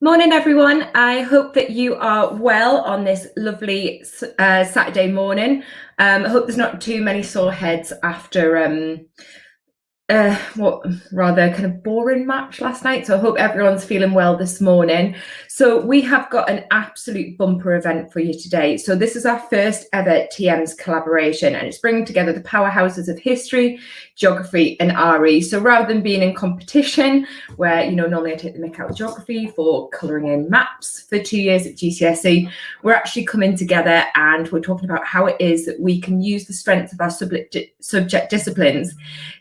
Morning, everyone. I hope that you are well on this lovely Saturday morning. I hope there's not too many sore heads after what rather kind of boring match last night. So I hope everyone's feeling well this morning. So we have got an absolute bumper event for you today. So this is our first ever TM's collaboration, and it's bringing together the powerhouses of history, geography and RE. So rather than being in competition, where normally I take the mick out of geography for colouring in maps for 2 years at GCSE, we're actually coming together and we're talking about how it is that we can use the strengths of our subject disciplines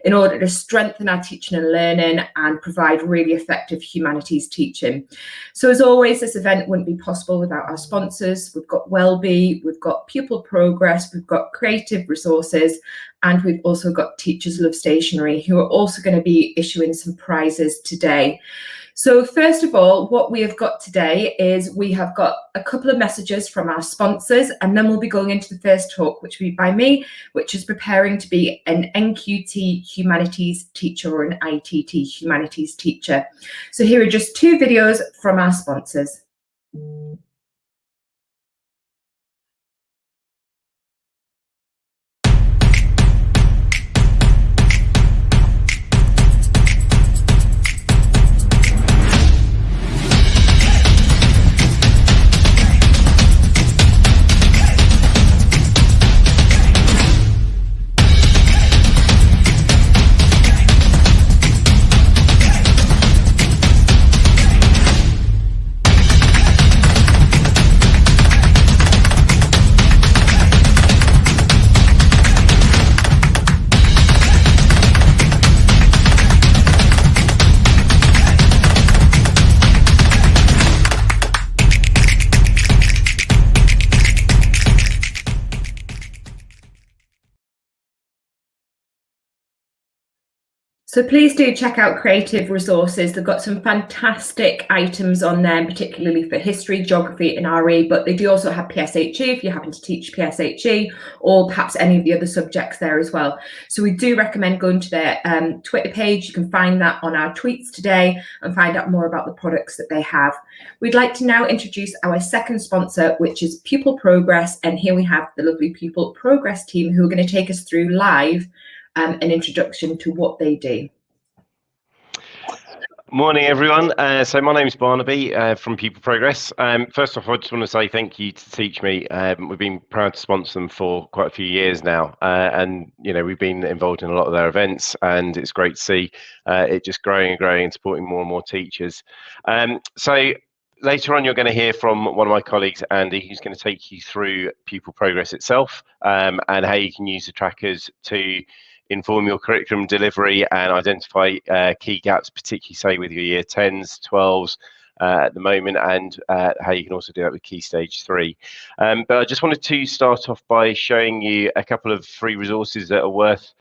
in order to strengthen our teaching and learning and provide really effective humanities teaching. So as always, this event wouldn't be possible without our sponsors. We've got Wellbe, we've got Pupil Progress, we've got Creative Resources, and we've also got Teachers Love Stationery, who are also going to be issuing some prizes today. So first of all, what we have got today is we have got a couple of messages from our sponsors, and then we'll be going into the first talk, which will be by me, which is preparing to be an NQT humanities teacher or an ITT humanities teacher. So here are just two videos from our sponsors. So please do check out Creative Resources. They've got some fantastic items on there, particularly for history, geography and RE, but they do also have PSHE if you happen to teach PSHE, or perhaps any of the other subjects there as well. So we do recommend going to their Twitter page. You can find that on our tweets today and find out more about the products that they have. We'd like to now introduce our second sponsor, which is Pupil Progress. And here we have the lovely Pupil Progress team who are going to take us through live an introduction to what they do. Morning, everyone. So my name is Barnaby from Pupil Progress. First off, I just want to say thank you to Teach Me. We've been proud to sponsor them for quite a few years now, and we've been involved in a lot of their events, and it's great to see it just growing and growing and supporting more and more teachers. So later on, you're going to hear from one of my colleagues, Andy, who's going to take you through Pupil Progress itself and how you can use the trackers to inform your curriculum delivery and identify key gaps, particularly say with your year 10s, 12s at the moment, and how you can also do that with Key Stage 3. But I just wanted to start off by showing you a couple of free resources that are worth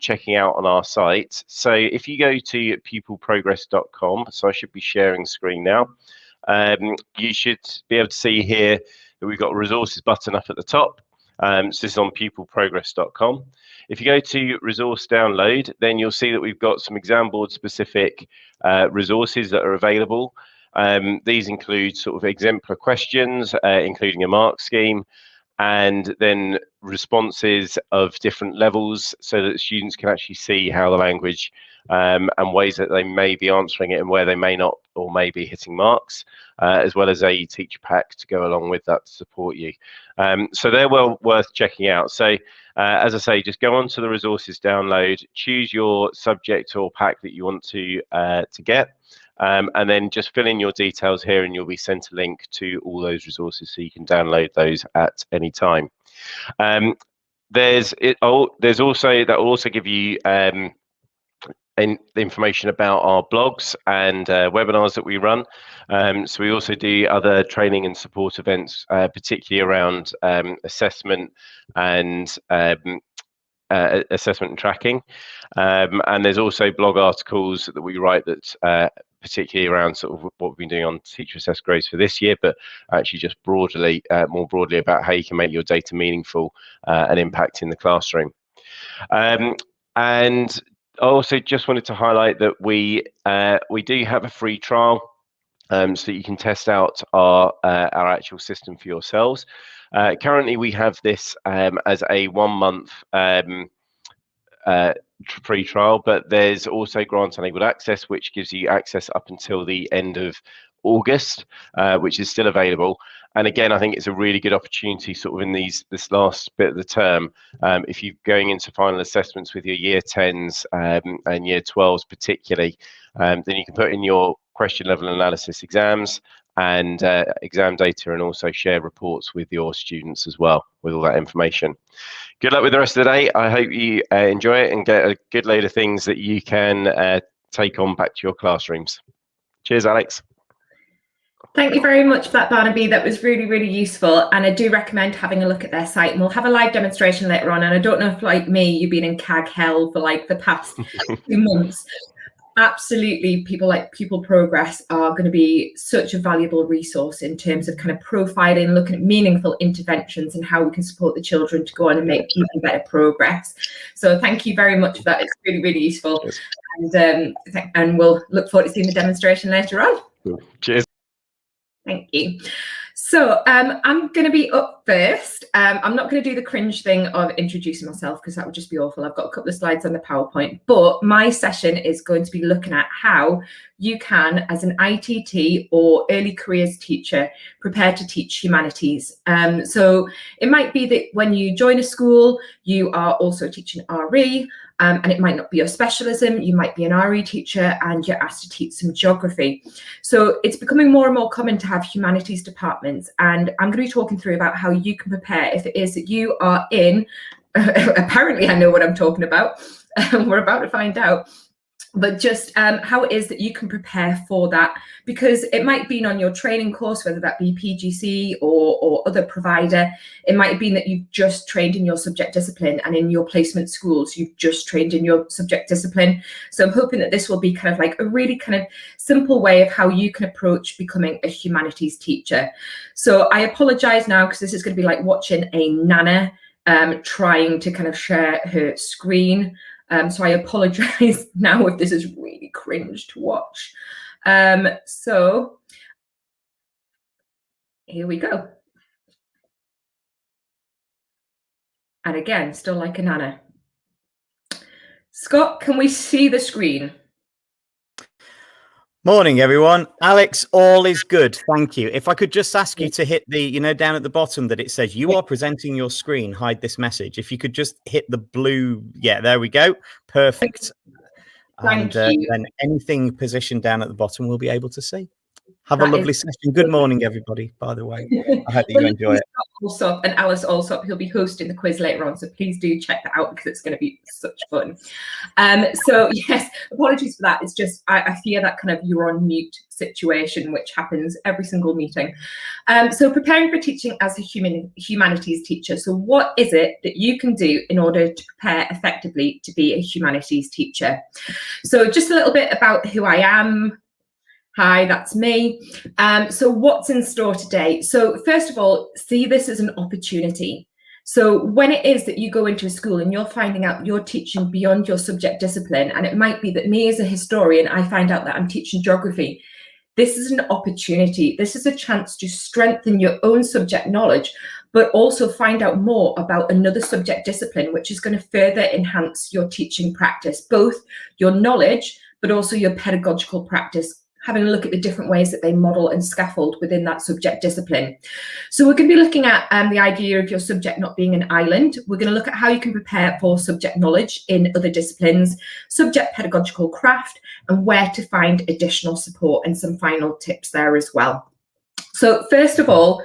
checking out on our site. So if you go to pupilprogress.com, so I should be sharing screen now, you should be able to see here that we've got a resources button up at the top. So this is on pupilprogress.com. If you go to resource download, then you'll see that we've got some exam board specific resources that are available. These include sort of exemplar questions, including a mark scheme, and then responses of different levels so that students can actually see how the language and ways that they may be answering it and where they may not or may be hitting marks, as well as a teacher pack to go along with that to support you. So they're well worth checking out. So as I say, just go on to the resources download, choose your subject or pack that you want to get, and then just fill in your details here and you'll be sent a link to all those resources so you can download those at any time. There's also, that will also give you information about our blogs and webinars that we run. So we also do other training and support events, particularly around assessment and tracking. And there's also blog articles that we write that particularly around sort of what we've been doing on teacher assessed grades for this year, but actually just broadly, more broadly about how you can make your data meaningful and impact in the classroom. And I also just wanted to highlight that we do have a free trial so that you can test out our actual system for yourselves. Currently, we have this as a 1 month free trial, but there's also grant enabled access, which gives you access up until the end of August, which is still available. And again, I think it's a really good opportunity sort of in this last bit of the term, if you're going into final assessments with your year 10s and year 12s particularly, then you can put in your question level analysis exams and exam data, and also share reports with your students as well with all that information. Good luck with the rest of the day. I hope you enjoy it and get a good load of things that you can take on back to your classrooms. Cheers, Alex. Thank you very much for that, Barnaby. That was really, really useful. And I do recommend having a look at their site. And we'll have a live demonstration later on. And I don't know if, like me, you've been in CAG hell for like the past 2 months. Absolutely, people like Pupil Progress are going to be such a valuable resource in terms of kind of profiling, looking at meaningful interventions and how we can support the children to go on and make even better progress. So thank you very much for that. It's really, really useful. And we'll look forward to seeing the demonstration later on. Cheers. Thank you. So I'm going to be up first. I'm not going to do the cringe thing of introducing myself because that would just be awful. I've got a couple of slides on the PowerPoint, but my session is going to be looking at how you can, as an ITT or early careers teacher, prepare to teach humanities. So it might be that when you join a school, you are also teaching RE, and it might not be your specialism. You might be an RE teacher and you're asked to teach some geography. So it's becoming more and more common to have humanities departments, and I'm going to be talking through about how you can prepare if it is that you are in, apparently I know what I'm talking about, we're about to find out, but just how it is that you can prepare for that, because it might be on your training course, whether that be PGC or other provider. It might have been that you've just trained in your subject discipline, and in your placement schools, you've just trained in your subject discipline. So I'm hoping that this will be kind of like a really kind of simple way of how you can approach becoming a humanities teacher. So I apologize now, because this is going to be like watching a nana trying to kind of share her screen. So I apologize now if this is really cringe to watch. So here we go. And again, still like a nana. Scott, can we see the screen? Morning, everyone. Alex, all is good. Thank you. If I could just ask you to hit the, you know, down at the bottom that it says you are presenting your screen, hide this message. If you could just hit the blue. Yeah, there we go. Perfect. Thank and you. then anything positioned down at the bottom we'll be able to see. Have a lovely session. Good morning, everybody, by the way. I hope that you enjoy it. Allsop and Alice Allsop, he'll be hosting the quiz later on, so please do check that out because it's going to be such fun. So yes, apologies for that. It's just I fear that kind of you're on mute situation, which happens every single meeting. So preparing for teaching as a humanities teacher. So what is it that you can do in order to prepare effectively to be a humanities teacher? So just a little bit about who I am. Hi, that's me. So what's in store today? So first of all, see this as an opportunity. So when it is that you go into a school and you're finding out you're teaching beyond your subject discipline, and it might be that me as a historian, I find out that I'm teaching geography. This is an opportunity. This is a chance to strengthen your own subject knowledge, but also find out more about another subject discipline, which is going to further enhance your teaching practice, both your knowledge, but also your pedagogical practice, having a look at the different ways that they model and scaffold within that subject discipline. So we're going to be looking at the idea of your subject not being an island. We're going to look at how you can prepare for subject knowledge in other disciplines, subject pedagogical craft, and where to find additional support, and some final tips there as well. So first of all,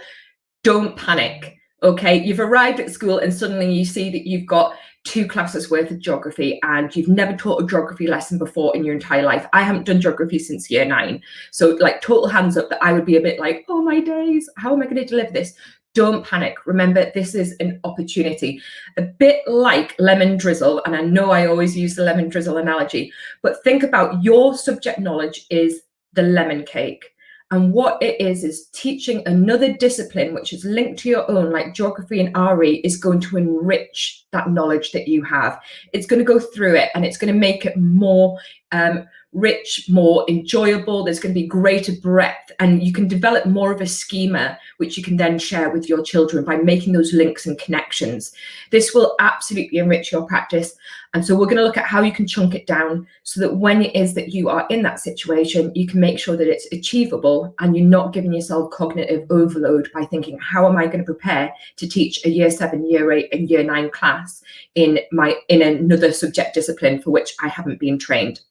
don't panic. Okay, you've arrived at school and suddenly you see that you've got 2 classes worth of geography and you've never taught a geography lesson before in your entire life. I haven't done geography since year 9. So like total hands up that I would be a bit like, oh my days, how am I going to deliver this? Don't panic. Remember, this is an opportunity, a bit like lemon drizzle. And I know I always use the lemon drizzle analogy, but think about your subject knowledge is the lemon cake. And what it is teaching another discipline which is linked to your own, like geography and RE, is going to enrich that knowledge that you have. It's going to go through it and it's going to make it more rich, more enjoyable. There's going to be greater breadth, and you can develop more of a schema which you can then share with your children by making those links and connections. This will absolutely enrich your practice. And so we're going to look at how you can chunk it down so that when it is that you are in that situation, you can make sure that it's achievable and you're not giving yourself cognitive overload by thinking, how am I going to prepare to teach a year 7, year 8 and year 9 class in another subject discipline for which I haven't been trained?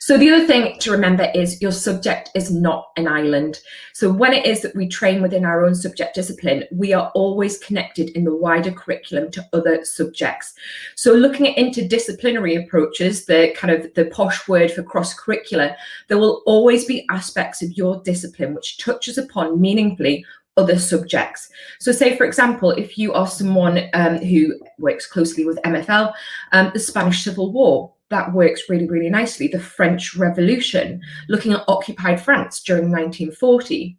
So the other thing to remember is your subject is not an island. So when it is that we train within our own subject discipline, we are always connected in the wider curriculum to other subjects. So looking at interdisciplinary approaches, the posh word for cross-curricular, there will always be aspects of your discipline which touches upon meaningfully other subjects. So say, for example, if you are someone who works closely with MFL, the Spanish Civil War, that works really, really nicely. The French Revolution, looking at occupied France during 1940.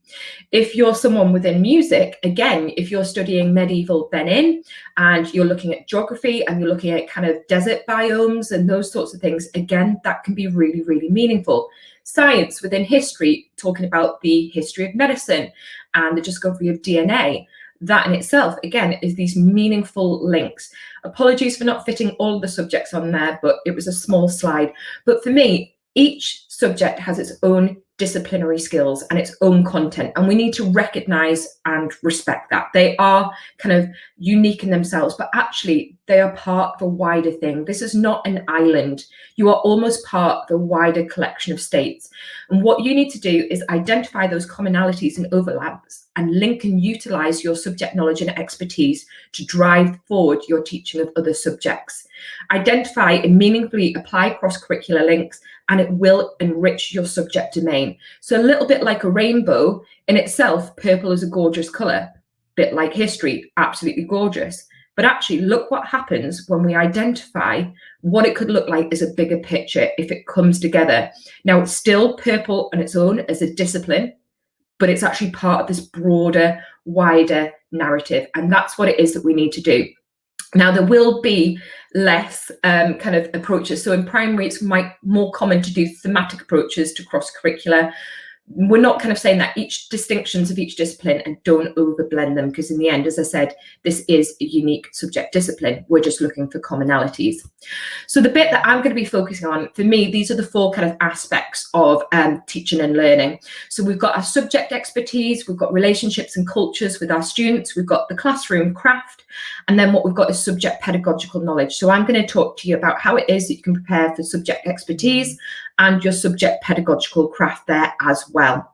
If you're someone within music, again, if you're studying medieval Benin and you're looking at geography and you're looking at kind of desert biomes and those sorts of things, again, that can be really, really meaningful. Science within history, talking about the history of medicine and the discovery of DNA. That in itself, again, is these meaningful links. Apologies for not fitting all of the subjects on there, but it was a small slide. But for me, each subject has its own disciplinary skills and its own content, and we need to recognize and respect that. They are kind of unique in themselves, but actually they are part of a wider thing. This is not an island. You are almost part of a wider collection of states. And what you need to do is identify those commonalities and overlaps and link and utilize your subject knowledge and expertise to drive forward your teaching of other subjects. Identify and meaningfully apply cross-curricular links, and it will enrich your subject domain. So a little bit like a rainbow in itself, purple is a gorgeous color, bit like history, absolutely gorgeous. But actually look what happens when we identify what it could look like as a bigger picture if it comes together. Now it's still purple on its own as a discipline, but it's actually part of this broader, wider narrative. And that's what it is that we need to do. Now, there will be less kind of approaches. So in primary, it's more common to do thematic approaches to cross-curricular. We're not kind of saying that each distinctions of each discipline and don't overblend them, because in the end, as I said, this is a unique subject discipline. We're just looking for commonalities. So the bit that I'm going to be focusing on, for me, these are the 4 kind of aspects of teaching and learning. So we've got our subject expertise, we've got relationships and cultures with our students, we've got the classroom craft, and then what we've got is subject pedagogical knowledge. So I'm going to talk to you about how it is that you can prepare for subject expertise and your subject pedagogical craft there as well.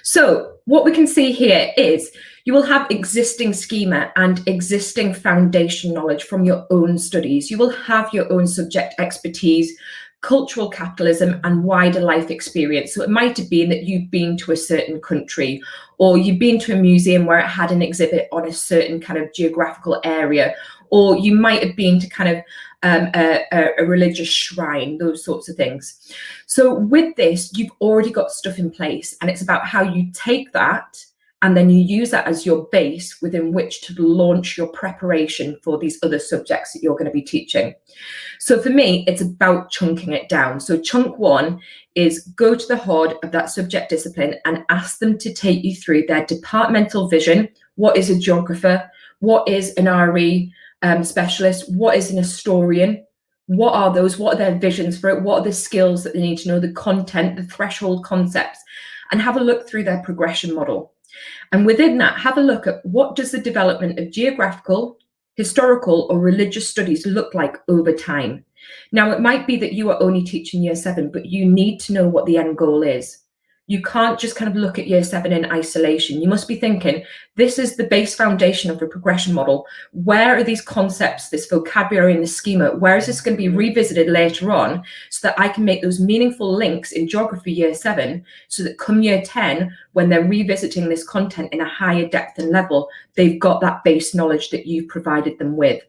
So what we can see here is you will have existing schema and existing foundation knowledge from your own studies. You will have your own subject expertise, cultural capitalism and wider life experience. So it might have been that you've been to a certain country, or you've been to a museum where it had an exhibit on a certain kind of geographical area, or you might have been to kind of a religious shrine, those sorts of things. So with this, you've already got stuff in place, and it's about how you take that and then you use that as your base within which to launch your preparation for these other subjects that you're going to be teaching. So for me, it's about chunking it down. So chunk 1 is go to the heart of that subject discipline and ask them to take you through their departmental vision. What is a geographer? What is an RE specialist? What is an historian? What are those? What are their visions for it? What are the skills that they need to know, the content, the threshold concepts, and have a look through their progression model. And within that, have a look at what does the development of geographical, historical, or religious studies look like over time. Now, it might be that you are only teaching year 7, but you need to know what the end goal is. You can't just kind of look at year 7 in isolation. You must be thinking, this is the base foundation of the progression model. Where are these concepts, this vocabulary and the schema, where is this going to be revisited later on so that I can make those meaningful links in geography year 7 so that come year 10, when they're revisiting this content in a higher depth and level, they've got that base knowledge that you've provided them with.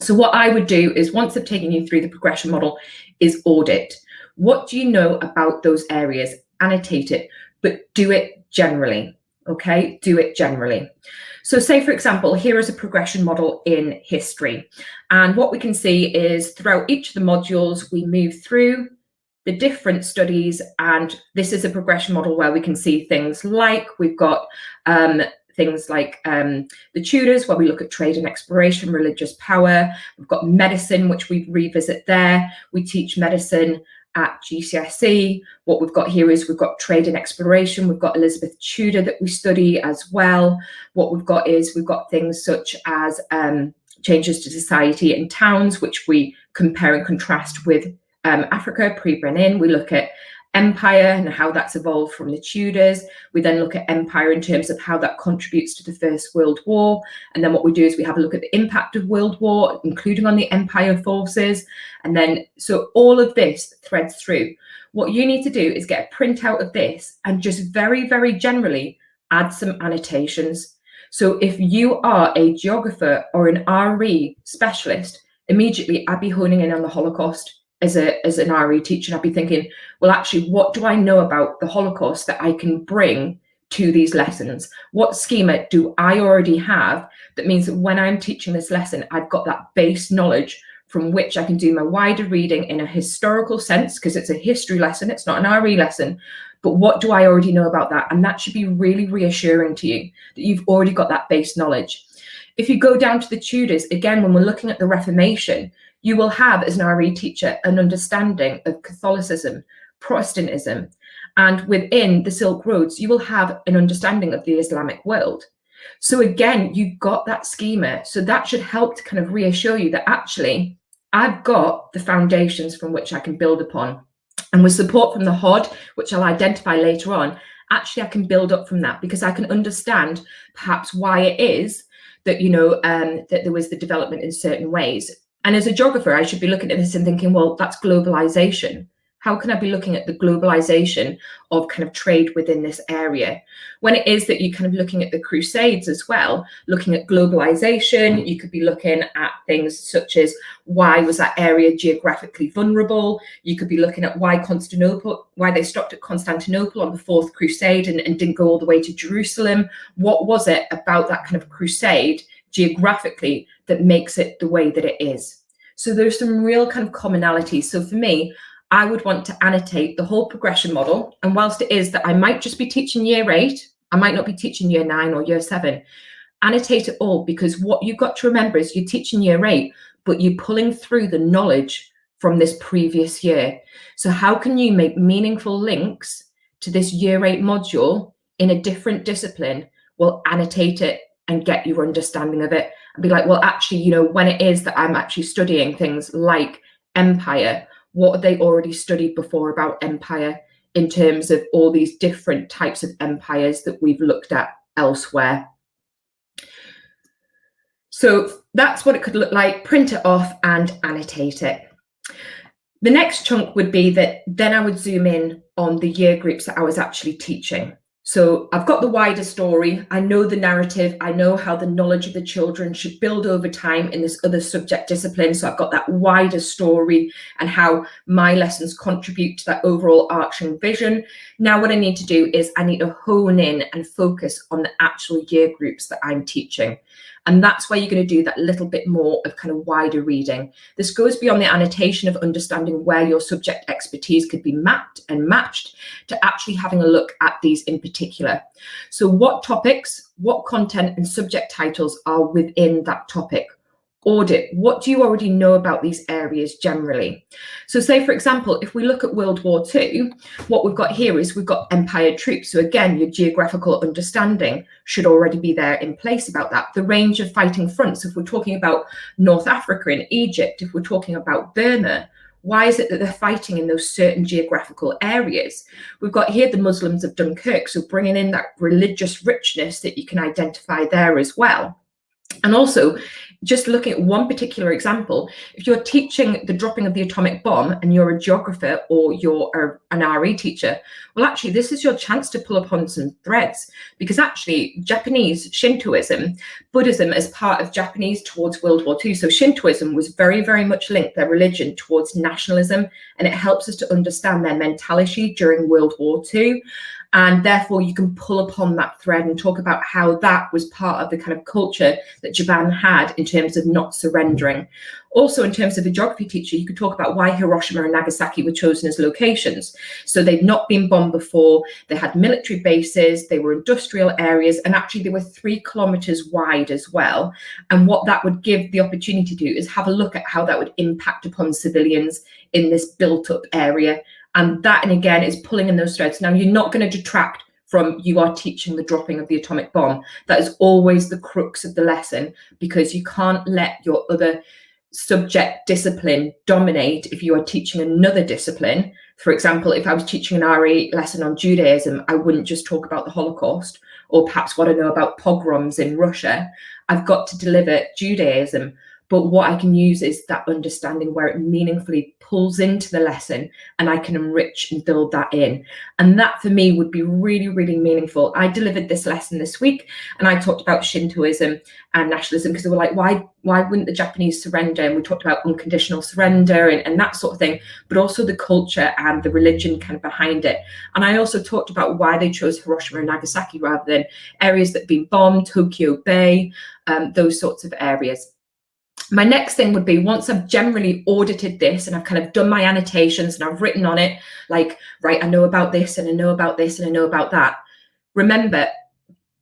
So what I would do is, once I've taken you through the progression model, is audit. What do you know about those areas? Annotate it, but do it generally, okay? Do it generally. So say, for example, here is a progression model in history. And what we can see is throughout each of the modules, we move through the different studies, and this is a progression model where we can see things like we've got things like the Tudors, where we look at trade and exploration, religious power. We've got medicine, which we revisit there. We teach medicine at GCSE. What we've got here is we've got trade and exploration. We've got Elizabeth Tudor that we study as well. What we've got is we've got things such as changes to society and towns, which we compare and contrast with Africa pre-Brenin. We look at empire and how that's evolved from the Tudors. We then look at empire in terms of how that contributes to the First World War. And then what we do is we have a look at the impact of World War, including on the empire forces. And then, so all of this threads through. What you need to do is get a printout of this and just very, very generally add some annotations. So if you are a geographer or an RE specialist, immediately I'd be honing in on the Holocaust. As an RE teacher, I'd be thinking, well, actually, what do I know about the Holocaust that I can bring to these lessons? What schema do I already have that means that when I'm teaching this lesson, I've got that base knowledge from which I can do my wider reading in a historical sense, because it's a history lesson, it's not an RE lesson. But what do I already know about that? And that should be really reassuring to you that you've already got that base knowledge. If you go down to the Tudors, again, when we're looking at the Reformation, you will have, as an RE teacher, an understanding of Catholicism, Protestantism, and within the Silk Roads, you will have an understanding of the Islamic world. So again, you've got that schema. So that should help to kind of reassure you that actually, I've got the foundations from which I can build upon. And with support from the HOD, which I'll identify later on, actually I can build up from that because I can understand perhaps why it is that, you know, that there was the development in certain ways. And as a geographer, I should be looking at this and thinking, well, that's globalization. How can I be looking at the globalization of kind of trade within this area? When it is that you're kind of looking at the Crusades as well, looking at globalization, you could be looking at things such as why was that area geographically vulnerable? You could be looking at why they stopped at Constantinople on the Fourth Crusade and didn't go all the way to Jerusalem. What was it about that kind of crusade geographically that makes it the way that it is? So there's some real kind of commonalities. So for me, I would want to annotate the whole progression model. And whilst it is that I might just be teaching year 8, I might not be teaching year 9 or year 7, annotate it all, because what you've got to remember is you're teaching year 8, but you're pulling through the knowledge from this previous year. So how can you make meaningful links to this year 8 module in a different discipline? Well, annotate it and get your understanding of it and be like, well, actually, you know, when it is that I'm actually studying things like empire, what have they already studied before about empire in terms of all these different types of empires that we've looked at elsewhere? So that's what it could look like. Print it off and annotate it. The next chunk would be that then I would zoom in on the year groups that I was actually teaching. So I've got the wider story, I know the narrative, I know how the knowledge of the children should build over time in this other subject discipline. So I've got that wider story and how my lessons contribute to that overall arching vision. Now what I need to do is I need to hone in and focus on the actual year groups that I'm teaching. And that's where you're going to do that little bit more of kind of wider reading. This goes beyond the annotation of understanding where your subject expertise could be mapped and matched to actually having a look at these in particular. So what topics, what content and subject titles are within that topic? Audit, what do you already know about these areas generally? So say, for example, if we look at World War II, what we've got here is we've got empire troops. So again, your geographical understanding should already be there in place about that. The range of fighting fronts, if we're talking about North Africa and Egypt, if we're talking about Burma, why is it that they're fighting in those certain geographical areas? We've got here the Muslims of Dunkirk, so bringing in that religious richness that you can identify there as well. And also, just looking at one particular example, if you're teaching the dropping of the atomic bomb and you're a geographer or you're an RE teacher, well, actually, this is your chance to pull upon some threads, because actually Japanese Shintoism, Buddhism as part of Japanese towards World War II. So Shintoism was very, very much linked, their religion, towards nationalism, and it helps us to understand their mentality during World War II. And therefore you can pull upon that thread and talk about how that was part of the kind of culture that Japan had in terms of not surrendering. Also, in terms of a geography teacher, you could talk about why Hiroshima and Nagasaki were chosen as locations. So they'd not been bombed before, they had military bases, they were industrial areas, and actually they were 3 kilometers wide as well. And what that would give the opportunity to do is have a look at how that would impact upon civilians in this built up area. And that, and again, is pulling in those threads. Now, you're not going to detract from you are teaching the dropping of the atomic bomb. That is always the crux of the lesson, because you can't let your other subject discipline dominate if you are teaching another discipline. For example, if I was teaching an RE lesson on Judaism, I wouldn't just talk about the Holocaust or perhaps what I know about pogroms in Russia. I've got to deliver Judaism. But what I can use is that understanding where it meaningfully pulls into the lesson, and I can enrich and build that in. And that for me would be really, really meaningful. I delivered this lesson this week and I talked about Shintoism and nationalism, because they were like, why wouldn't the Japanese surrender? And we talked about unconditional surrender and that sort of thing, but also the culture and the religion kind of behind it. And I also talked about why they chose Hiroshima and Nagasaki rather than areas that have been bombed, Tokyo Bay, those sorts of areas. My next thing would be, once I've generally audited this and I've kind of done my annotations and I've written on it, like, right, I know about this and I know about this and I know about that. Remember,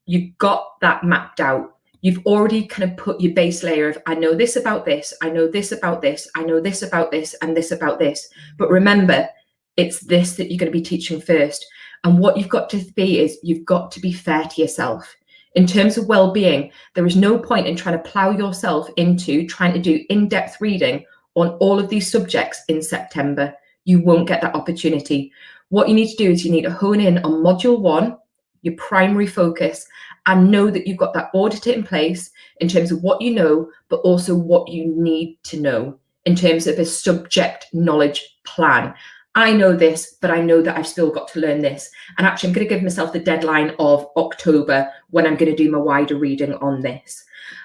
you've got that mapped out. You've already kind of put your base layer of, I know this about this, I know this about this, I know this about this and this about this. But remember, it's this that you're going to be teaching first. And what you've got to be is, you've got to be fair to yourself. In terms of well-being, there is no point in trying to plow yourself into trying to do in-depth reading on all of these subjects in September. You won't get that opportunity. What you need to do is you need to hone in on module 1, your primary focus, and know that you've got that audited in place in terms of what you know, but also what you need to know in terms of a subject knowledge plan. I know this, but I know that I've still got to learn this. And actually, I'm going to give myself the deadline of October when I'm going to do my wider reading on this.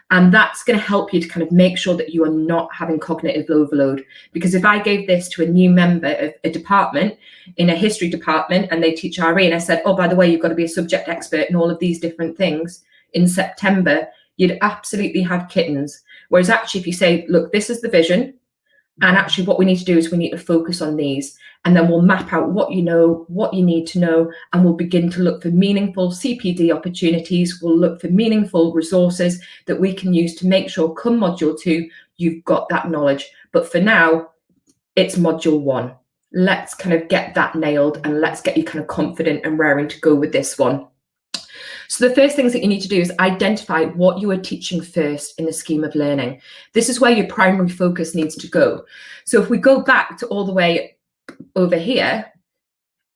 And that's going to help you to kind of make sure that you are not having cognitive overload. Because if I gave this to a new member of a department in a history department and they teach RE, and I said, oh, by the way, you've got to be a subject expert in all of these different things in September, you'd absolutely have kittens. Whereas actually, if you say, look, this is the vision, and actually what we need to do is we need to focus on these, and then we'll map out what you know, what you need to know, and we'll begin to look for meaningful CPD opportunities. We'll look for meaningful resources that we can use to make sure come module 2, you've got that knowledge. But for now, it's module 1. Let's kind of get that nailed, and let's get you kind of confident and raring to go with this one. So the first things that you need to do is identify what you are teaching first in the scheme of learning. This is where your primary focus needs to go. So if we go back to all the way over here,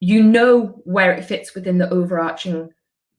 you know where it fits within the overarching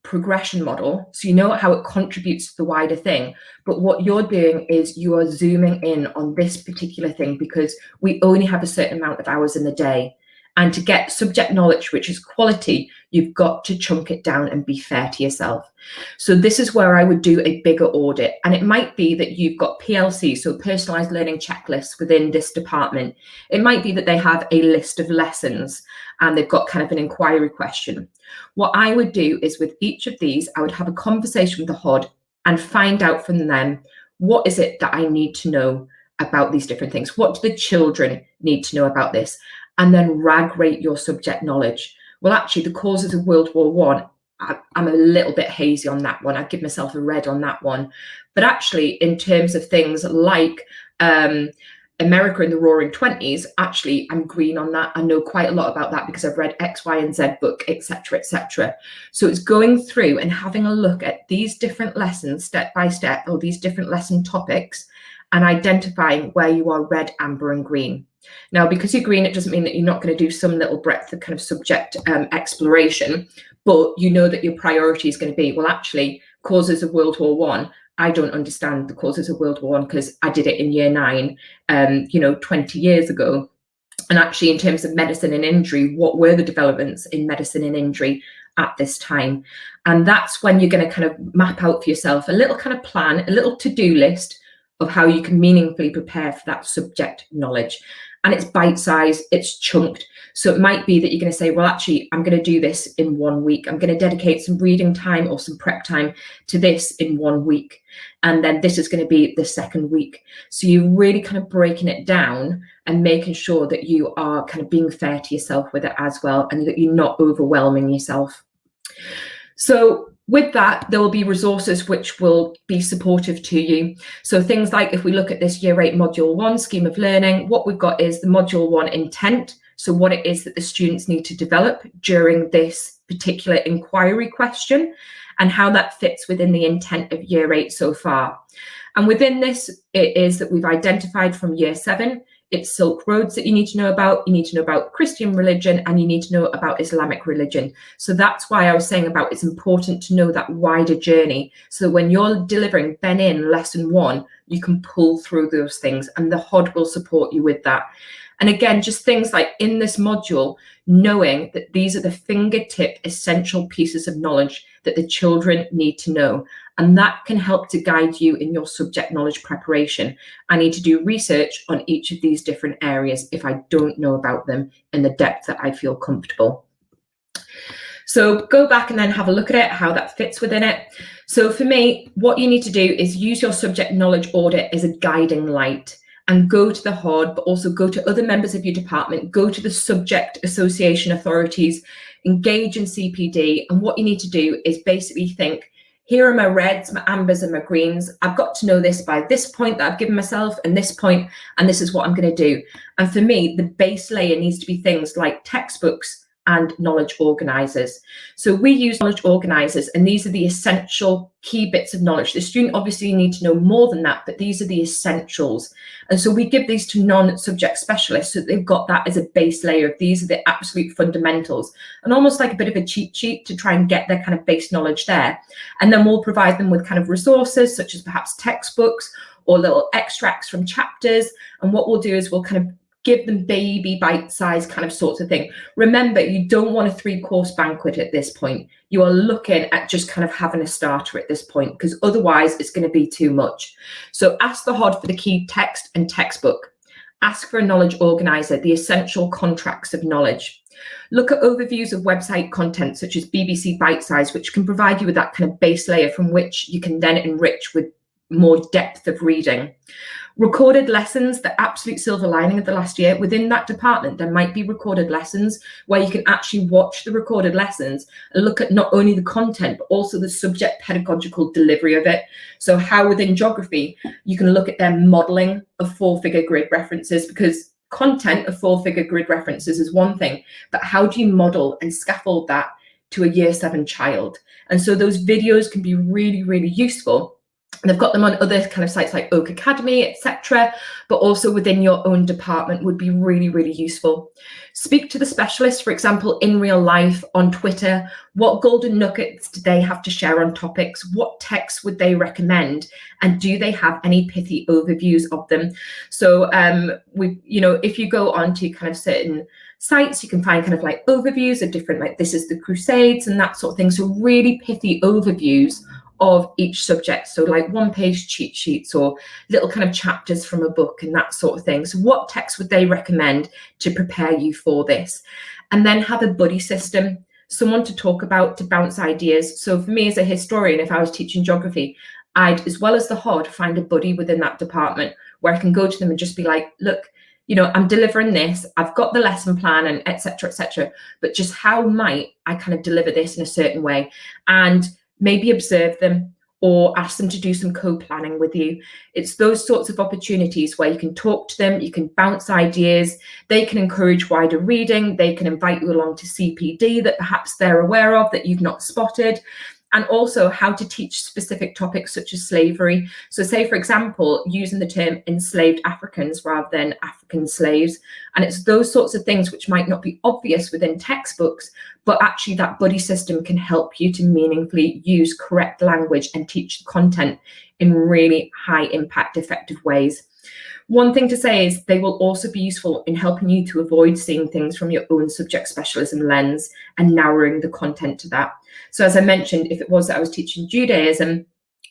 progression model. So you know how it contributes to the wider thing. But what you're doing is you are zooming in on this particular thing, because we only have a certain amount of hours in the day. And to get subject knowledge, which is quality, you've got to chunk it down and be fair to yourself. So this is where I would do a bigger audit. And it might be that you've got PLC, so personalized learning checklists within this department. It might be that they have a list of lessons and they've got kind of an inquiry question. What I would do is with each of these, I would have a conversation with the HOD and find out from them, what is it that I need to know about these different things? What do the children need to know about this? And then rag rate your subject knowledge. Well, actually, the causes of World War I, I'm a little bit hazy on that one. I'd give myself a red on that one. But actually, in terms of things like America in the Roaring 20s, actually, I'm green on that. I know quite a lot about that because I've read X, Y, and Z book, etc., etc. So it's going through and having a look at these different lessons step by step, or these different lesson topics, and identifying where you are red, amber, and green. Now, because you're green, it doesn't mean that you're not going to do some little breadth of kind of subject exploration, but you know that your priority is going to be, well, actually, causes of World War I don't understand the causes of World War I because I did it in year 9, 20 years ago. And actually, in terms of medicine and injury, what were the developments in medicine and injury at this time? And that's when you're going to kind of map out for yourself a little kind of plan, a little to-do list of how you can meaningfully prepare for that subject knowledge. and it's bite-sized, it's chunked. So it might be that you're going to say, well, actually, I'm going to do this in 1 week. I'm going to dedicate some reading time or some prep time to this in 1 week. And then this is going to be the second week. So you're really kind of breaking it down and making sure that you are kind of being fair to yourself with it as well, and that you're not overwhelming yourself. So with that, there will be resources which will be supportive to you. So things like, if we look at this Year 8 Module 1 scheme of learning, what we've got is the Module 1 intent. So what it is that the students need to develop during this particular inquiry question, and how that fits within the intent of Year 8 so far. And within this, it is that we've identified from Year 7, it's Silk Roads that you need to know about. You need to know about Christian religion, and you need to know about Islamic religion. So that's why I was saying about it's important to know that wider journey. So when you're delivering Ben-In lesson 1, you can pull through those things, and the HOD will support you with that. And again, just things like in this module, knowing that these are the fingertip essential pieces of knowledge that the children need to know. And that can help to guide you in your subject knowledge preparation. I need to do research on each of these different areas if I don't know about them in the depth that I feel comfortable. So go back and then have a look at it, how that fits within it. So for me, what you need to do is use your subject knowledge audit as a guiding light, and go to the HOD, but also go to other members of your department, go to the subject association authorities, engage in CPD. And what you need to do is basically think, here are my reds, my ambers, and my greens. I've got to know this by this point that I've given myself, and this point, and this is what I'm going to do. And for me, the base layer needs to be things like textbooks and knowledge organisers. So we use knowledge organisers, and these are the essential key bits of knowledge. The student obviously needs to know more than that, but these are the essentials. And so we give these to non-subject specialists, so they've got that as a base layer of these are the absolute fundamentals, and almost like a bit of a cheat sheet to try and get their kind of base knowledge there. And then we'll provide them with kind of resources such as perhaps textbooks or little extracts from chapters. And what we'll do is we'll kind of give them baby bite-sized kind of sorts of thing. Remember, you don't want a 3-course banquet at this point. You are looking at just kind of having a starter at this point, because otherwise it's going to be too much. So ask the HOD for the key text and textbook. Ask for a knowledge organizer, the essential contracts of knowledge. Look at overviews of website content such as BBC Bitesize, which can provide you with that kind of base layer from which you can then enrich with more depth of reading. Recorded lessons, the absolute silver lining of the last year. Within that department, there might be recorded lessons where you can actually watch the recorded lessons and look at not only the content, but also the subject pedagogical delivery of it. So how within geography, you can look at their modelling of 4-figure grid references, because content of 4-figure grid references is one thing, but how do you model and scaffold that to a Year 7 child? And so those videos can be really, really useful. And they've got them on other kind of sites like Oak Academy, etc., but also within your own department would be really, really useful. Speak to the specialists, for example, in real life on Twitter. What golden nuggets do they have to share on topics? What texts would they recommend? And do they have any pithy overviews of them? So if you go on to kind of certain sites, you can find kind of like overviews of different, like this is the Crusades and that sort of thing. So really pithy overviews of each subject, so like 1-page cheat sheets or little kind of chapters from a book and that sort of thing. So what text would they recommend to prepare you for this? And then have a buddy system, someone to talk about, to bounce ideas. So for me as a historian, if I was teaching geography, I'd, as well as the HOD, find a buddy within that department where I can go to them and just be like, look, I'm delivering this, I've got the lesson plan and etc., but just how might I kind of deliver this in a certain way? And maybe observe them or ask them to do some co-planning with you. It's those sorts of opportunities where you can talk to them, you can bounce ideas, they can encourage wider reading, they can invite you along to CPD that perhaps they're aware of that you've not spotted, and also how to teach specific topics such as slavery. So say, for example, using the term enslaved Africans rather than African slaves. And it's those sorts of things which might not be obvious within textbooks, but actually that buddy system can help you to meaningfully use correct language and teach the content in really high impact, effective ways. One thing to say is they will also be useful in helping you to avoid seeing things from your own subject specialism lens and narrowing the content to that. So as I mentioned, if it was that I was teaching Judaism,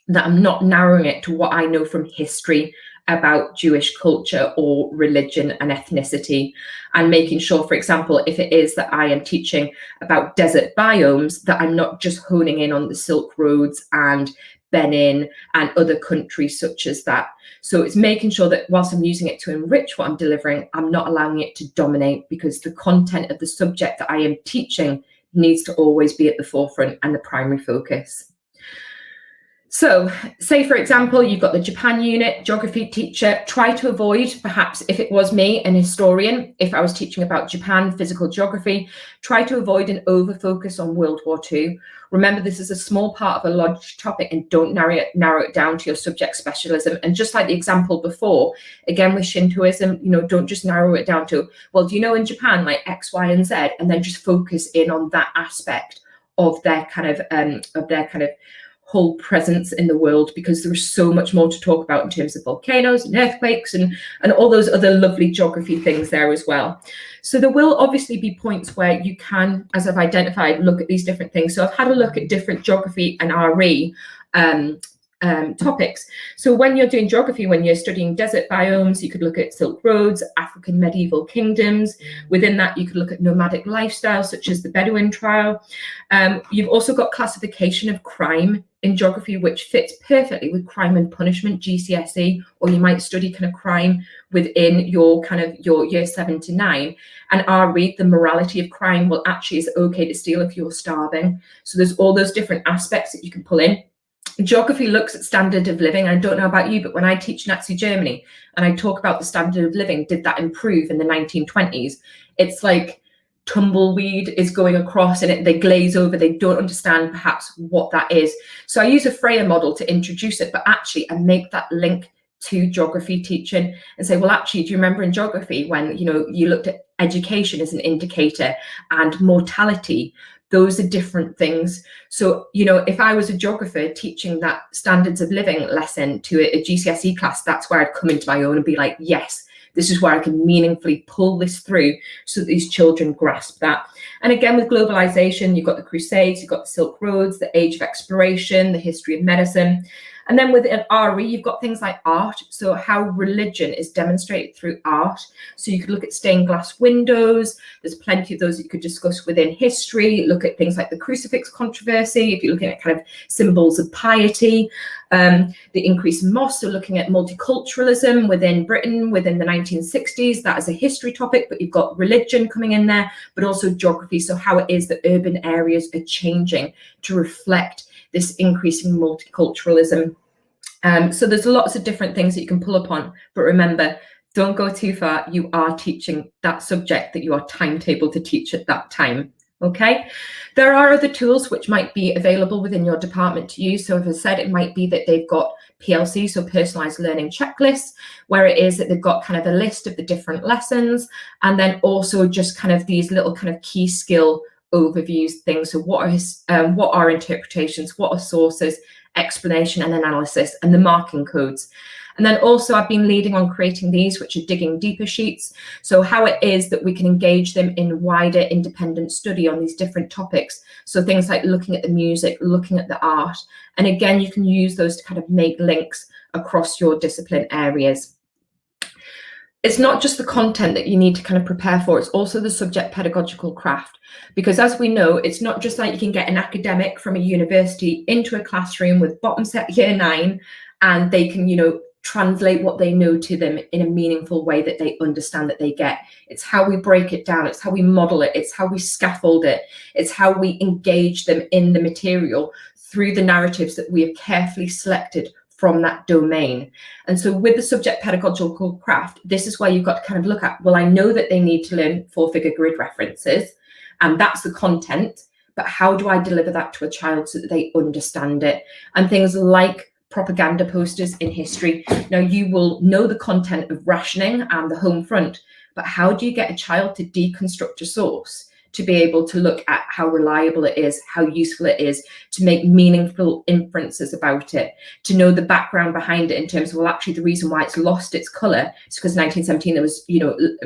that I'm not narrowing it to what I know from history about Jewish culture or religion and ethnicity, and making sure, for example, if it is that I am teaching about desert biomes, that I'm not just honing in on the Silk Roads and Benin and other countries such as that. So it's making sure that whilst I'm using it to enrich what I'm delivering, I'm not allowing it to dominate, because the content of the subject that I am teaching needs to always be at the forefront and the primary focus. So say, for example, you've got the Japan unit, geography teacher, try to avoid, perhaps if it was me, an historian, if I was teaching about Japan, physical geography, try to avoid an over-focus on World War II. Remember, this is a small part of a large topic, and don't narrow it down to your subject specialism. And just like the example before, again, with Shintoism, don't just narrow it down to, well, do you know in Japan, like X, Y, and Z, and then just focus in on that aspect of their kind of whole presence in the world, because there's so much more to talk about in terms of volcanoes and earthquakes and all those other lovely geography things there as well. So there will obviously be points where you can, as I've identified, look at these different things. So I've had a look at different geography and RE topics. So when you're doing geography, when you're studying desert biomes, you could look at Silk Roads, African medieval kingdoms. Within that, you could look at nomadic lifestyles, such as the Bedouin trial. You've also got classification of crime in geography, which fits perfectly with crime and punishment, GCSE, or you might study kind of crime within your year 7 to 9. And RE, the morality of crime, well, actually, is it okay to steal if you're starving? So there's all those different aspects that you can pull in. Geography looks at standard of living. I don't know about you, but when I teach Nazi Germany and I talk about the standard of living, did that improve in the 1920s? It's like tumbleweed is going across and they glaze over. They don't understand perhaps what that is. So I use a Freya model to introduce it, but actually I make that link to geography teaching and say, well, actually, do you remember in geography when you looked at education as an indicator and mortality? Those are different things. So, if I was a geographer teaching that standards of living lesson to a GCSE class, that's where I'd come into my own and be like, yes, this is where I can meaningfully pull this through so that these children grasp that. And again, with globalization, you've got the Crusades, you've got the Silk Roads, the Age of Exploration, the history of medicine. And then within RE, you've got things like art. So how religion is demonstrated through art. So you could look at stained glass windows. There's plenty of those that you could discuss within history. Look at things like the crucifix controversy, if you're looking at kind of symbols of piety. The increase in mosques, so looking at multiculturalism within Britain within the 1960s. That is a history topic, but you've got religion coming in there, but also geography. So how it is that urban areas are changing to reflect this increasing multiculturalism. So there's lots of different things that you can pull upon, but remember, don't go too far. You are teaching that subject that you are timetabled to teach at that time. Okay, there are other tools which might be available within your department to use. So as I said, it might be that they've got PLC, so personalized learning checklists, where it is that they've got kind of a list of the different lessons, and then also just kind of these little kind of key skill overviews things. So what are interpretations, what are sources, explanation and analysis, and the marking codes. And then also I've been leading on creating these, which are digging deeper sheets. So how it is that we can engage them in wider independent study on these different topics. So things like looking at the music, looking at the art. And again, you can use those to kind of make links across your discipline areas. It's not just the content that you need to kind of prepare for, it's also the subject pedagogical craft. Because as we know, it's not just like you can get an academic from a university into a classroom with bottom set year 9 and they can, translate what they know to them in a meaningful way that they understand, that they get. It's how we break it down, it's how we model it, it's how we scaffold it, it's how we engage them in the material through the narratives that we have carefully selected from that domain. And so with the subject pedagogical craft, this is where you've got to kind of look at, well, I know that they need to learn 4-figure grid references, and that's the content, but how do I deliver that to a child so that they understand it? And things like propaganda posters in history. Now, you will know the content of rationing and the home front, but how do you get a child to deconstruct a source, to be able to look at how reliable it is, how useful it is, to make meaningful inferences about it, to know the background behind it in terms of, well, actually the reason why it's lost its colour is because in 1917 there was,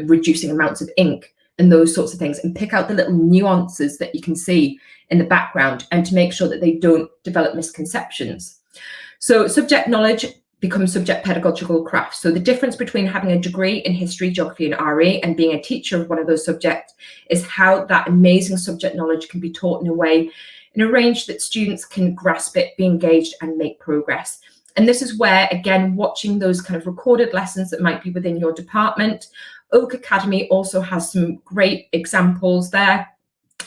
reducing amounts of ink and those sorts of things, and pick out the little nuances that you can see in the background and to make sure that they don't develop misconceptions. So subject knowledge, become subject pedagogical crafts. So the difference between having a degree in history, geography, and RE and being a teacher of one of those subjects is how that amazing subject knowledge can be taught in a way, in a range that students can grasp it, be engaged, and make progress. And this is where, again, watching those kind of recorded lessons that might be within your department. Oak Academy also has some great examples there.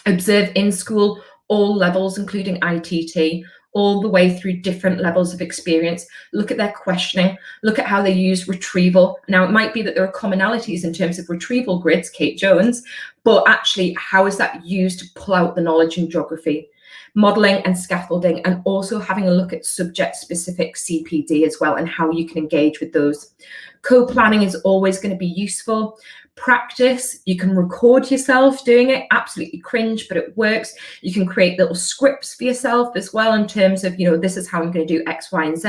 Observe in school, all levels, including ITT, all the way through different levels of experience. Look at their questioning, look at how they use retrieval. Now, it might be that there are commonalities in terms of retrieval grids, Kate Jones, but actually, how is that used to pull out the knowledge in geography? Modelling and scaffolding, and also having a look at subject-specific CPD as well, and how you can engage with those. Co-planning is always going to be useful. Practice, you can record yourself doing it, absolutely cringe, but it works. You can create little scripts for yourself as well in terms of, this is how I'm going to do X, Y, and Z,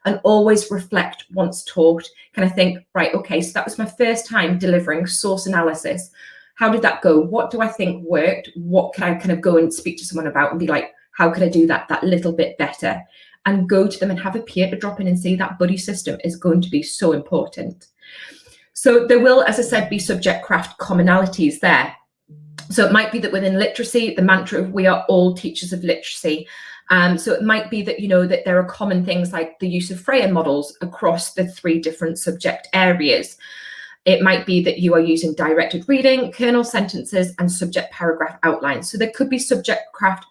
and always reflect once taught. Kind of think, right, okay, so that was my first time delivering source analysis. How did that go? What do I think worked? What can I kind of go and speak to someone about and be like, how could I do that little bit better? And go to them and have a peer to drop in and say that buddy system is going to be so important. So there will, as I said, be subject craft commonalities there. So it might be that within literacy, the mantra of we are all teachers of literacy. So it might be that, that there are common things like the use of Freya models across the 3 different subject areas. It might be that you are using directed reading, kernel sentences, and subject paragraph outlines. So there could be subject craft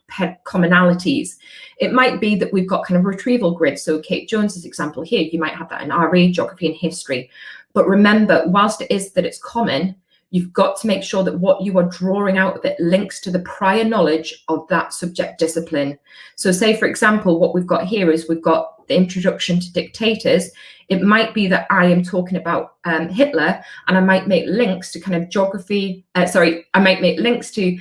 commonalities. It might be that we've got kind of retrieval grids. So Kate Jones's example here, you might have that in RE, geography, and history. But remember, whilst it is that it's common, you've got to make sure that what you are drawing out of it links to the prior knowledge of that subject discipline. So say, for example, what we've got here is we've got the introduction to dictators. It might be that I am talking about Hitler, and I might make links to kind of geography. I might make links to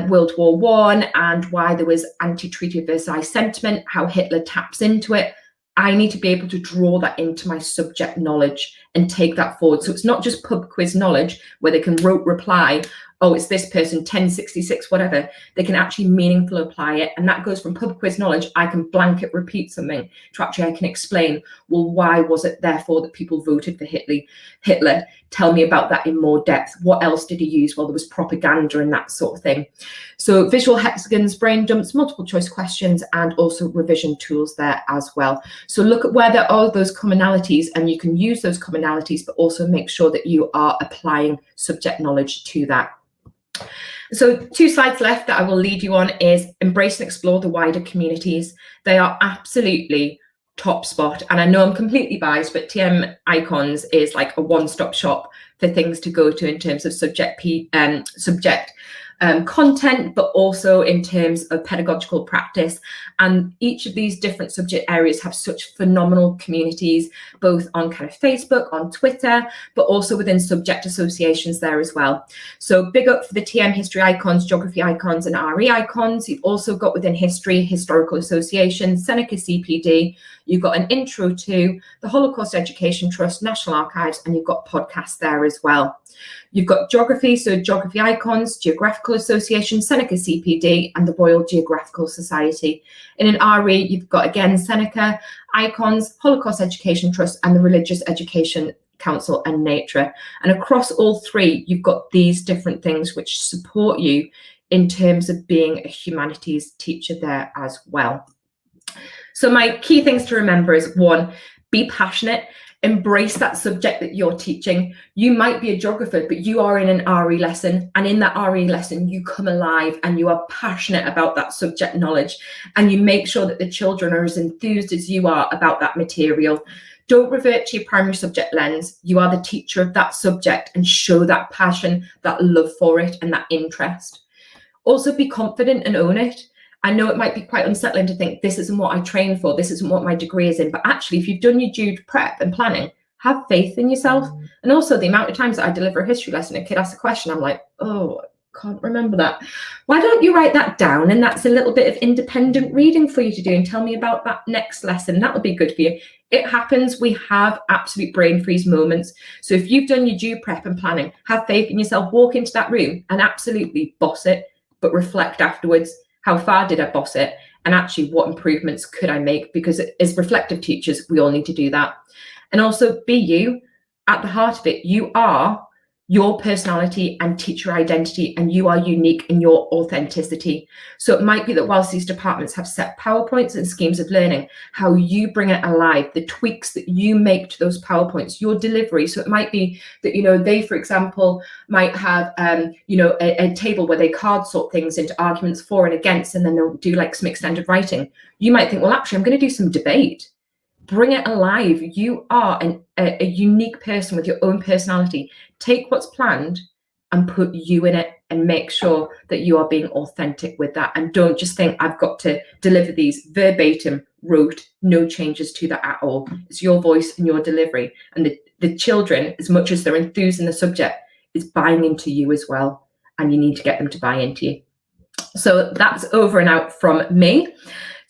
World War I and why there was anti-Treaty of Versailles sentiment, how Hitler taps into it. I need to be able to draw that into my subject knowledge and take that forward. So it's not just pub quiz knowledge where they can rote reply, oh, it's this person, 1066, whatever. They can actually meaningfully apply it. And that goes from pub quiz knowledge. I can blanket repeat something to actually I can explain, well, why was it therefore that people voted for Hitler? Tell me about that in more depth. What else did he use? Well, there was propaganda and that sort of thing. So visual hexagons, brain dumps, multiple choice questions, and also revision tools there as well. So look at where there are those commonalities, and you can use those commonalities, but also make sure that you are applying subject knowledge to that. So 2 slides left that I will lead you on is embrace and explore the wider communities. They are absolutely top spot. And I know I'm completely biased, but TMIcons is like a one-stop shop for things to go to in terms of subject content, but also in terms of pedagogical practice. And each of these different subject areas have such phenomenal communities, both on kind of Facebook, on Twitter, but also within subject associations there as well. So big up for the TM History Icons, Geography Icons, and RE Icons. You've also got within History, Historical Association, Seneca CPD. You've got an intro to the Holocaust Education Trust, National Archives, and you've got podcasts there as well. You've got Geography, so Geography Icons, Geographical Association, Seneca CPD, and the Royal Geographical Society. And in RE, you've got, again, Seneca, Icons, Holocaust Education Trust, and the Religious Education Council and NATRA. And across all 3, you've got these different things which support you in terms of being a humanities teacher there as well. So my key things to remember is 1, be passionate. Embrace that subject that you're teaching. You might be a geographer, but you are in an RE lesson, and in that RE lesson, you come alive and you are passionate about that subject knowledge, and you make sure that the children are as enthused as you are about that material. Don't revert to your primary subject lens. You are the teacher of that subject, and show that passion, that love for it, and that interest. Also be confident and own it. I know it might be quite unsettling to think this isn't what I trained for, this isn't what my degree is in, but actually if you've done your due prep and planning, have faith in yourself. And also the amount of times that I deliver a history lesson, a kid asks a question, I'm like, oh, I can't remember that. Why don't you write that down? And that's a little bit of independent reading for you to do and tell me about that next lesson. That would be good for you. It happens. We have absolute brain freeze moments. So if you've done your due prep and planning, have faith in yourself, walk into that room and absolutely boss it, but reflect afterwards. How far did I boss it? and actually what improvements could I make? Because as reflective teachers, we all need to do that. And also be you. At the heart of it, you are your personality and teacher identity, and you are unique in your authenticity. So it might be that whilst these departments have set PowerPoints and schemes of learning, how you bring it alive, the tweaks that you make to those PowerPoints, your delivery. So it might be that, you know, they, for example, might have, you know, a table where they card sort things into arguments for and against, and then they'll do like some extended writing. You might think, well, actually, I'm going to do some debate. Bring it alive. You are a unique person with your own personality. Take what's planned and put you in it, and make sure that you are being authentic with that. And don't just think, I've got to deliver these verbatim, wrote, no changes to that at all. It's your voice and your delivery. And the children, as much as they're enthused in the subject, is buying into you as well. And you need to get them to buy into you. So that's over and out from me.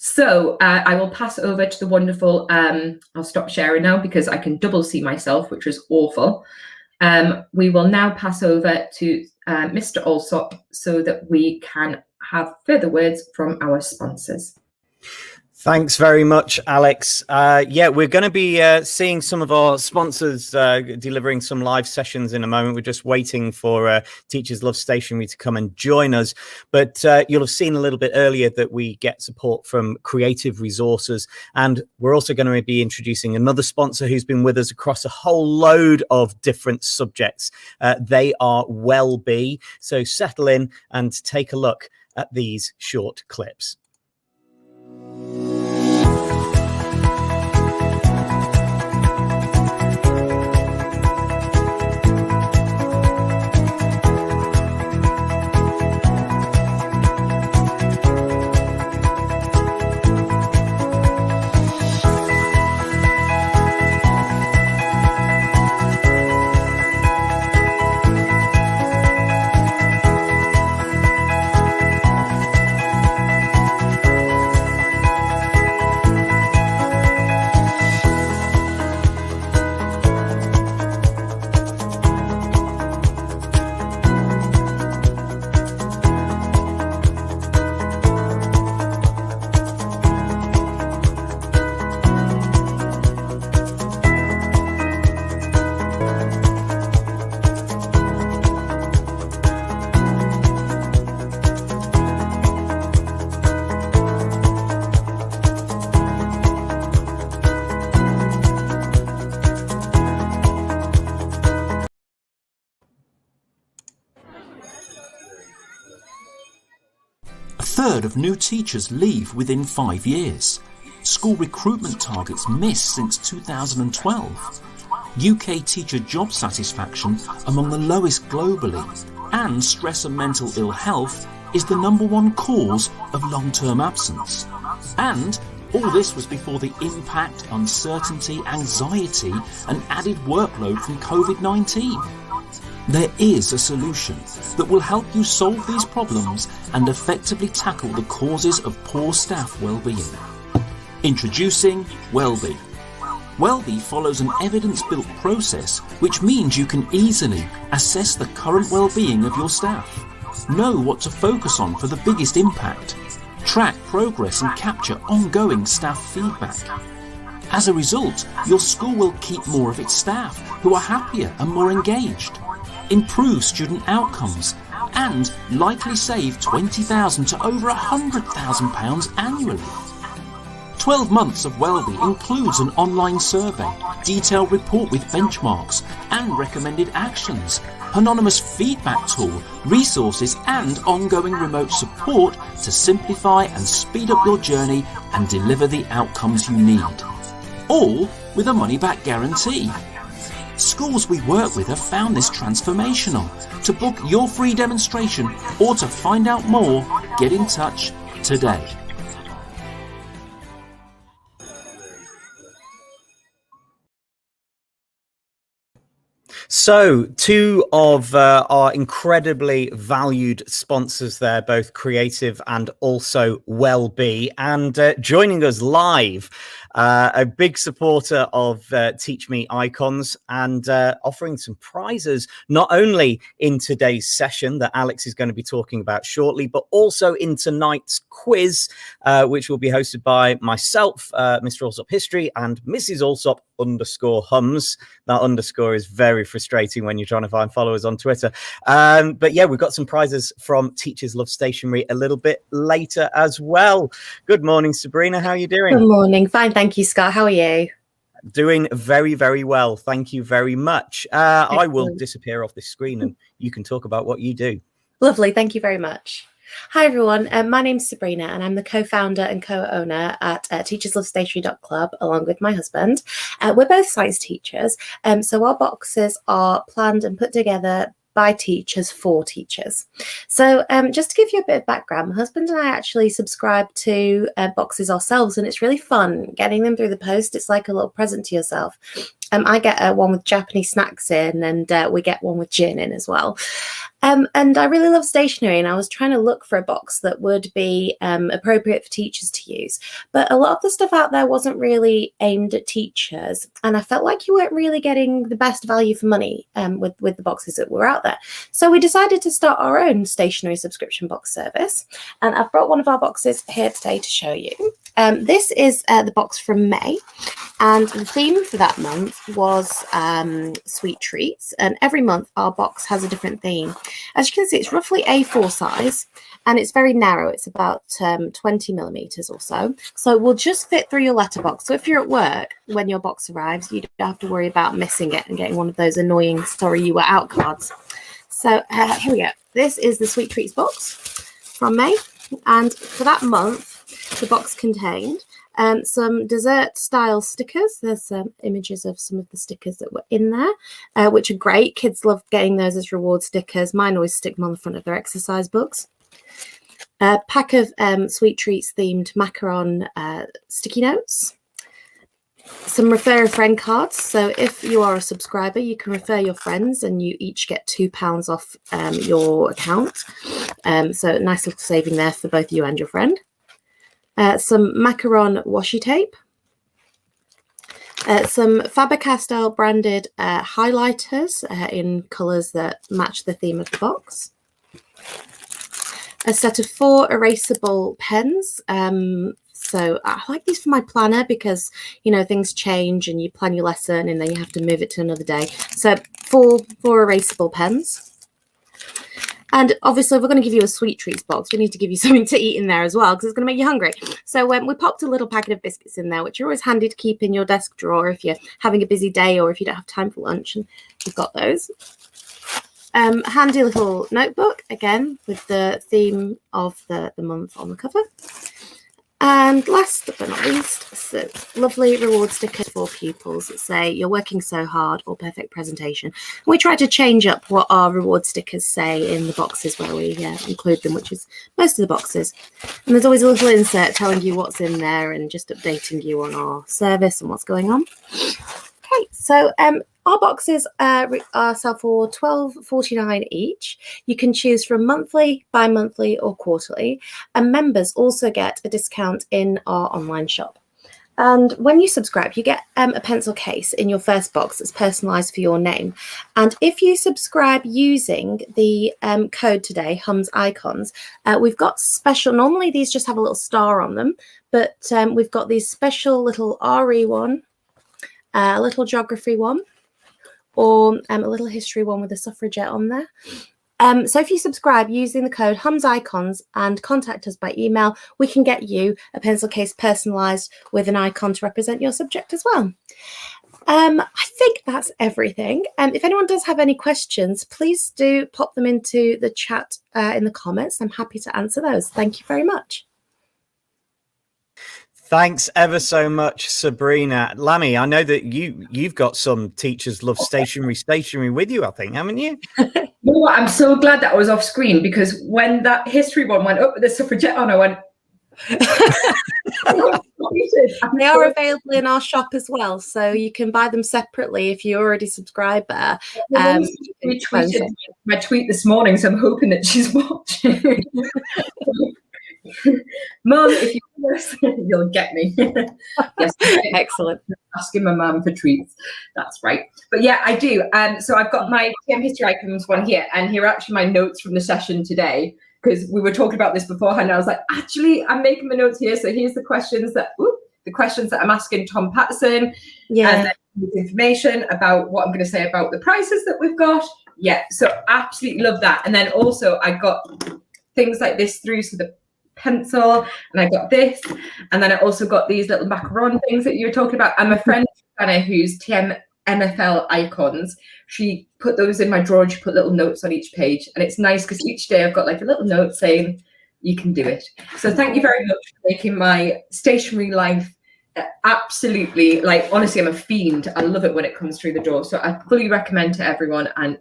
So I will pass over to the wonderful, I'll stop sharing now because I can double see myself, which was awful. We will now pass over to Mr. Alsop so that we can have further words from our sponsors. Thanks very much, Alex. Yeah, we're going to be seeing some of our sponsors delivering some live sessions in a moment. We're just waiting for Teachers Love Stationery to come and join us. But you'll have seen a little bit earlier that we get support from Creative Resources. And we're also going to be introducing another sponsor who's been with us across a whole load of different subjects. They are Wellbe. So settle in and take a look at these short clips. A third of new teachers leave within 5 years. School recruitment targets missed since 2012. UK teacher job satisfaction among the lowest globally, and stress and mental ill health is the #1 cause of long-term absence. And all this was before the impact, uncertainty, anxiety and added workload from COVID-19. There is a solution that will help you solve these problems and effectively tackle the causes of poor staff well-being. Introducing Wellbe. Wellbe follows an evidence-built process, which means you can easily assess the current well-being of your staff, know what to focus on for the biggest impact, track progress and capture ongoing staff feedback. As a result, your school will keep more of its staff who are happier and more engaged, improve student outcomes, and likely save £20,000 to over £100,000 annually. 12 months of Wellbe includes an online survey, detailed report with benchmarks and recommended actions, anonymous feedback tool, resources and ongoing remote support to simplify and speed up your journey and deliver the outcomes you need. All with a money-back guarantee. Schools we work with have found this transformational. To book your free demonstration or to find out more, get in touch today. So, two of our incredibly valued sponsors there, both Creative and also Wellbe, and joining us live a big supporter of TMIcons, and offering some prizes, not only in today's session that Alex is going to be talking about shortly, but also in tonight's quiz, which will be hosted by myself, Mr. Alsop History, and Mrs. Alsop _hums. That underscore is very frustrating when you're trying to find followers on Twitter. But yeah, we've got some prizes from Teachers Love Stationery a little bit later as well. Good morning, Sabrina. How are you doing? Good morning. Fine, thank you, Scott. How are you? Doing very, very well. Thank you very much. I will disappear off this screen and you can talk about what you do. Lovely. Thank you very much. Hi, everyone. My name's Sabrina, and I'm the co-founder and co-owner at teacherslovestationery.club, along with my husband. We're both science teachers, so our boxes are planned and put together by teachers for teachers. So just to give you a bit of background, my husband and I actually subscribe to boxes ourselves, and it's really fun getting them through the post. It's like a little present to yourself. I get one with Japanese snacks in, and we get one with gin in as well. And I really love stationery, and I was trying to look for a box that would be appropriate for teachers to use. But a lot of the stuff out there wasn't really aimed at teachers, and I felt like you weren't really getting the best value for money with the boxes that were out there. So we decided to start our own stationery subscription box service, and I've brought one of our boxes here today to show you. This is the box from May, and the theme for that month was sweet treats, and every month our box has a different theme. As you can see, it's roughly A4 size, and it's very narrow. It's about 20 millimeters or so. So it will just fit through your letterbox. So if you're at work, when your box arrives, you don't have to worry about missing it and getting one of those annoying sorry you were out cards. So here we go. This is the sweet treats box from May. And for that month, the box contained some dessert style stickers. There's some images of some of the stickers that were in there, which are great. Kids love getting those as reward stickers. Mine always stick them on the front of their exercise books. A pack of sweet treats themed macaron sticky notes. Some refer a friend cards. So if you are a subscriber, you can refer your friends and you each get £2 off your account. So nice little saving there for both you and your friend. Some macaron washi tape, some Faber-Castell branded highlighters in colours that match the theme of the box, a set of 4 erasable pens. So I like these for my planner because, you know, things change and you plan your lesson and then you have to move it to another day. So 4 erasable pens. And obviously, if we're going to give you a sweet treats box, we need to give you something to eat in there as well, because it's going to make you hungry. So we popped a little packet of biscuits in there, which are always handy to keep in your desk drawer if you're having a busy day or if you don't have time for lunch. And we've got those. Handy little notebook, again, with the theme of the month on the cover. And last but not least, lovely reward stickers for pupils that say, "You're working so hard," or "Perfect presentation." We try to change up what our reward stickers say in the boxes where we include them, which is most of the boxes. And there's always a little insert telling you what's in there and just updating you on our service and what's going on. Okay, so our boxes are sell for $12.49 each. You can choose from monthly, bi-monthly or quarterly. And members also get a discount in our online shop. And when you subscribe, you get a pencil case in your first box that's personalised for your name. And if you subscribe using the code today, HumsIcons, we've got special, normally these just have a little star on them, but we've got these special little RE one, a little geography one, or a little history one with a suffragette on there. So if you subscribe using the code HumsIcons and contact us by email, we can get you a pencil case personalised with an icon to represent your subject as well. I think that's everything. If anyone does have any questions, please do pop them into the chat in the comments. I'm happy to answer those. Thank you very much. Thanks ever so much, Sabrina. Lammy, I know that you've got some Teachers Love stationery with you, I think, haven't you? You know what? I'm so glad that I was off screen, because when that history one went up with the suffragette on, I went. They are available in our shop as well, so you can buy them separately if you're already a subscriber. Retweeted my tweet this morning, so I'm hoping that she's watching. Mum, if you do this, you'll get me. Yes, Excellent. asking my mum for treats. That's right. But yeah, I do. So I've got my TMHistory one here, and here are actually my notes from the session today, because we were talking about this beforehand. I was like, actually, I'm making my notes here. So here's the questions that I'm asking Tom Patterson. Yeah. And then information about what I'm going to say about the prices that we've got. Yeah, so absolutely love that. And then also I got things like this through, so the pencil, and I got this, and then I also got these little macaron things that you were talking about. And my friend Anna, who's TMIcons, she put those in my drawer, and she put little notes on each page, and it's nice because each day I've got like a little note saying you can do it. So thank you very much for making my stationery life absolutely, like, honestly, I'm a fiend. I love it when it comes through the door, so I fully recommend to everyone. And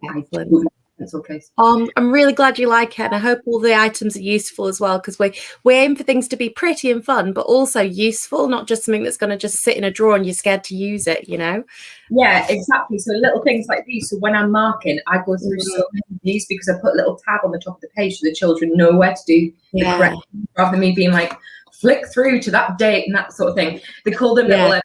pencil case. I'm really glad you like it, and I hope all the items are useful as well, because we aim for things to be pretty and fun, but also useful, not just something that's going to just sit in a drawer and you're scared to use it, you know? Yeah, exactly. So little things like these. So when I'm marking, I go through so many of these because I put a little tab on the top of the page so the children know where to do the correct thing, rather than me being like, flick through to that date and that sort of thing. They call them little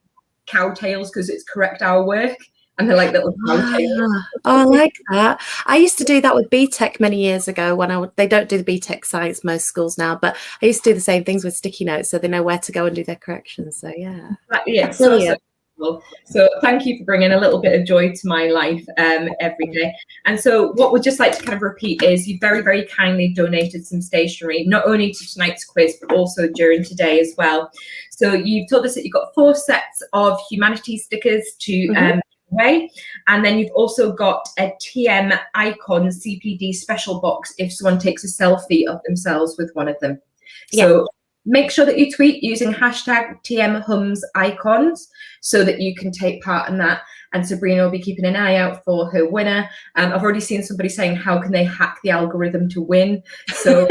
cow tails because it's correct hour work, and they're like little cow tails. Oh, I like that. I used to do that with BTEC many years ago. They don't do the BTEC science most schools now, but I used to do the same things with sticky notes so they know where to go and do their corrections. So yeah, brilliant. So thank you for bringing a little bit of joy to my life every day. And so what we'd just like to kind of repeat is you very, very kindly donated some stationery, not only to tonight's quiz, but also during today as well. So you've told us that you've got 4 sets of Humanities stickers to away, and then you've also got a TMIcons CPD special box if someone takes a selfie of themselves with one of them. So make sure that you tweet using hashtag TMHumsIcons so that you can take part in that. And Sabrina will be keeping an eye out for her winner. I've already seen somebody saying, how can they hack the algorithm to win? So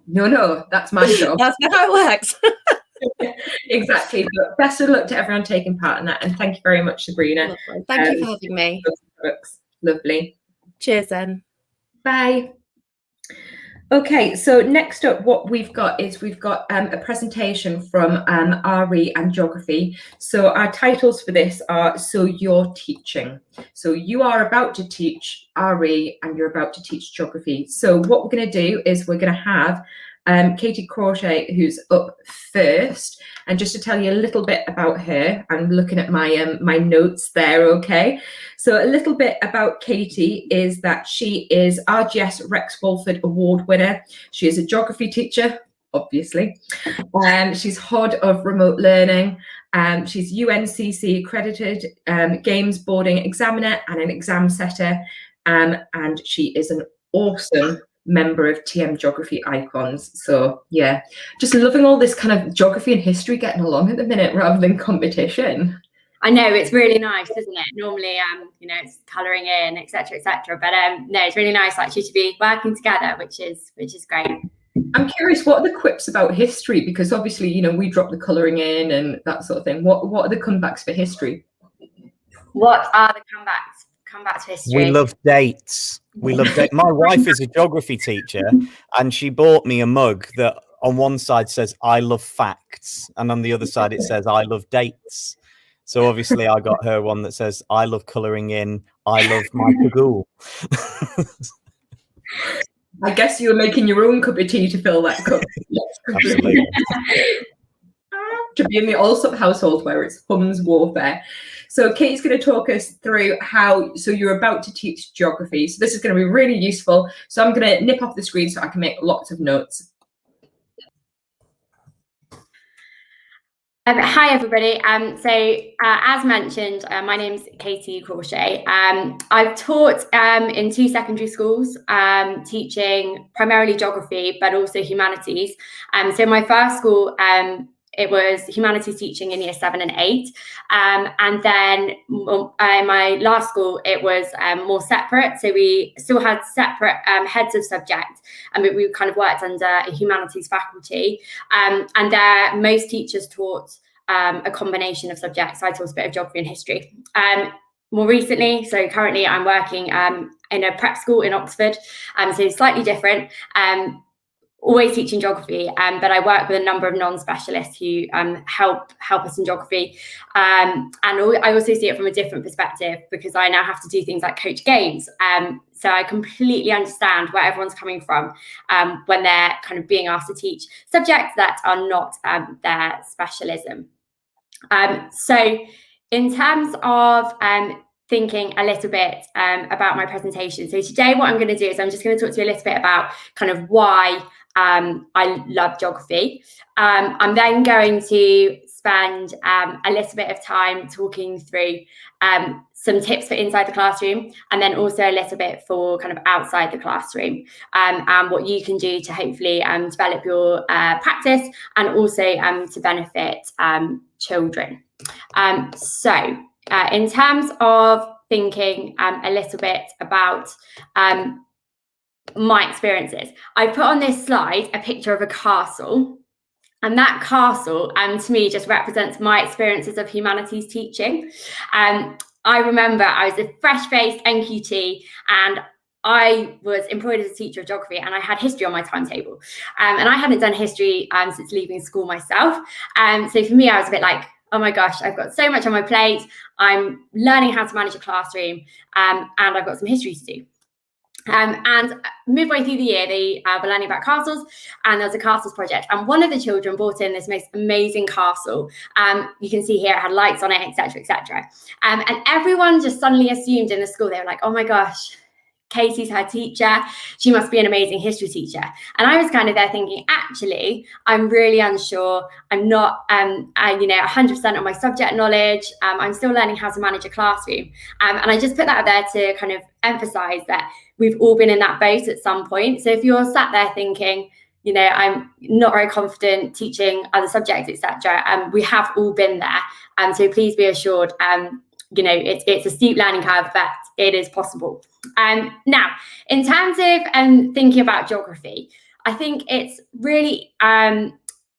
no, that's my job. That's not how it works. Exactly. But best of luck to everyone taking part in that. And thank you very much, Sabrina. Lovely. Thank you for having me. Lovely. Cheers then. Bye. Okay, so next up, what we've got is a presentation from RE and Geography. So our titles for this are So You're Teaching. So you are about to teach RE and you're about to teach Geography. So what we're going to do is we're going to have Katie Crochet, who's up first, and just to tell you a little bit about her, I'm looking at my my notes there. Okay, so a little bit about Katie is that she is RGS Rex Walford Award winner. She is a geography teacher, obviously. She's HOD of remote learning. She's UNCC accredited games boarding examiner and an exam setter, and she is an awesome member of TM Geography Icons. So yeah, just loving all this kind of geography and history getting along at the minute rather than competition. I know, it's really nice, isn't it? Normally you know, it's colouring in, etc., but no, it's really nice actually to be working together, which is great. I'm curious, what are the quips about history? Because obviously, you know, we drop the colouring in and that sort of thing. What are the comebacks for history? What are the comebacks to history? We love dates. My wife is a geography teacher, and she bought me a mug that on one side says I love facts, and on the other side it says I love dates. So obviously I got her one that says I love colouring in, I love my cagoule. I guess you were making your own cup of tea to fill that cup. Absolutely. To be in the Allsop household where it's Hum's warfare. So Kate's going to talk us through so you're about to teach geography. So this is going to be really useful. So I'm going to nip off the screen so I can make lots of notes. Hi everybody. As mentioned, my name's Katie Crochet. I've taught in 2 secondary schools, teaching primarily geography, but also humanities. So my first school, it was humanities teaching in year 7 and 8. And then my last school, it was more separate. So we still had separate heads of subject, and we kind of worked under a humanities faculty. And there, most teachers taught a combination of subjects. I taught a bit of geography and history. More recently, so currently I'm working in a prep school in Oxford, so slightly different. always teaching geography, but I work with a number of non-specialists who help us in geography, and I also see it from a different perspective because I now have to do things like coach games, so I completely understand where everyone's coming from when they're kind of being asked to teach subjects that are not their specialism. So in terms of thinking a little bit about my presentation, so today what I'm going to do is I'm just going to talk to you a little bit about kind of why I love geography. I'm then going to spend a little bit of time talking through some tips for inside the classroom, and then also a little bit for kind of outside the classroom, and what you can do to hopefully develop your practice and also to benefit children. So in terms of thinking a little bit about my experiences, I put on this slide a picture of a castle, and that castle to me just represents my experiences of humanities teaching. I remember I was a fresh-faced NQT, and I was employed as a teacher of geography, and I had history on my timetable, and I hadn't done history since leaving school myself. So for me, I was a bit like, oh my gosh, I've got so much on my plate. I'm learning how to manage a classroom, and I've got some history to do. And midway through the year, they were learning about castles, and there was a castles project. And one of the children brought in this most amazing castle. You can see here it had lights on it, etc., etc. And everyone just suddenly assumed in the school, they were like, oh my gosh, Katie's her teacher. She must be an amazing history teacher. And I was kind of there thinking, actually, I'm really unsure. I'm not, 100% on my subject knowledge. I'm still learning how to manage a classroom. And I just put that there to kind of emphasize that we've all been in that boat at some point. So if you're sat there thinking, I'm not very confident teaching other subjects, etc., we have all been there. So please be assured, it's a steep learning curve, but it is possible. Now, in terms of thinking about geography, I think it's really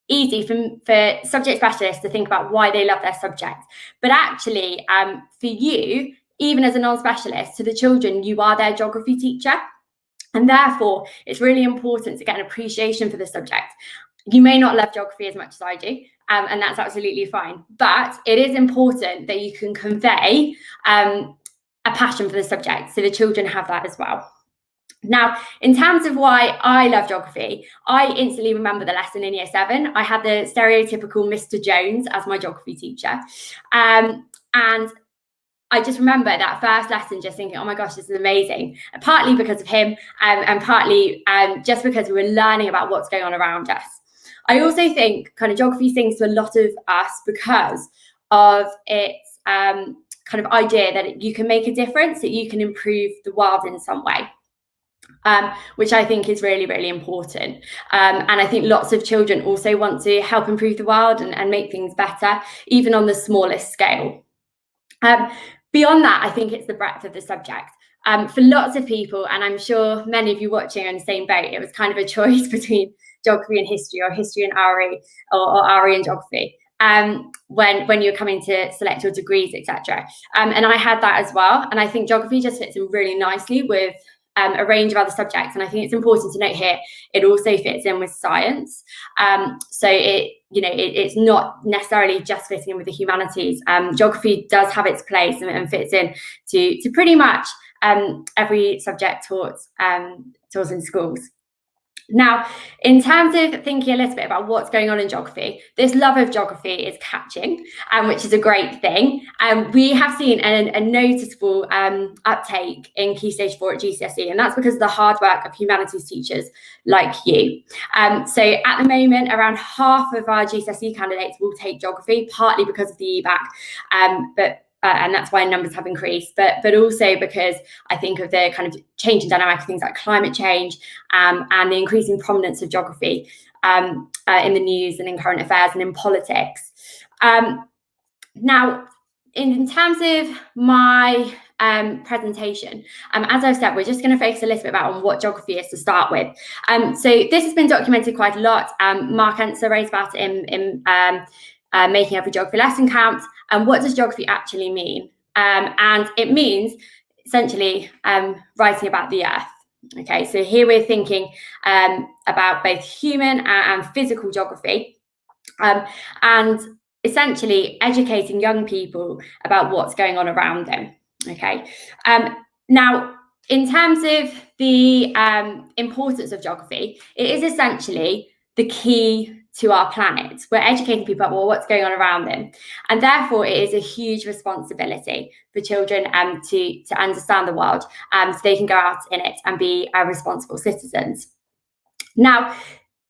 easy for subject specialists to think about why they love their subject. But actually, for you, even as a non-specialist, to the children, you are their geography teacher. And therefore, it's really important to get an appreciation for the subject. You may not love geography as much as I do, and that's absolutely fine. But it is important that you can convey a passion for the subject, so the children have that as well. Now, in terms of why I love geography, I instantly remember the lesson in Year 7. I had the stereotypical Mr. Jones as my geography teacher. And I just remember that first lesson just thinking, oh my gosh, this is amazing. And partly because of him, and partly just because we were learning about what's going on around us. I also think kind of geography sings to a lot of us because of its kind of idea that you can make a difference, that you can improve the world in some way, which I think is really, really important. And I think lots of children also want to help improve the world and make things better, even on the smallest scale. Beyond that, I think it's the breadth of the subject. For lots of people, and I'm sure many of you watching are in the same boat, it was kind of a choice between geography and history, or history and RE, or RE and geography, when you're coming to select your degrees, etc. And I had that as well. And I think geography just fits in really nicely with a range of other subjects. And I think it's important to note here, it also fits in with science. So it's not necessarily just fitting in with the humanities. Geography does have its place and fits in to pretty much every subject taught in schools. Now, in terms of thinking a little bit about what's going on in geography, this love of geography is catching, which is a great thing. We have seen a noticeable uptake in Key Stage 4 at GCSE, and that's because of the hard work of humanities teachers like you. So at the moment, around half of our GCSE candidates will take geography, partly because of the EBAC, and that's why numbers have increased, but also because I think of the kind of changing dynamic of things like climate change and the increasing prominence of geography in the news and in current affairs and in politics. Now, in terms of my presentation, as I've said, we're just going to focus a little bit on what geography is to start with. So this has been documented quite a lot. Mark Enser wrote about it in Making Every Geography Lesson Count. And what does geography actually mean? And it means essentially writing about the earth. Okay, so here we're thinking about both human and physical geography, and essentially educating young people about what's going on around them. Okay, now in terms of the importance of geography, it is essentially the key to our planet. We're educating people about what's going on around them, and therefore it is a huge responsibility for children to understand the world, so they can go out in it and be responsible citizens. Now,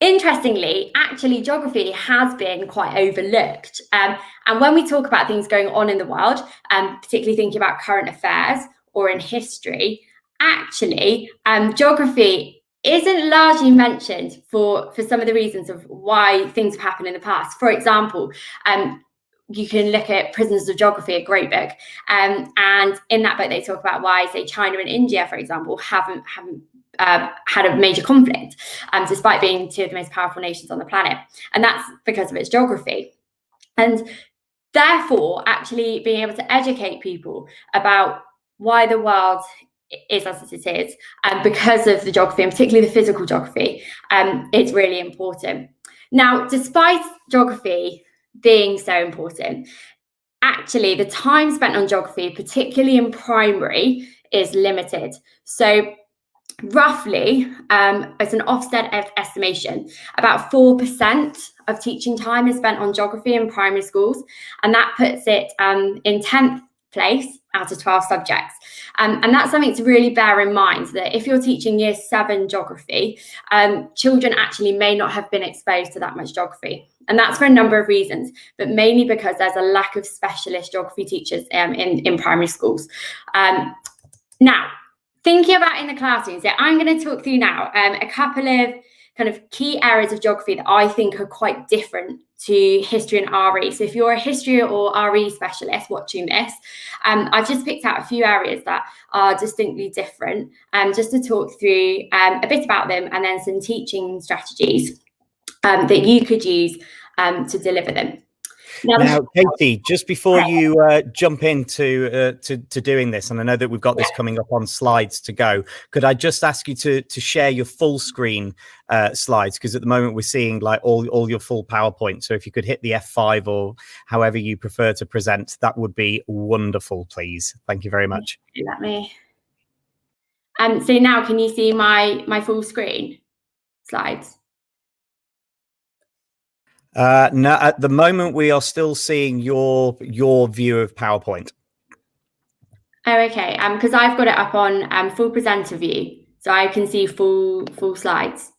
interestingly, actually, geography has been quite overlooked. And when we talk about things going on in the world, particularly thinking about current affairs or in history, actually, geography isn't largely mentioned for some of the reasons of why things have happened in the past. For example, you can look at Prisoners of Geography, a great book, and in that book they talk about why, say, China and India, for example, haven't had a major conflict, despite being two of the most powerful nations on the planet, and that's because of its geography. And therefore, actually being able to educate people about why the world is as it is, because of the geography, and particularly the physical geography, it's really important. Now, despite geography being so important, actually the time spent on geography, particularly in primary, is limited. So roughly, as an Ofsted estimation, about 4% of teaching time is spent on geography in primary schools, and that puts it in 10th place out of 12 subjects. And that's something to really bear in mind, that if you're teaching year 7 geography, children actually may not have been exposed to that much geography. And that's for a number of reasons, but mainly because there's a lack of specialist geography teachers in primary schools. Now, thinking about in the classroom, so I'm going to talk through now a couple of kind of key areas of geography that I think are quite different to history and RE. So if you're a history or RE specialist watching this, I've just picked out a few areas that are distinctly different, just to talk through a bit about them, and then some teaching strategies that you could use to deliver them. Now, Katie, just before you jump into to doing this, and I know that we've got this coming up on slides to go, could I just ask you to share your full screen slides? Because at the moment we're seeing like all your full PowerPoint. So if you could hit the F5 or however you prefer to present, that would be wonderful, please. Thank you very much. Let me. So now can you see my full screen slides? No, at the moment we are still seeing your view of PowerPoint. Oh, okay. Because I've got it up on full presenter view, so I can see full slides.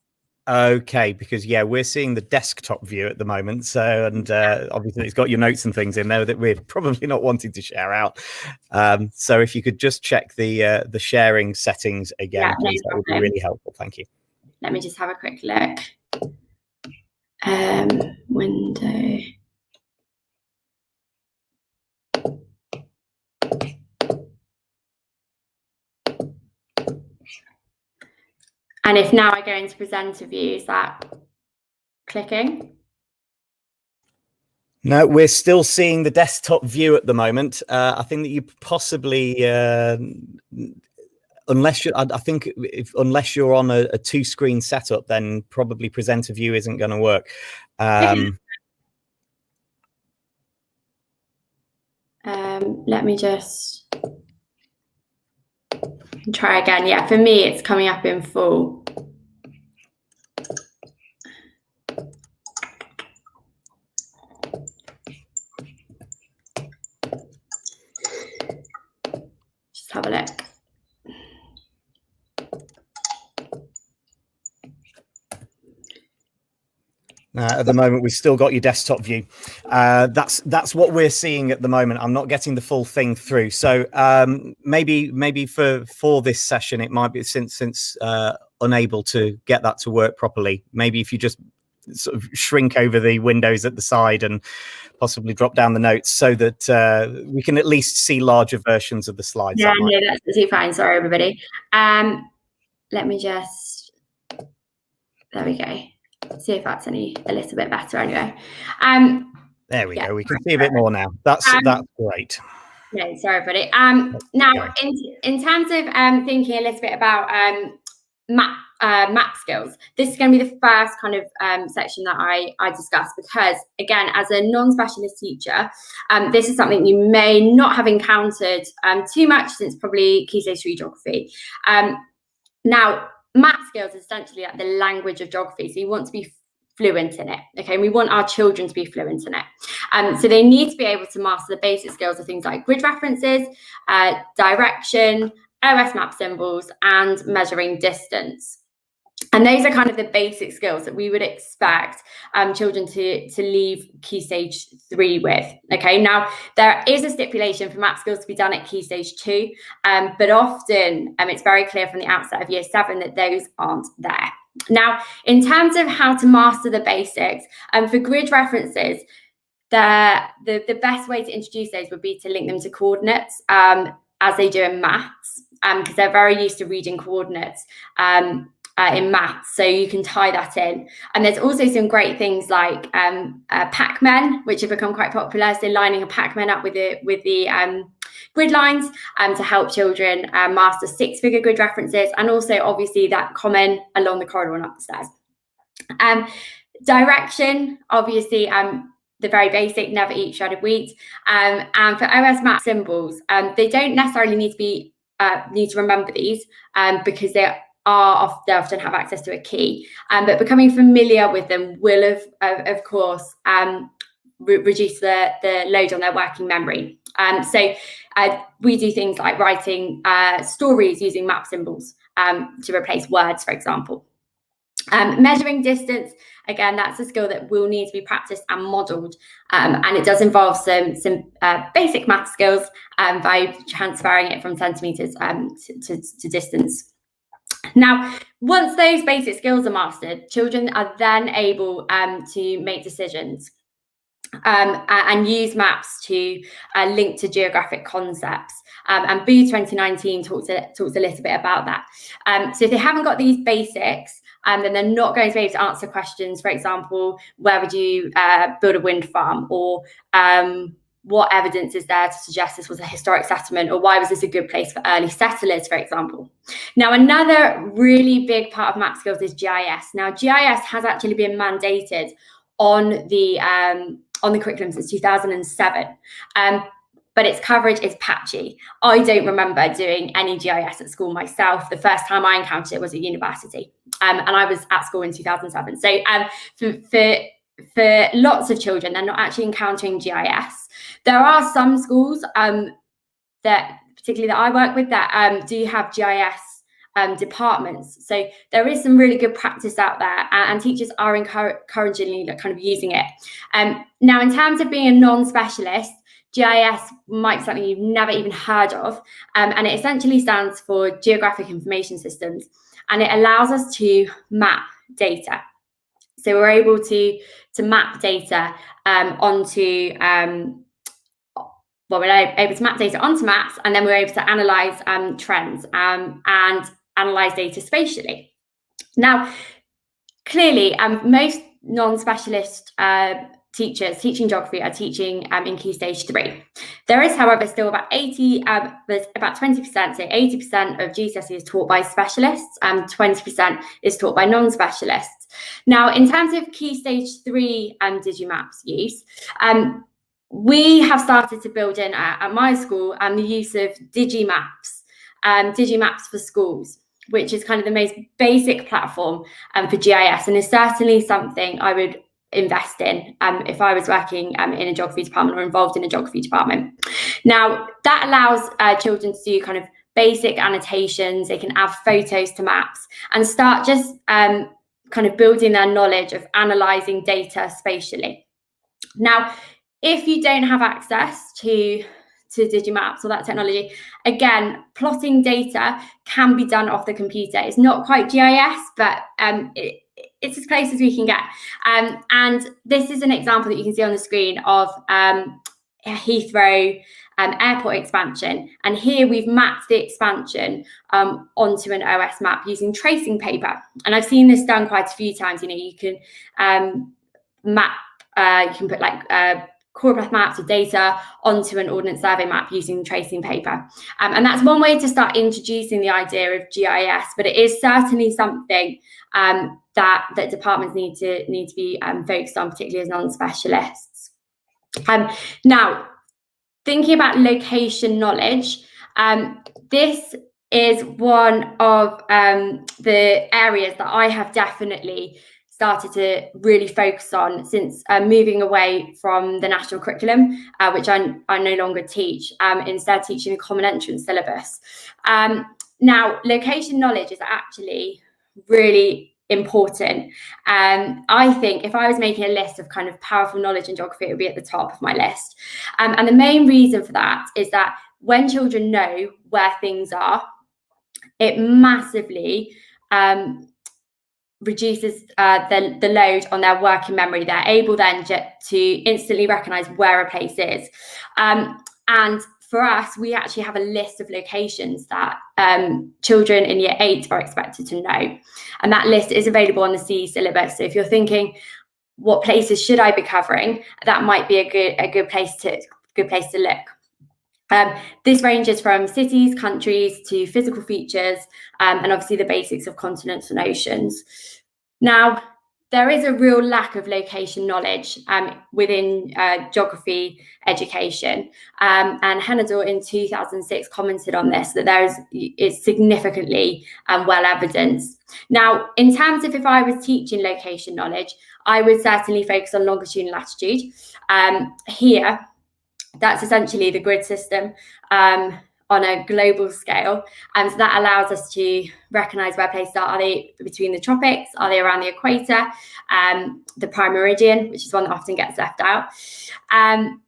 Okay, because yeah, we're seeing the desktop view at the moment. So, and obviously it's got your notes and things in there that we're probably not wanting to share out. So if you could just check the sharing settings again, please, that would be really helpful. Thank you. Let me just have a quick look. Window. And if now I go into presenter view, is that clicking? No, we're still seeing the desktop view at the moment. I think that you possibly, unless you're on a 2-screen setup, then probably presenter view isn't going to work. Let me just try again. Yeah, for me, it's coming up in full. Just have a look. At the moment, we've still got your desktop view. That's what we're seeing at the moment. I'm not getting the full thing through. So maybe for this session, it might be since unable to get that to work properly. Maybe if you just sort of shrink over the windows at the side and possibly drop down the notes so that we can at least see larger versions of the slides. Yeah, no, that's absolutely fine. Sorry, everybody. Let me just. There we go. See if that's a little bit better anyway. There we go. We can see a bit more now. That's great. No, sorry, everybody. Now, in terms of thinking a little bit about map skills. This is going to be the first kind of section that I discuss, because again, as a non-specialist teacher, this is something you may not have encountered too much since probably Key Stage 3 geography. Now, map skills is essentially like the language of geography, so you want to be fluent in it. Okay, we want our children to be fluent in it. So they need to be able to master the basic skills of things like grid references, direction, OS map symbols, and measuring distance. And those are kind of the basic skills that we would expect children to leave Key Stage 3 with. Okay, now there is a stipulation for map skills to be done at Key Stage 2, but often it's very clear from the outset of Year 7 that those aren't there. Now, in terms of how to master the basics, for grid references, the best way to introduce those would be to link them to coordinates, as they do in maths, because they're very used to reading coordinates in maths, so you can tie that in. And there's also some great things like Pac-Men, which have become quite popular, so lining a Pac-Man up with the grid lines to help children master six-figure grid references, and also obviously that common along the corridor and up the stairs. Direction, obviously, the very basic, never eat shredded wheat. And for OS map symbols, they don't necessarily need to remember these because they often have access to a key, but becoming familiar with them will of course reduce the load on their working memory. So we do things like writing stories using map symbols to replace words, for example. Measuring distance, again, that's a skill that will need to be practiced and modelled, and it does involve some basic math skills by transferring it from centimetres to distance. Now, once those basic skills are mastered, children are then able to make decisions and use maps to link to geographic concepts. And Boo 2019 talks a little bit about that. So if they haven't got these basics, then they're not going to be able to answer questions. For example, where would you build a wind farm? Or what evidence is there to suggest this was a historic settlement? Or why was this a good place for early settlers, for example? Now, another really big part of map skills is GIS. Now, GIS has actually been mandated on the curriculum since 2007. But its coverage is patchy. I don't remember doing any GIS at school myself. The first time I encountered it was at university, and I was at school in 2007. So for lots of children, they're not actually encountering GIS. There are some schools that, particularly that I work with, that do have GIS departments. So there is some really good practice out there, and teachers are encouragingly kind of using it. Now, in terms of being a non-specialist, GIS might be something you've never even heard of, and it essentially stands for Geographic Information Systems, and it allows us to map data. So we're able to map data onto maps, and then we're able to analyze trends and analyze data spatially. Now, clearly, most non-specialist teachers teaching geography are teaching in Key Stage 3. There is, however, still about 20%, so 80% of GCSE is taught by specialists, and 20% is taught by non-specialists. Now, in terms of Key Stage 3 Digimaps use, we have started to build in at my school the use of Digimaps for schools, which is kind of the most basic platform for GIS, and is certainly something I would invest in if I was working in a geography department or involved in a geography department. Now, that allows children to do kind of basic annotations. They can add photos to maps and start just kind of building their knowledge of analysing data spatially. Now, if you don't have access to Digimaps or that technology, again, plotting data can be done off the computer. It's not quite GIS, but it's as close as we can get. And this is an example that you can see on the screen of Heathrow airport expansion. And here we've mapped the expansion onto an OS map using tracing paper. And I've seen this done quite a few times. You know, you can map, you can put like choropleth maps of data onto an ordnance survey map using tracing paper. And that's one way to start introducing the idea of GIS, but it is certainly something that departments need to be focused on, particularly as non-specialists. Now, thinking about location knowledge, this is one of the areas that I have definitely started to really focus on since moving away from the national curriculum, which I no longer teach, instead teaching the common entrance syllabus. Now, location knowledge is actually really important. I think if I was making a list of kind of powerful knowledge in geography, it would be at the top of my list. And the main reason for that is that when children know where things are, it massively reduces the load on their working memory. They're able then to instantly recognise where a place is. And for us, we actually have a list of locations that children in year 8 are expected to know. And that list is available on the CE syllabus. So if you're thinking, what places should I be covering? That might be a good place to look. This ranges from cities, countries, to physical features, and obviously the basics of continents and oceans. Now, there is a real lack of location knowledge within geography education, and Henador in 2006 commented on this, that it's significantly well evidenced. Now, in terms of if I was teaching location knowledge, I would certainly focus on longitude and latitude. Here, that's essentially the grid system on a global scale. And so that allows us to recognise where places are. Are they between the tropics? Are they around the equator? The prime meridian, which is one that often gets left out. And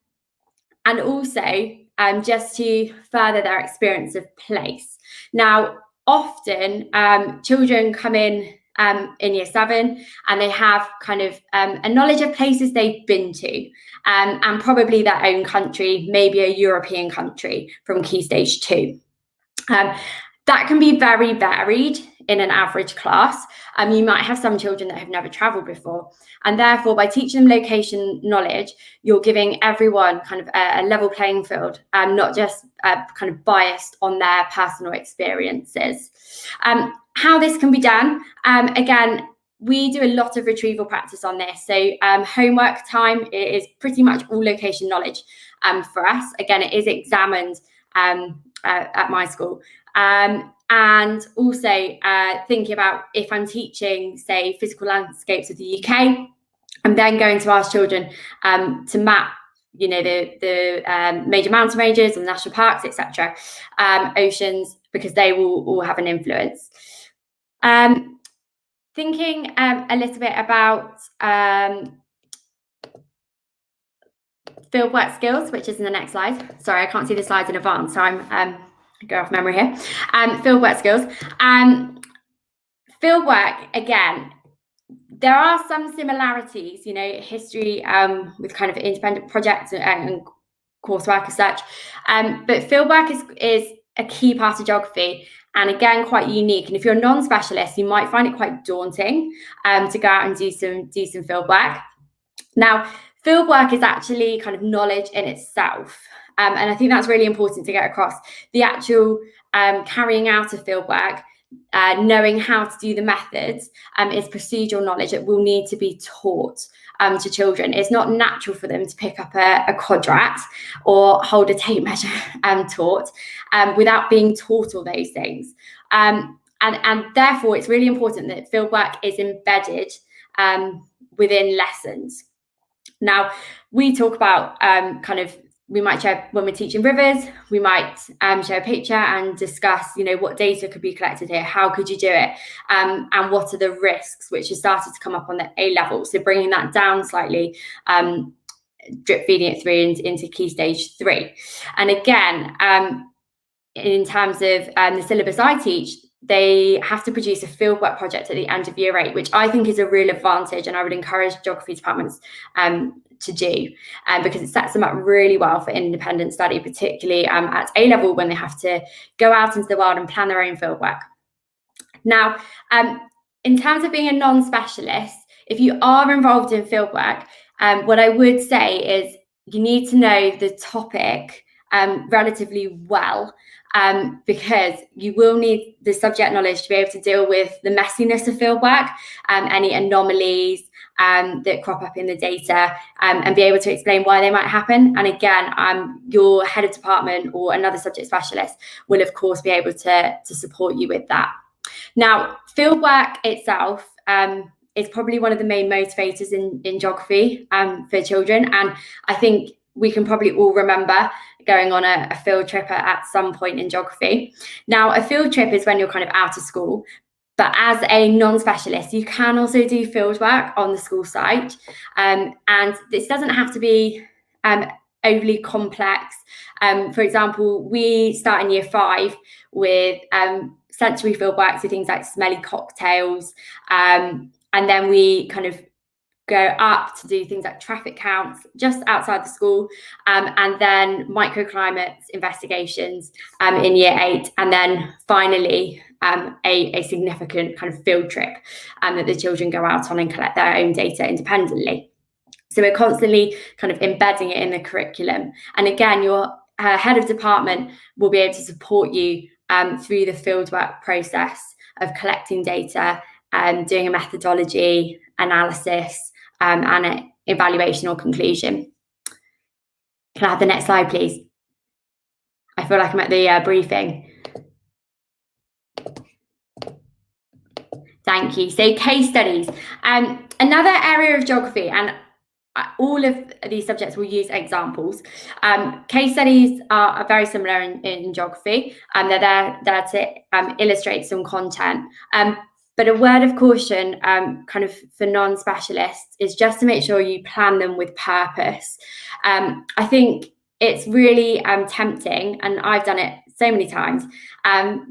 also just to further their experience of place. Now, often children come in year 7 and they have kind of a knowledge of places they've been to, and probably their own country, maybe a European country from Key Stage 2. That can be very varied in an average class. You might have some children that have never travelled before, and therefore by teaching them location knowledge, you're giving everyone kind of a level playing field, not just kind of biased on their personal experiences. How this can be done, again, we do a lot of retrieval practice on this. So homework time is pretty much all location knowledge for us. Again, it is examined at my school. And also thinking about if I'm teaching, say, physical landscapes of the UK, I'm then going to ask children to map, you know, the major mountain ranges and national parks, etc., oceans, because they will all have an influence. Thinking a little bit about fieldwork skills, which is in the next slide. Sorry, I can't see the slides in advance, so I'm go off memory here. Fieldwork skills. Fieldwork, again, there are some similarities, you know, history with kind of independent projects and coursework as such. But fieldwork is a key part of geography, and again, quite unique. And if you're a non-specialist, you might find it quite daunting to go out and do some field work. Now, field work is actually kind of knowledge in itself. And I think that's really important to get across. The actual carrying out of field work, knowing how to do the methods, is procedural knowledge that will need to be taught to children. It's not natural for them to pick up a quadrat or hold a tape measure taught without being taught all those things. And therefore, it's really important that fieldwork is embedded within lessons. Now, we talk about we might show, when we're teaching rivers, we might show a picture and discuss, you know, what data could be collected here, how could you do it, and what are the risks, which has started to come up on the A level. So bringing that down slightly, drip feeding it through into Key Stage 3. And again, in terms of the syllabus I teach, they have to produce a fieldwork project at the end of year 8, which I think is a real advantage, and I would encourage geography departments to do, because it sets them up really well for independent study, particularly at A level when they have to go out into the world and plan their own fieldwork. Now, in terms of being a non-specialist, if you are involved in fieldwork, what I would say is you need to know the topic relatively well, because you will need the subject knowledge to be able to deal with the messiness of fieldwork, any anomalies that crop up in the data, and be able to explain why they might happen. And again, your head of department or another subject specialist will of course be able to support you with that. Now, fieldwork itself is probably one of the main motivators in geography for children, and I think we can probably all remember going on a field trip at some point in geography. Now, a field trip is when you're kind of out of school, but as a non-specialist, you can also do field work on the school site. And this doesn't have to be overly complex. For example, we start in year 5 with sensory field work, so things like smelly cocktails. And then we kind of go up to do things like traffic counts just outside the school, and then microclimates investigations in year 8, and then finally a significant kind of field trip that the children go out on and collect their own data independently. So we're constantly kind of embedding it in the curriculum. And again, your head of department will be able to support you through the fieldwork process of collecting data and doing a methodology, analysis, and an evaluation or conclusion. Can I have the next slide, please? I feel like I'm at the briefing. Thank you. So case studies. Another area of geography, and all of these subjects will use examples. Case studies are very similar in geography, and they're there to illustrate some content. But a word of caution kind of for non-specialists is just to make sure you plan them with purpose. I think it's really tempting, and I've done it so many times.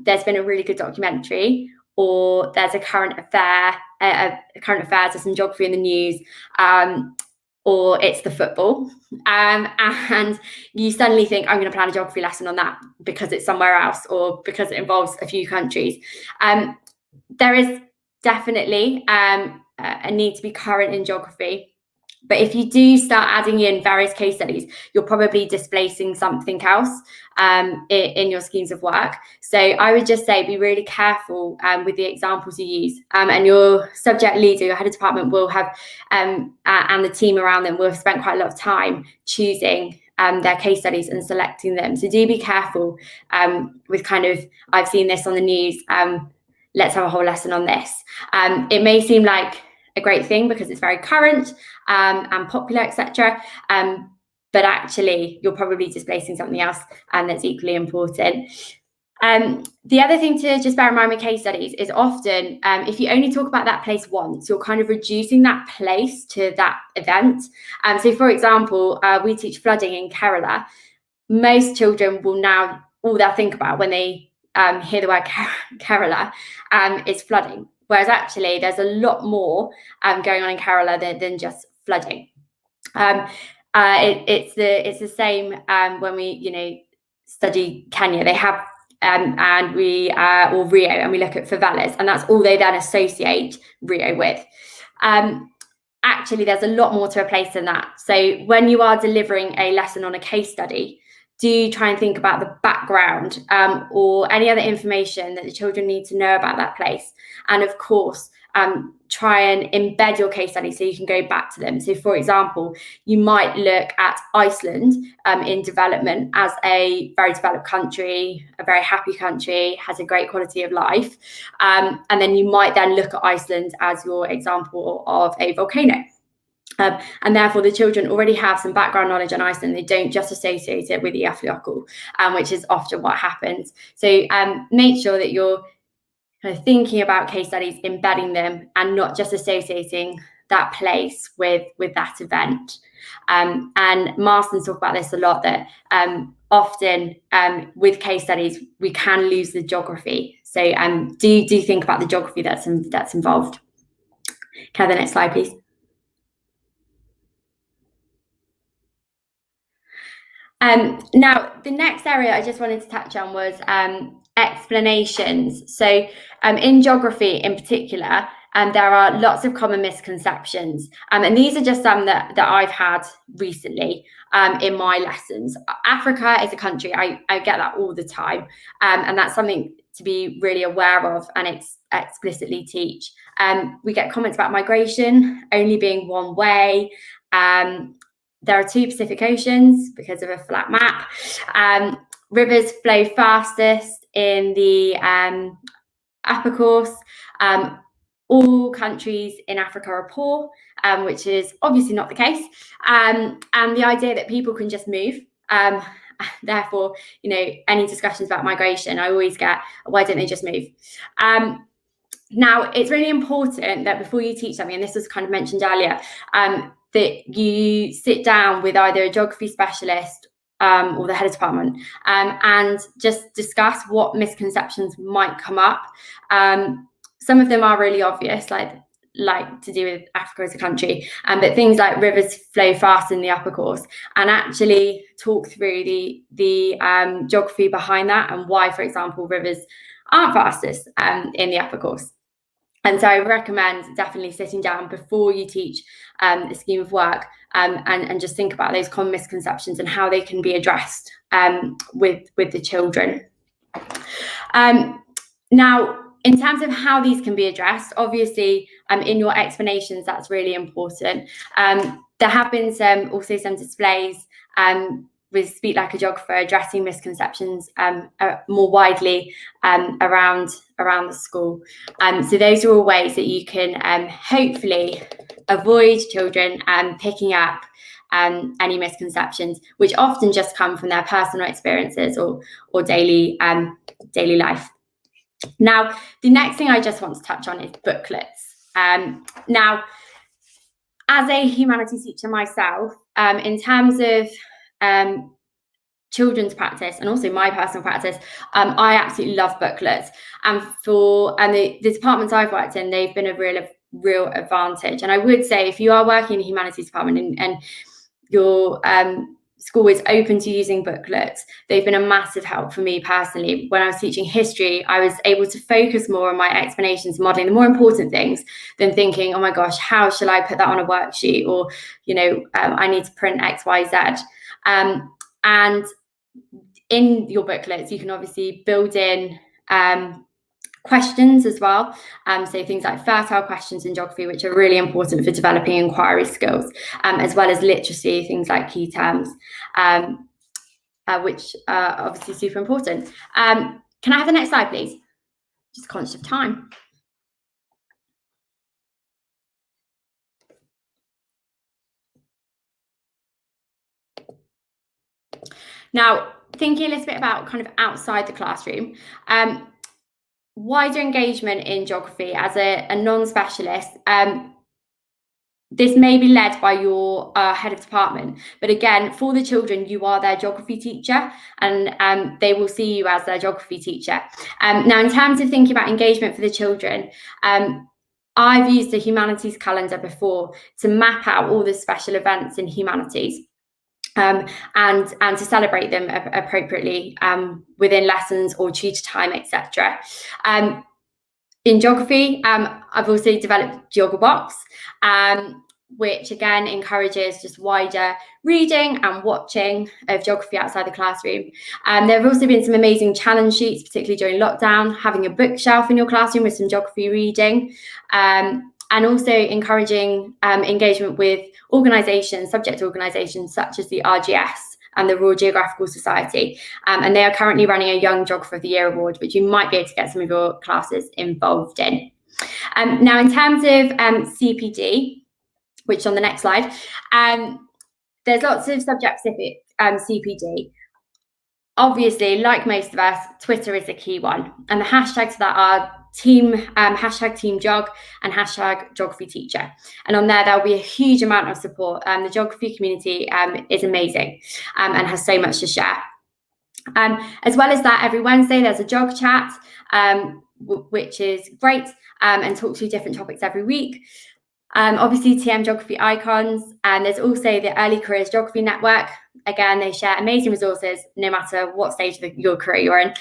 There's been a really good documentary, or there's a current affairs or some geography in the news, or it's the football. And you suddenly think, I'm going to plan a geography lesson on that because it's somewhere else, or because it involves a few countries. There is definitely a need to be current in geography. But if you do start adding in various case studies, you're probably displacing something else in your schemes of work. So I would just say be really careful with the examples you use. And your subject leader, your head of department will have, and the team around them will have spent quite a lot of time choosing their case studies and selecting them. So do be careful with kind of, I've seen this on the news, let's have a whole lesson on this. It may seem like a great thing because it's very current and popular, etc. But actually, you're probably displacing something else that's equally important. The other thing to just bear in mind with case studies is often, if you only talk about that place once, you're kind of reducing that place to that event. So for example, we teach flooding in Kerala. Most children will now, all they'll think about when they hear the word Kerala is flooding. Whereas actually there's a lot more going on in Kerala than just flooding. It's the same when we study Kenya. They have and we or Rio, and we look at favelas, and that's all they then associate Rio with. Actually, there's a lot more to a place than that. So when you are delivering a lesson on a case study, do try and think about the background or any other information that the children need to know about that place. And of course, try and embed your case study so you can go back to them. So for example, you might look at Iceland in development as a very developed country, a very happy country, has a great quality of life. And then you might then look at Iceland as your example of a volcano. And therefore, the children already have some background knowledge on Iceland. They don't just associate it with Eyjafjallajökull, which is often what happens. So make sure that you're kind of thinking about case studies, embedding them, and not just associating that place with that event. And Marston's talk about this a lot, that often with case studies, we can lose the geography. So do think about the geography that's involved. Can I have the next slide, please? Now, the next area I just wanted to touch on was explanations. So in geography in particular, there are lots of common misconceptions. And these are just some that I've had recently in my lessons. Africa is a country, I get that all the time. And that's something to be really aware of and explicitly teach. We get comments about migration only being one way. There are 2 Pacific Oceans because of a flat map. Rivers flow fastest in the upper course. All countries in Africa are poor, which is obviously not the case. And the idea that people can just move, therefore, you know, any discussions about migration, I always get, why don't they just move? Now, it's really important that before you teach something, and this was kind of mentioned earlier, that you sit down with either a geography specialist or the head of department and just discuss what misconceptions might come up. Some of them are really obvious, like to do with Africa as a country, but things like rivers flow fast in the upper course, and actually talk through the geography behind that and why, for example, rivers aren't fastest in the upper course. And so I recommend definitely sitting down before you teach a scheme of work and just think about those common misconceptions and how they can be addressed with the children. Now, in terms of how these can be addressed, obviously, in your explanations, that's really important. There have been some displays with Speak Like a Geographer addressing misconceptions more widely around the school. So those are all ways that you can hopefully avoid children picking up any misconceptions, which often just come from their personal experiences or daily life. Now, the next thing I just want to touch on is booklets. Now, as a humanities teacher myself, in terms of children's practice and also my personal practice, I absolutely love booklets. And the departments I've worked in, they've been a real advantage. And I would say if you are working in the humanities department and your school is open to using booklets, they've been a massive help for me personally. When I was teaching history, I was able to focus more on my explanations, modelling the more important things than thinking, oh my gosh, how shall I put that on a worksheet? Or, you know, I need to print X, Y, Z. And in your booklets, you can obviously build in questions as well. So things like fertile questions in geography, which are really important for developing inquiry skills, as well as literacy, things like key terms, which are obviously super important. Can I have the next slide, please? Just conscious of time. Now, thinking a little bit about kind of outside the classroom, wider engagement in geography as a non-specialist. This may be led by your head of department, but again, for the children, you are their geography teacher, and they will see you as their geography teacher. Now, in terms of thinking about engagement for the children, I've used the humanities calendar before to map out all the special events in humanities. And to celebrate them appropriately within lessons or tutor time, etc. In geography, I've also developed GeogrBox, which again encourages just wider reading and watching of geography outside the classroom. There have also been some amazing challenge sheets, particularly during lockdown, having a bookshelf in your classroom with some geography reading, and also encouraging engagement with organisations, subject organisations such as the RGS and the Royal Geographical Society. And they are currently running a Young Geographer of the Year award, which you might be able to get some of your classes involved in. Now, in terms of CPD, which is on the next slide, there's lots of subject-specific CPD. Obviously, like most of us, Twitter is a key one. And the hashtags for that are hashtag TMGeog and hashtag geography teacher. And on there'll be a huge amount of support. The geography community is amazing and has so much to share. As well as that, every Wednesday there's a Geog chat, which is great, and talk through different topics every week. Obviously TM Geography Icons, and there's also the Early Careers Geography Network. Again, they share amazing resources no matter what stage of your career you're in,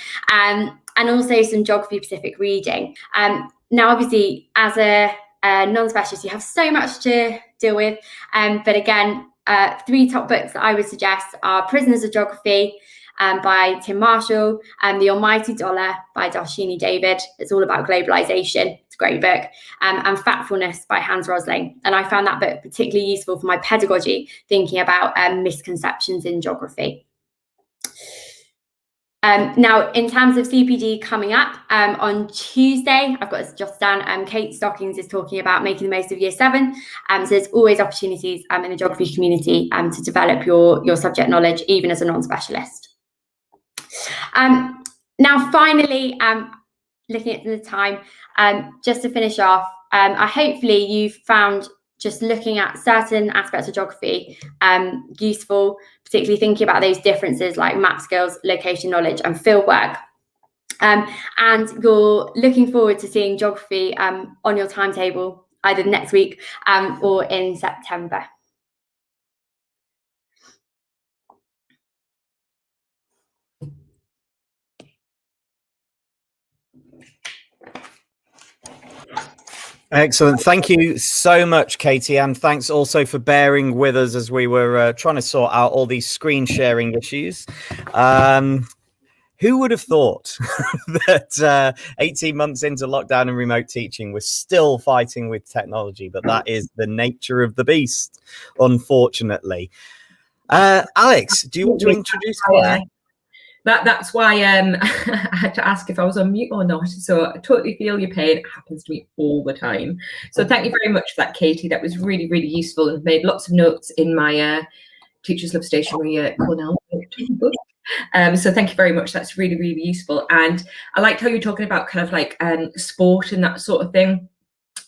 and also some geography specific reading. Now, obviously, as a non-specialists, you have so much to deal with. But again, 3 top books that I would suggest are Prisoners of Geography by Tim Marshall, and The Almighty Dollar by Darshini David. It's all about globalization. It's a great book. And Factfulness by Hans Rosling. And I found that book particularly useful for my pedagogy, thinking about misconceptions in geography. Now, in terms of CPD coming up, on Tuesday, I've got this jotted down, Kate Stockings is talking about making the most of Year 7. So there's always opportunities in the geography community to develop your subject knowledge, even as a non-specialist. Now, finally, looking at the time, just to finish off, hopefully you've found just looking at certain aspects of geography useful, particularly thinking about those differences like map skills, location knowledge, and field work. And you're looking forward to seeing geography on your timetable either next week or in September. Excellent. Thank you so much, Katie. And thanks also for bearing with us as we were trying to sort out all these screen sharing issues. Who would have thought that 18 months into lockdown and remote teaching, we're still fighting with technology, but that is the nature of the beast, unfortunately. Alex, do you want to introduce Claire? That's why I had to ask if I was on mute or not. So I totally feel your pain. It happens to me all the time. So thank you very much for that, Katie. That was really, really useful, and made lots of notes in my Teachers Love Stationery Cornell book. So thank you very much. That's really, really useful. And I liked how you're talking about kind of like sport and that sort of thing,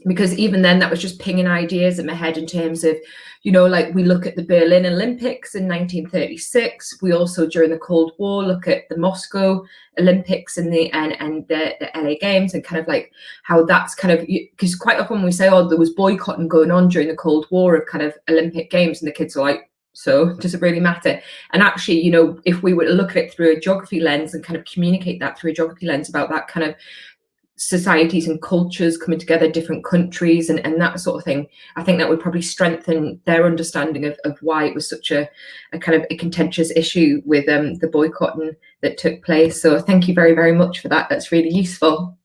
because even then that was just pinging ideas in my head in terms of, you know, like we look at the Berlin Olympics in 1936. We also, during the Cold War, look at the Moscow Olympics and the LA Games, and kind of like how that's kind of, because quite often we say, oh, there was boycotting going on during the Cold War of kind of Olympic Games, and the kids are like, so does it really matter? And actually, you know, if we were to look at it through a geography lens and kind of communicate that through a geography lens about that kind of societies and cultures coming together, different countries and that sort of thing, I think that would probably strengthen their understanding of why it was such a kind of a contentious issue with the boycotting that took place. So thank you very, very much for that. That's really useful.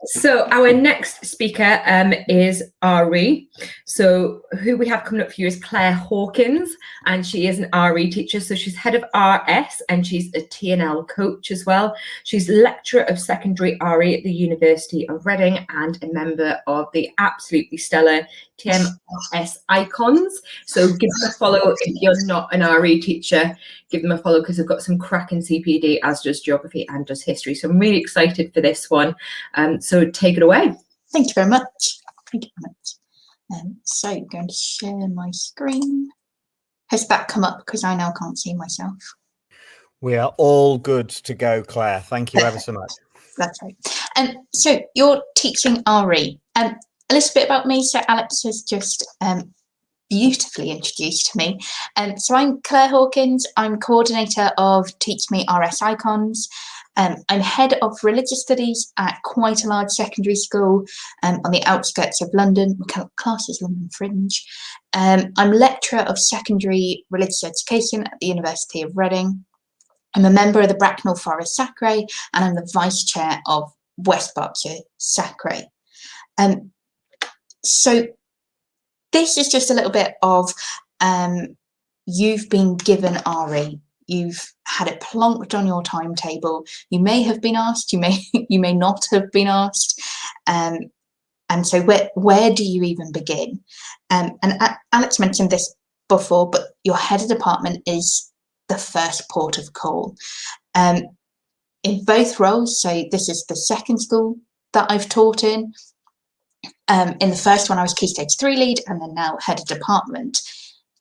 So our next speaker is RE. So who we have coming up for you is Claire Hawkins, and she is an RE teacher. So she's head of RS and she's a TNL coach as well. She's lecturer of secondary RE at the University of Reading and a member of the absolutely stellar TMRS icons. So give them a follow if you're not an RE teacher. Give them a follow because they've got some cracking CPD, as does geography and does history. So I'm really excited for this one. So take it away. Thank you very much. Thank you very much. So I'm going to share my screen. Has that come up? Because I now can't see myself. We are all good to go, Claire. Thank you ever so much. That's right. So you're teaching RE. A little bit about me. So Alex has just beautifully introduced me. So I'm Claire Hawkins. I'm coordinator of Teach Me RS Icons. I'm head of religious studies at quite a large secondary school on the outskirts of London. Class is London Fringe. I'm lecturer of secondary religious education at the University of Reading. I'm a member of the Bracknell Forest Sacre, and I'm the vice chair of West Berkshire Sacre. So this is just a little bit of you've been given RE. You've had it plonked on your timetable. You may have been asked, you may not have been asked. And so where do you even begin? And Alex mentioned this before, but your head of department is the first port of call. In both roles, so this is the second school that I've taught in. In the first one, I was Key Stage 3 lead, and then now head of department.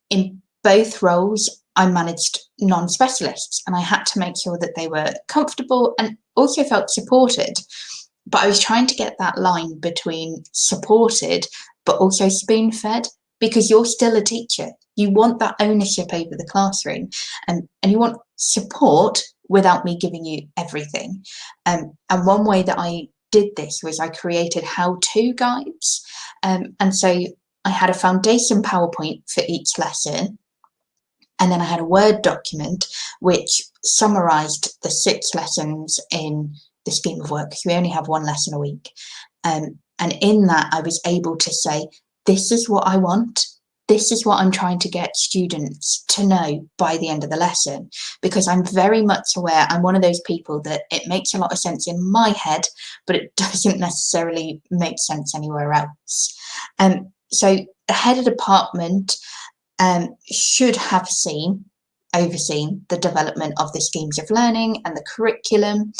In both roles, I managed non-specialists, and I had to make sure that they were comfortable and also felt supported. But I was trying to get that line between supported but also spoon-fed, because you're still a teacher. You want that ownership over the classroom, and you want support without me giving you everything. And one way that I did this was I created how-to guides. And so I had a foundation PowerPoint for each lesson. And then I had a Word document which summarised the 6 lessons in the scheme of work, because we only have 1 lesson a week. And in that, I was able to say, this is what I want. This is what I'm trying to get students to know by the end of the lesson, because I'm very much aware I'm one of those people that it makes a lot of sense in my head, but it doesn't necessarily make sense anywhere else. So the head of department should have overseen the development of the schemes of learning and the curriculum.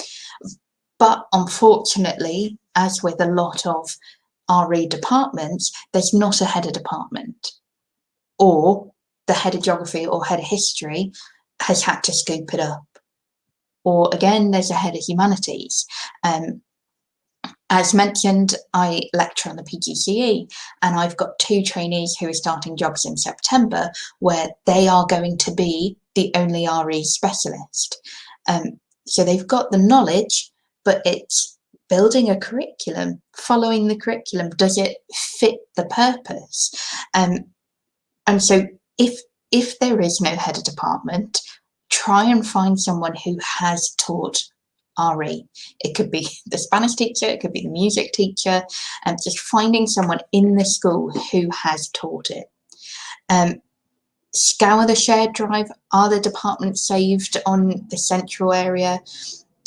But unfortunately, as with a lot of RE departments, there's not a head of department, or the head of geography or head of history has had to scoop it up. Or again, there's a head of humanities. As mentioned, I lecture on the PGCE, and I've got 2 trainees who are starting jobs in September where they are going to be the only RE specialist. So they've got the knowledge, but it's building a curriculum, following the curriculum. Does it fit the purpose? And so if there is no head of department, try and find someone who has taught RE. It could be the Spanish teacher, it could be the music teacher, and just finding someone in the school who has taught it. Scour the shared drive. Are the departments saved on the central area?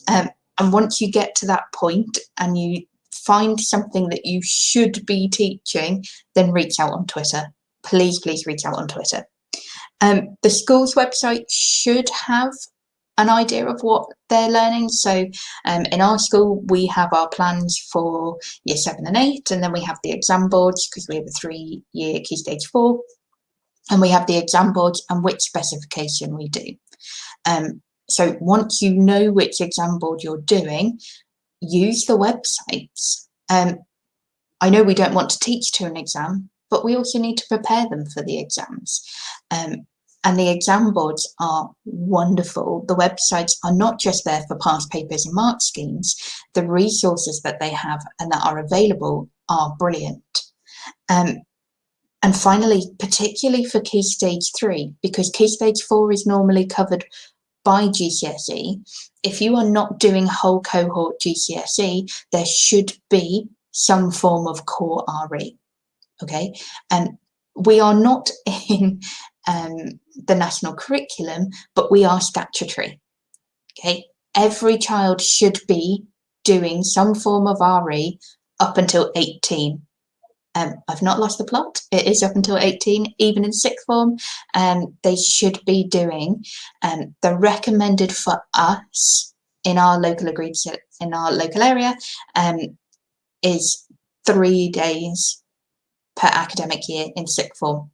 And once you get to that point and you find something that you should be teaching, then reach out on Twitter. Please reach out on Twitter. The school's website should have an idea of what they're learning. So in our school, we have our plans for year 7 and 8, and then we have the exam boards, because we have a 3-year Key Stage 4, and we have the exam boards and which specification we do. So once you know which exam board you're doing, use the websites. I know we don't want to teach to an exam, but we also need to prepare them for the exams. And the exam boards are wonderful. The websites are not just there for past papers and mark schemes. The resources that they have and that are available are brilliant. And finally, particularly for Key Stage 3, because Key Stage 4 is normally covered by GCSE, if you are not doing whole cohort GCSE, there should be some form of core RE, okay? And we are not in the national curriculum, but we are statutory, okay? Every child should be doing some form of RE up until 18. I've not lost the plot. It is up until 18, even in 6th form. They should be doing the recommended for us in our local area is 3 days per academic year in 6th form.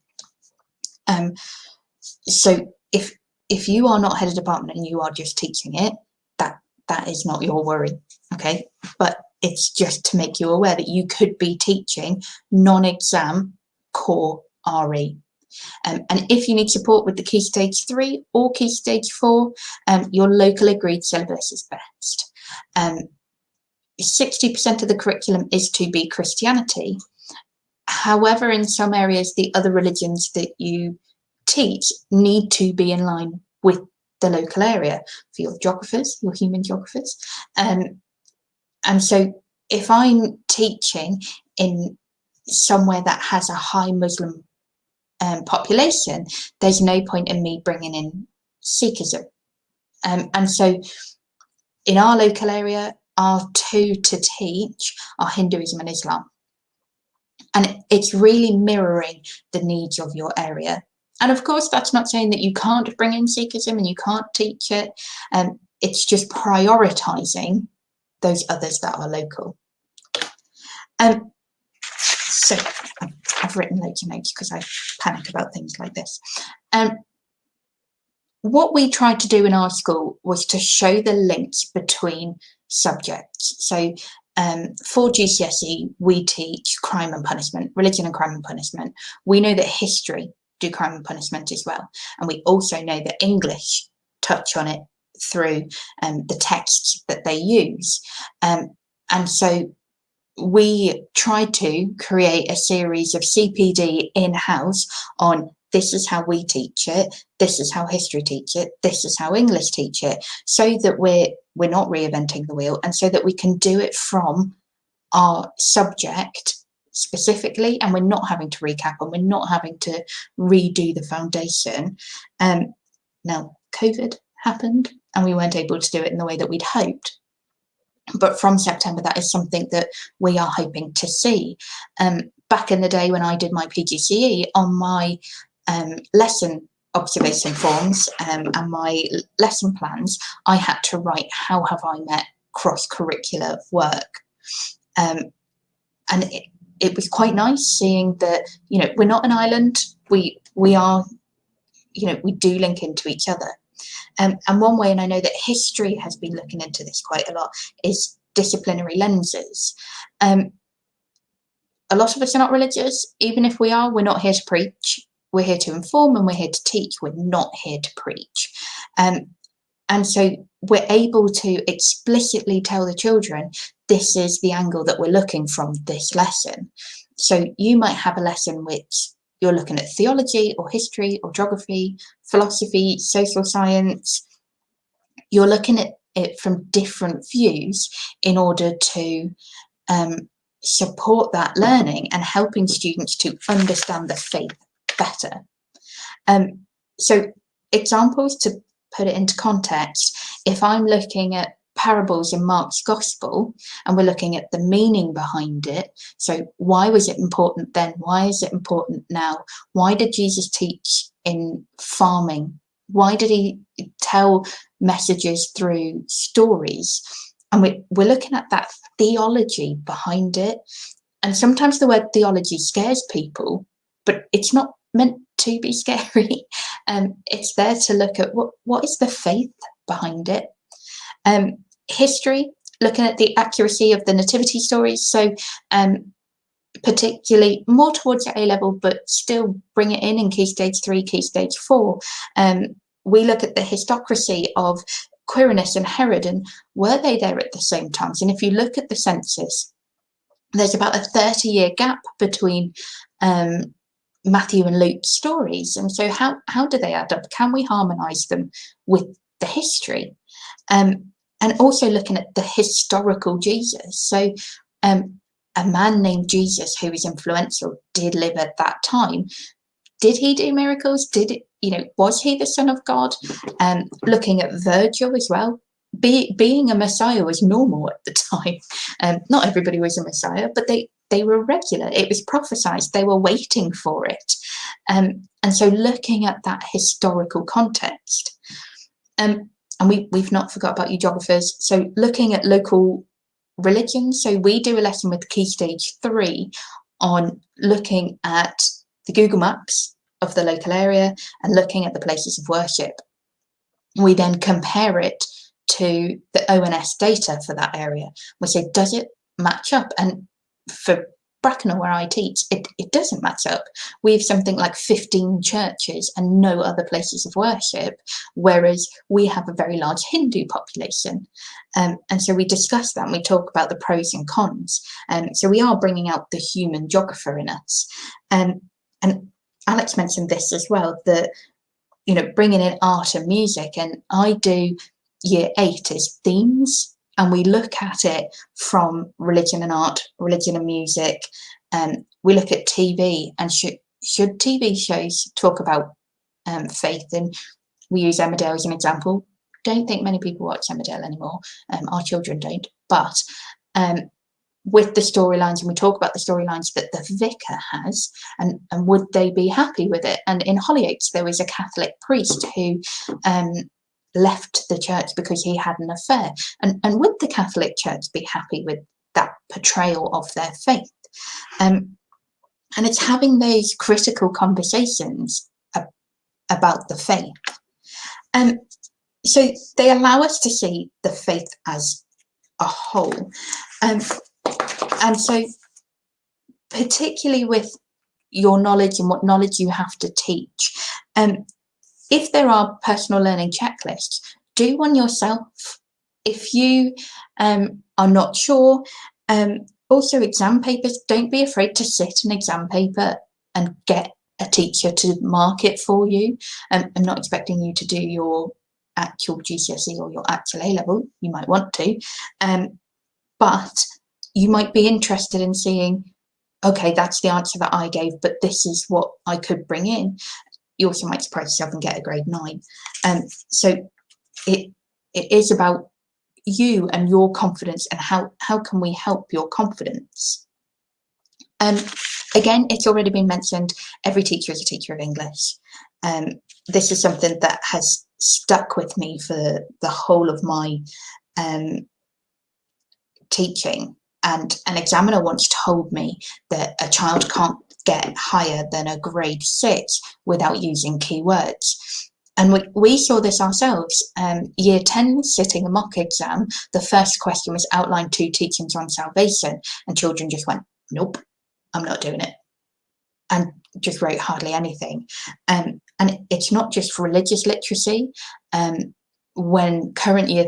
So if you are not head of department and you are just teaching it, that is not your worry, okay? But it's just to make you aware that you could be teaching non-exam core RE. And if you need support with the Key Stage 3 or Key Stage 4, your local agreed syllabus is best. 60% of the curriculum is to be Christianity. However, in some areas, the other religions that you teach need to be in line with the local area for your geographers, your human geographers. And so if I'm teaching in somewhere that has a high Muslim population, there's no point in me bringing in Sikhism. And so in our local area, our 2 to teach are Hinduism and Islam. And it's really mirroring the needs of your area. And of course, that's not saying that you can't bring in Sikhism and you can't teach it. It's just prioritising those others that are local. So I've written loads of notes because I panic about things like this. What we tried to do in our school was to show the links between subjects. So for GCSE, we teach crime and punishment, religion and crime and punishment. We know that history do crime and punishment as well. And we also know that English touch on it through the texts that they use. And And so we tried to create a series of CPD in-house on this is how we teach it, this is how history teach it, this is how English teach it, so that we're not reinventing the wheel, and so that we can do it from our subject specifically, and we're not having to recap and we're not having to redo the foundation. Now COVID happened and we weren't able to do it in the way that we'd hoped, but from September that is something that we are hoping to see. Back in the day when I did my PGCE, on my lesson observation forms and my lesson plans, I had to write how have I met cross-curricular work, and it was quite nice seeing that, you know, we're not an island, we are, you know, we do link into each other. And one way, and I know that history has been looking into this quite a lot, is disciplinary lenses. A lot of us are not religious. Even if we are, we're not here to preach. We're here to inform and we're here to teach. We're not here to preach. And so we're able to explicitly tell the children, this is the angle that we're looking from this lesson. So you might have a lesson which you're looking at theology or history or geography, philosophy, social science. You're looking at it from different views in order to support that learning and helping students to understand the faith better. So examples to put it into context, if I'm looking at parables in Mark's gospel and we're looking at the meaning behind it, so why was it important then, why is it important now, why did Jesus teach in farming, why did he tell messages through stories, and we're looking at that theology behind it. And sometimes the word theology scares people, but it's not meant to be scary. It's there to look at what is the faith behind it. History, looking at the accuracy of the nativity stories, so particularly more towards the A level, but still bring it in Key Stage 3, Key Stage 4. We look at the histocracy of Quirinus and Herod, and were they there at the same times? And if you look at the census, there's about a 30-year gap between Matthew and Luke's stories. And so how do they add up? Can we harmonise them with the history? And also looking at the historical Jesus. So a man named Jesus who was influential did live at that time. Did he do miracles? Was he the Son of God? Looking at Virgil as well. Being a Messiah was normal at the time. Not everybody was a Messiah, but they were regular. It was prophesied. They were waiting for it. And so looking at that historical context. And we've not forgot about you geographers. So looking at local religions. So we do a lesson with Key Stage 3 on looking at the Google Maps of the local area and looking at the places of worship. We then compare it to the ONS data for that area. We say, does it match up? And for Bracknell, where I teach, it doesn't match up. We have something like 15 churches and no other places of worship, whereas we have a very large Hindu population. And so we discuss that and we talk about the pros and cons. So we are bringing out the human geographer in us. And Alex mentioned this as well, that, bringing in art and music, and I do year 8 as themes. And we look at it from religion and art, religion and music. We look at TV, and should TV shows talk about faith? And we use Emmerdale as an example. Don't think many people watch Emmerdale anymore. Our children don't. But with the storylines, and we talk about the storylines that the vicar has, and would they be happy with it? And in Hollyoaks, there was a Catholic priest who left the church because he had an affair. And would the Catholic Church be happy with that portrayal of their faith? And it's having those critical conversations about the faith. So they allow us to see the faith as a whole. And so particularly with your knowledge and what knowledge you have to teach, if there are personal learning checklists, do one yourself. if you are not sure, also exam papers, don't be afraid to sit an exam paper and get a teacher to mark it for you. I'm not expecting you to do your actual GCSE or your actual A-level. You might want to, but you might be interested in seeing, okay, that's the answer that I gave, but this is what I could bring in. You also might surprise yourself and get a grade 9. So it is about you and your confidence, and how can we help your confidence. Again, it's already been mentioned, every teacher is a teacher of English. This is something that has stuck with me for the whole of my teaching. And an examiner once told me that a child can't get higher than a grade 6 without using keywords. And we saw this ourselves. Year 10, sitting a mock exam, the first question was outline 2 teachings on salvation, and children just went, nope, I'm not doing it, and just wrote hardly anything. And it's not just religious literacy. When current year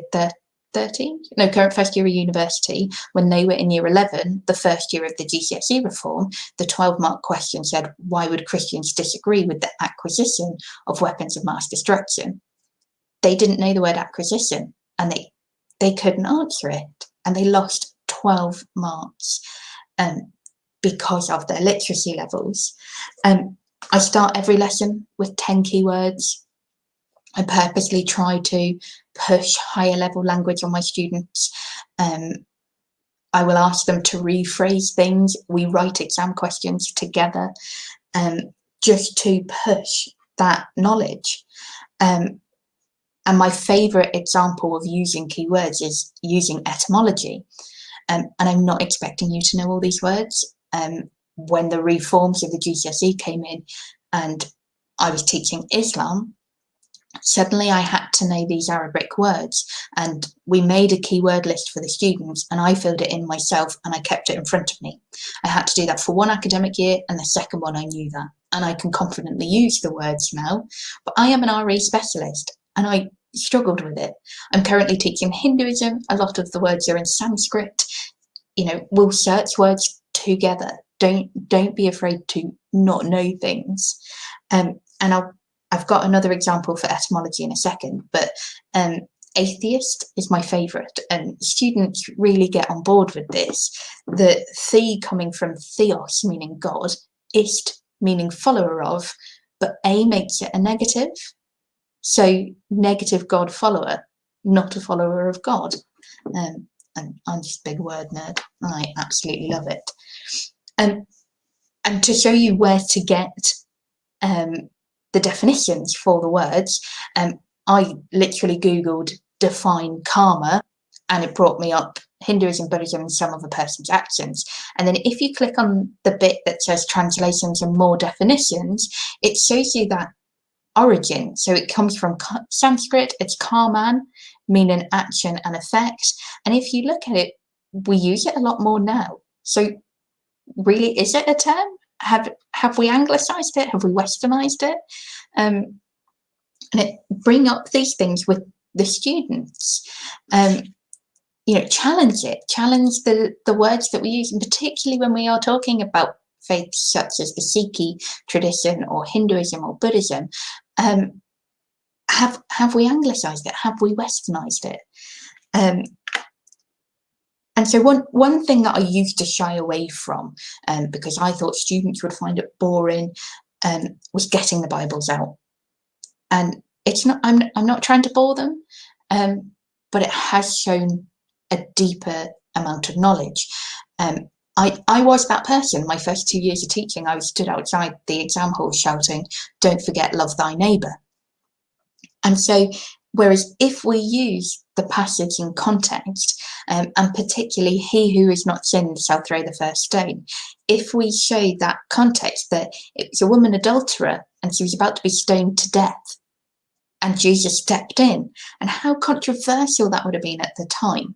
13, no, current first year of university, when they were in year 11, the first year of the GCSE reform, the 12-mark question said, why would Christians disagree with the acquisition of weapons of mass destruction? They didn't know the word acquisition, and they couldn't answer it, and they lost 12 marks because of their literacy levels. I start every lesson with 10 keywords. I purposely try to push higher level language on my students. I will ask them to rephrase things. We write exam questions together just to push that knowledge. And my favourite example of using keywords is using etymology. And I'm not expecting you to know all these words. When the reforms of the GCSE came in and I was teaching Islam, suddenly I had to know these Arabic words, and we made a keyword list for the students, and I filled it in myself and I kept it in front of me. I had to do that for one academic year, and the second one I knew that, and I can confidently use the words now. But I am an RE specialist and I struggled with it. I'm currently teaching Hinduism. A lot of the words are in Sanskrit. You know, we'll search words together. Don't be afraid to not know things. And I've got another example for etymology in a second, but atheist is my favourite, and students really get on board with this. The the coming from theos, meaning God, ist, meaning follower of, but a makes it a negative. So negative God follower, not a follower of God. And I'm just a big word nerd. I absolutely love it. And to show you where to get the definitions for the words, I literally Googled define karma, and it brought me up Hinduism, Buddhism, and some other person's actions. And then if you click on the bit that says translations and more definitions, it shows you that origin. So it comes from Sanskrit, it's karman, meaning action and effect. And if you look at it, we use it a lot more now. So really, is it a term? Have we anglicized it? Have we westernized it? And it bring up these things with the students. You know, challenge it. Challenge the words that we use, and particularly when we are talking about faiths such as the Sikh tradition or Hinduism or Buddhism. Have we anglicized it? Have we westernized it? And so one thing that I used to shy away from, because I thought students would find it boring, was getting the Bibles out. And it's not. I'm not trying to bore them, but it has shown a deeper amount of knowledge. I was that person. My first 2 years of teaching, I was stood outside the exam hall shouting, "Don't forget, love thy neighbour." And so, whereas if we use the passage in context, and particularly he who is not sinned shall throw the first stone, if we show that context, that it was a woman adulterer and she was about to be stoned to death, and Jesus stepped in, and how controversial that would have been at the time,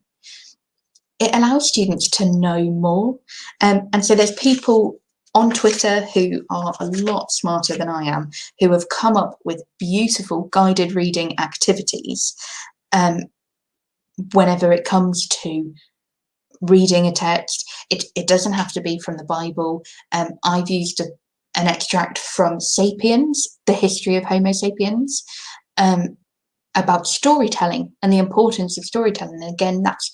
it allows students to know more. And so there's people on Twitter who are a lot smarter than I am, who have come up with beautiful guided reading activities. whenever it comes to reading a text, it doesn't have to be from the Bible. I've used an extract from Sapiens, the history of Homo sapiens, about storytelling and the importance of storytelling. And again, that's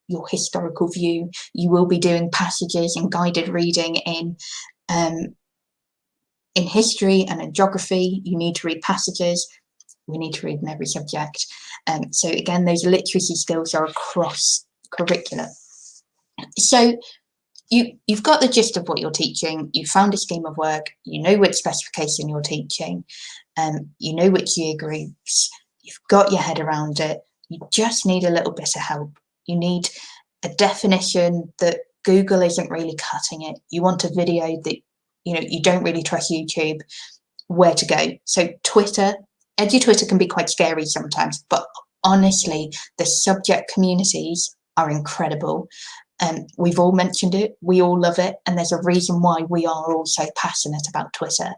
your historical view. You will be doing passages and guided reading in history and in geography. You need to read passages. We need to read in every subject. So again, those literacy skills are across curricula. So you've got the gist of what you're teaching. You found a scheme of work. You know which specification you're teaching. You know which year groups. You've got your head around it. You just need a little bit of help. You need a definition that Google isn't really cutting it. You want a video that, you don't really trust YouTube, where to go. So Twitter, EduTwitter can be quite scary sometimes, but honestly, the subject communities are incredible. We've all mentioned it. We all love it. And there's a reason why we are all so passionate about Twitter.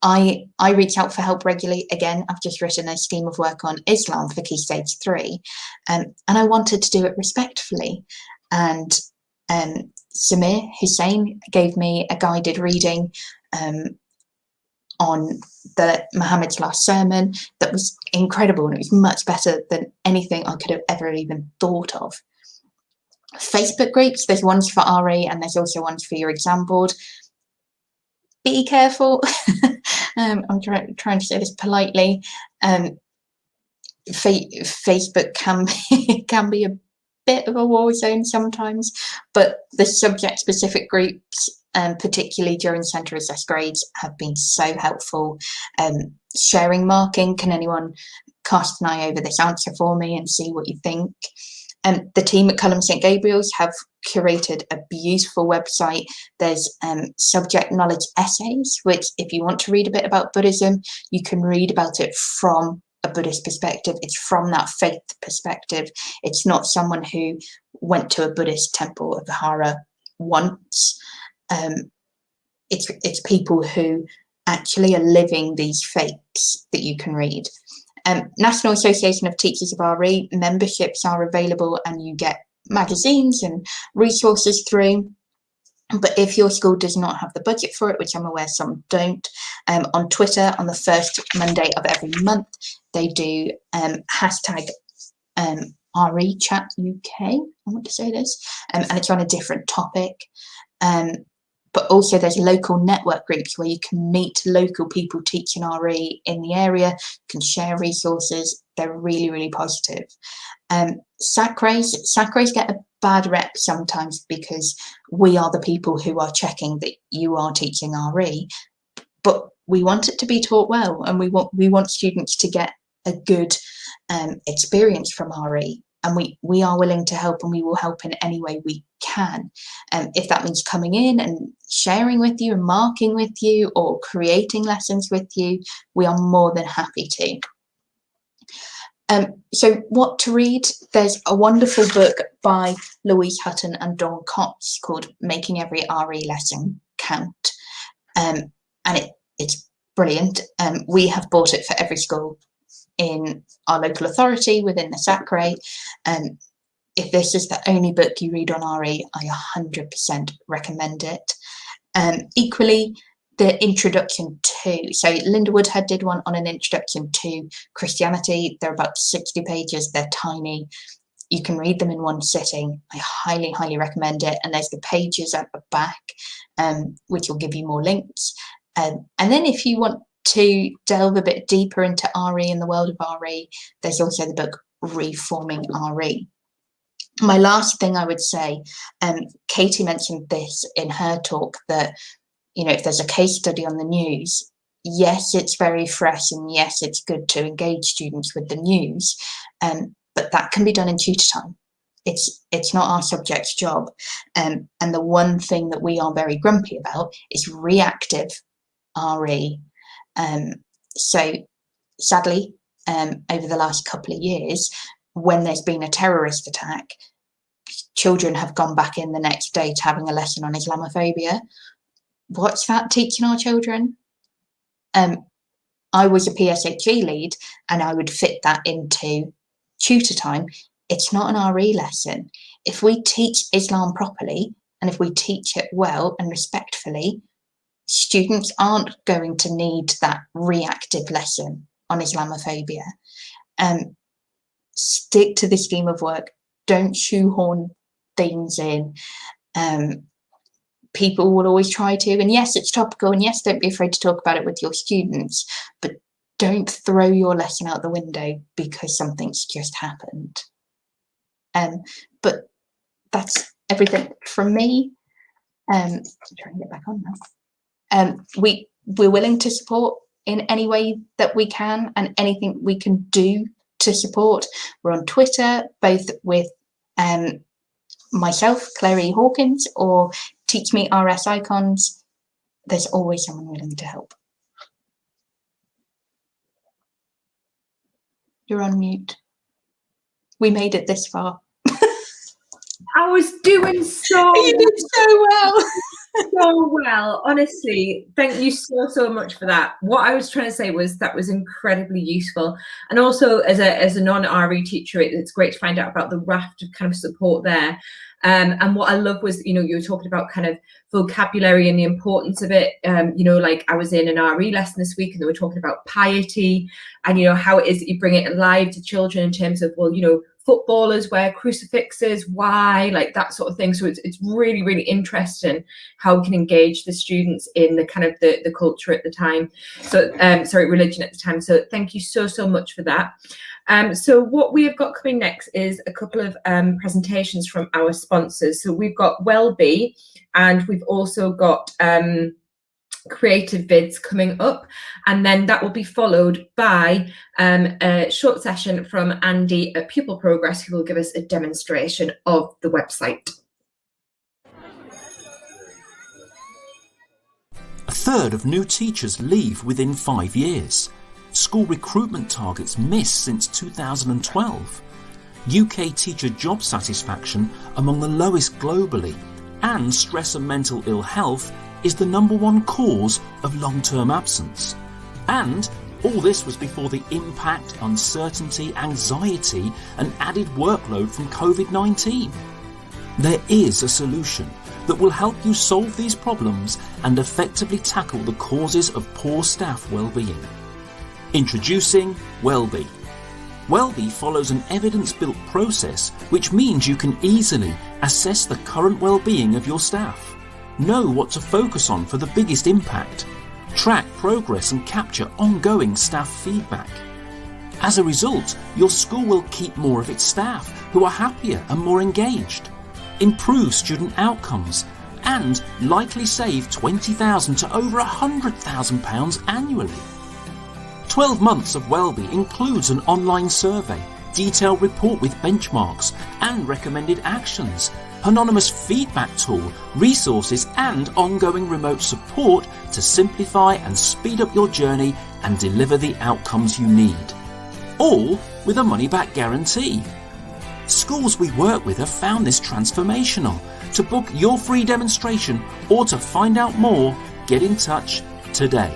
I reach out for help regularly. Again, I've just written a scheme of work on Islam for Key Stage 3, and I wanted to do it respectfully. And Samir Hussein gave me a guided reading on Muhammad's last sermon that was incredible, and it was much better than anything I could have ever even thought of. Facebook groups, there's ones for RE and there's also ones for your exam board. Be careful. I'm trying to say this politely. Facebook can be a bit of a war zone sometimes, but the subject specific groups, particularly during centre assessed grades, have been so helpful. Sharing marking, can anyone cast an eye over this answer for me and see what you think? The team at Culham St Gabriel's have curated a beautiful website. There's subject knowledge essays, which if you want to read a bit about Buddhism, you can read about it from a Buddhist perspective. It's from that faith perspective. It's not someone who went to a Buddhist temple of Vihara once. It's people who actually are living these faiths that you can read. National Association of Teachers of RE memberships are available, and you get magazines and resources through. But if your school does not have the budget for it, which I'm aware some don't, on Twitter on the first Monday of every month, they do hashtag RE Chat UK, I want to say this, and it's on a different topic. But also there's local network groups where you can meet local people teaching RE in the area, you can share resources. They're really, really positive. SACREs get a bad rep sometimes because we are the people who are checking that you are teaching RE, but we want it to be taught well, and we want students to get a good experience from RE. And we are willing to help, and we will help in any way we can. If that means coming in and sharing with you and marking with you or creating lessons with you, we are more than happy to. So what to read? There's a wonderful book by Louise Hutton and Dawn Cox called Making Every RE Lesson Count. And it's brilliant. We have bought it for every school in our local authority within the SACRE. If this is the only book you read on RE, I 100% recommend it. Equally, the introduction to, so Linda Woodhead did one on an introduction to Christianity. They're about 60 pages, they're tiny. You can read them in one sitting. I highly, highly recommend it. And there's the pages at the back, which will give you more links. And then if you want to delve a bit deeper into RE and the world of RE, there's also the book Reforming RE. My last thing I would say, Katie mentioned this in her talk, that if there's a case study on the news, yes, it's very fresh, and yes, it's good to engage students with the news, but that can be done in tutor time. It's not our subject's job, and the one thing that we are very grumpy about is reactive RE. So sadly, over the last couple of years, when there's been a terrorist attack, children have gone back in the next day to having a lesson on Islamophobia. What's that teaching our children? I was a PSHE lead, and I would fit that into tutor time, it's not an RE lesson. If we teach Islam properly, and if we teach it well and respectfully, students aren't going to need that reactive lesson on Islamophobia. Stick to the scheme of work. Don't shoehorn things in. People will always try to, and yes, it's topical, and yes, don't be afraid to talk about it with your students, but don't throw your lesson out the window because something's just happened. But that's everything from me. I'm trying to get back on now. We're willing to support in any way that we can, and anything we can do to support. We're on Twitter, both with myself, Claire E. Hawkins, or TMIcons. There's always someone willing to help. You're on mute. We made it this far. I was doing so You did so well. so well. Honestly, thank you so much for that. What I was trying to say was that was incredibly useful. And also as a non-RE teacher, it's great to find out about the raft of kind of support there. And what I love was, you were talking about kind of vocabulary and the importance of it. Like I was in an RE lesson this week and they were talking about piety and, how it is that you bring it alive to children in terms of, well, footballers wear crucifixes, why, like that sort of thing. So it's really, really interesting how we can engage the students in the kind of the culture at the time. So, religion at the time. So thank you so much for that. So what we have got coming next is a couple of presentations from our sponsors. So we've got Wellbe, and we've also got Creative Vids coming up, and then that will be followed by a short session from Andy at Pupil Progress, who will give us a demonstration of the website. A third of new teachers leave within 5 years. School recruitment targets missed since 2012. UK teacher job satisfaction among the lowest globally, and stress and mental ill health is the #1 cause of long-term absence. And all this was before the impact, uncertainty, anxiety and added workload from COVID-19. There is a solution that will help you solve these problems and effectively tackle the causes of poor staff well-being. Introducing Wellbe. Wellbe follows an evidence-built process, which means you can easily assess the current well-being of your staff, know what to focus on for the biggest impact, track progress and capture ongoing staff feedback. As a result, your school will keep more of its staff who are happier and more engaged, improve student outcomes, and likely save £20,000 to over £100,000 annually. 12 months of Wellbe includes an online survey, detailed report with benchmarks and recommended actions, anonymous feedback tool, resources and ongoing remote support to simplify and speed up your journey and deliver the outcomes you need. All with a money-back guarantee. Schools we work with have found this transformational. To book your free demonstration or to find out more, get in touch today.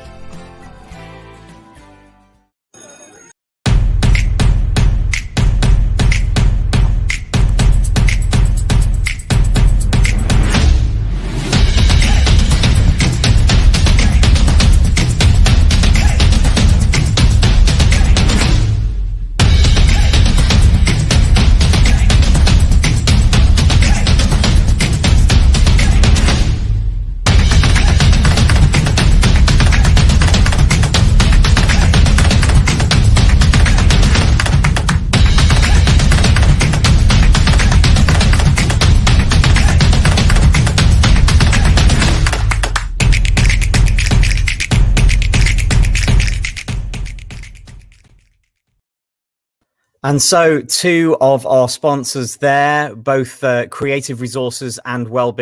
And so 2 of our sponsors there, both Creative Resources and Wellbe,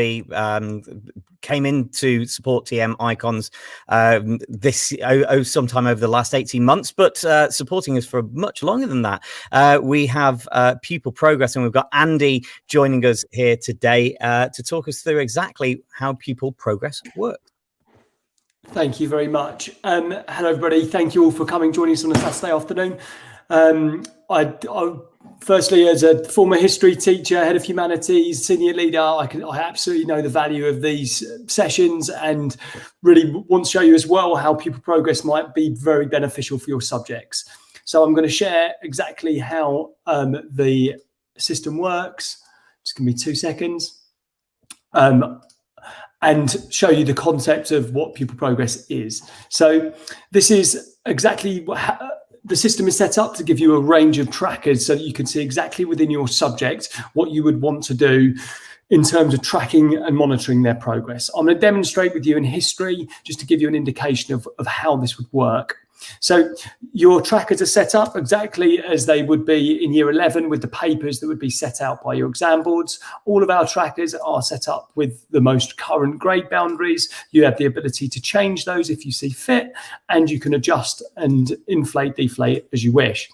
came in to support TMIcons sometime over the last 18 months, but supporting us for much longer than that. We have Pupil Progress, and we've got Andy joining us here today to talk us through exactly how Pupil Progress works. Thank you very much. Hello, everybody. Thank you all for joining us on a Saturday afternoon. I Firstly, as a former history teacher, head of humanities, senior leader, I absolutely know the value of these sessions, and really want to show you as well how pupil progress might be very beneficial for your subjects. So I'm going to share exactly how the system works. Just give me 2 seconds. And show you the concept of what pupil progress is. So this is exactly what the system is set up to give you a range of trackers so that you can see exactly within your subject what you would want to do in terms of tracking and monitoring their progress. I'm going to demonstrate with you in history just to give you an indication of how this would work. So your trackers are set up exactly as they would be in year 11 with the papers that would be set out by your exam boards. All of our trackers are set up with the most current grade boundaries. You have the ability to change those if you see fit, and you can adjust and inflate, deflate as you wish.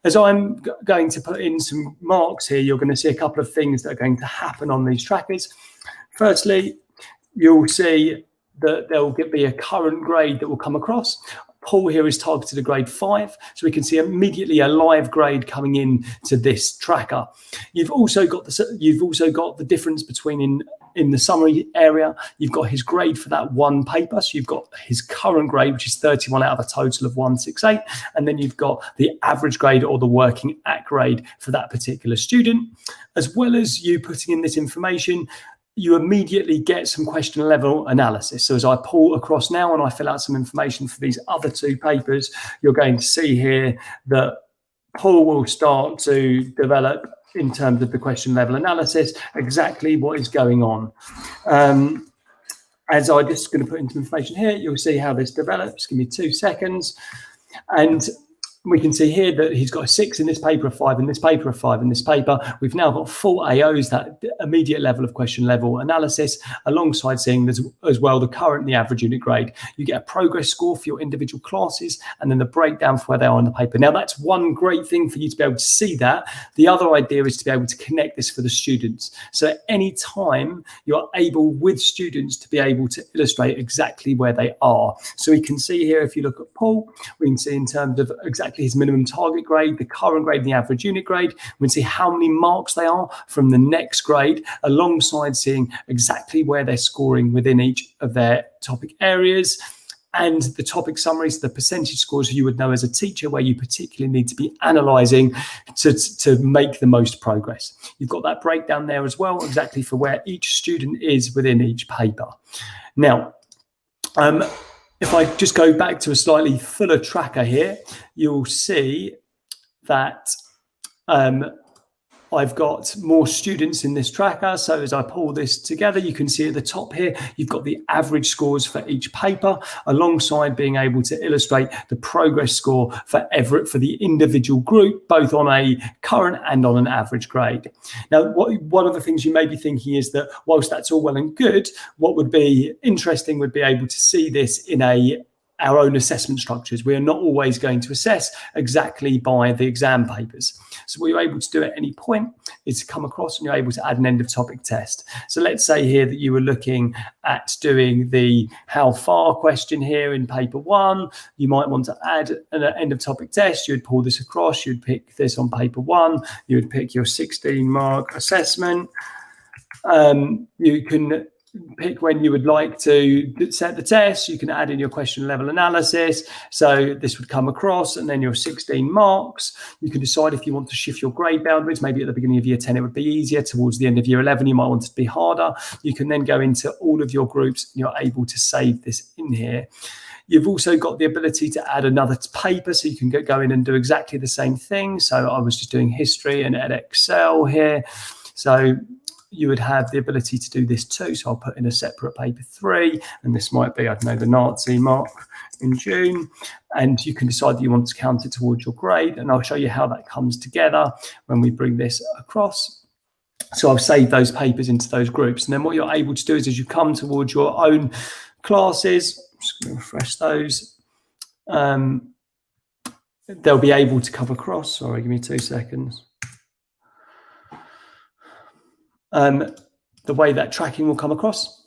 As I'm going to put in some marks here, you're going to see a couple of things that are going to happen on these trackers. Firstly, you'll see that there will be a current grade that will come across. Paul here is targeted a grade 5, so we can see immediately a live grade coming in to this tracker. You've also got the difference between in the summary area, you've got his grade for that one paper. So you've got his current grade, which is 31 out of a total of 168, and then you've got the average grade or the working at grade for that particular student. As well as you putting in this information, you immediately get some question level analysis. So as I pull across now and I fill out some information for these other 2 papers, you're going to see here that Paul will start to develop in terms of the question level analysis exactly what is going on. As I'm just going to put in some information here, you'll see how this develops. Give me 2 seconds. And we can see here that he's got a 6 in this paper, a 5 in this paper, a 5 in this paper. We've now got full AOs, that immediate level of question level analysis, alongside seeing this as well the current, the average unit grade. You get a progress score for your individual classes, and then the breakdown for where they are in the paper. Now, that's one great thing for you to be able to see that. The other idea is to be able to connect this for the students. So at any time, you're able with students to be able to illustrate exactly where they are. So we can see here, if you look at Paul, we can see in terms of exactly his minimum target grade, the current grade, and the average unit grade. We can see how many marks they are from the next grade, alongside seeing exactly where they're scoring within each of their topic areas, and the topic summaries, the percentage scores you would know as a teacher, where you particularly need to be analysing to make the most progress. You've got that breakdown there as well, exactly for where each student is within each paper. Now, if I just go back to a slightly fuller tracker here, you'll see that I've got more students in this tracker. So as I pull this together, you can see at the top here, you've got the average scores for each paper, alongside being able to illustrate the progress score for the individual group, both on a current and on an average grade. Now, one of the things you may be thinking is that whilst that's all well and good, what would be interesting would be able to see this in our own assessment structures. We are not always going to assess exactly by the exam papers. So what you're able to do at any point is to come across and you're able to add an end of topic test. So let's say here that you were looking at doing the how far question here in paper 1. You might want to add an end of topic test. You would pull this across. You'd pick this on paper 1. You would pick your 16 mark assessment. You can pick when you would like to set the test. You can add in your question level analysis. So this would come across, and then your 16 marks. You can decide if you want to shift your grade boundaries. Maybe at the beginning of year 10, it would be easier. Towards the end of year 11, you might want it to be harder. You can then go into all of your groups, and you're able to save this in here. You've also got the ability to add another paper, so you can go in and do exactly the same thing. So I was just doing history and Excel here. So you would have the ability to do this too. So I'll put in a separate paper 3, and this might be, I don't know, the Nazi mark in June. And you can decide that you want to count it towards your grade. And I'll show you how that comes together when we bring this across. So I'll save those papers into those groups. And then what you're able to do is as you come towards your own classes, I'm just going to refresh those. They'll be able to come across. Sorry, give me 2 seconds. The way that tracking will come across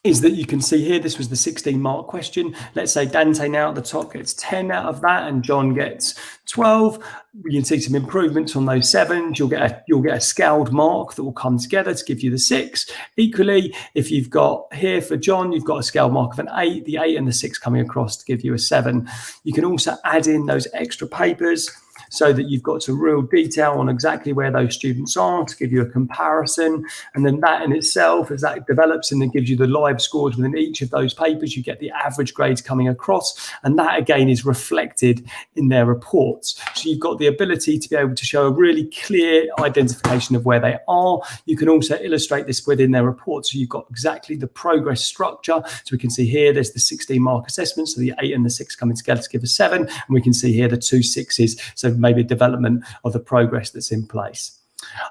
is that you can see here, this was the 16 mark question. Let's say Dante now at the top gets 10 out of that and John gets 12. You can see some improvements on those 7s. You'll get a scaled mark that will come together to give you the 6. Equally, if you've got here for John, you've got a scaled mark of an 8, the 8 and the 6 coming across to give you a 7. You can also add in those extra papers so that you've got some real detail on exactly where those students are to give you a comparison. And then that in itself, as that develops and then gives you the live scores within each of those papers, you get the average grades coming across. And that again is reflected in their reports. So you've got the ability to be able to show a really clear identification of where they are. You can also illustrate this within their reports. So you've got exactly the progress structure. So we can see here, there's the 16 mark assessment. So the 8 and the 6 coming together to give a 7. And we can see here the 2 6s. So maybe a development of the progress that's in place.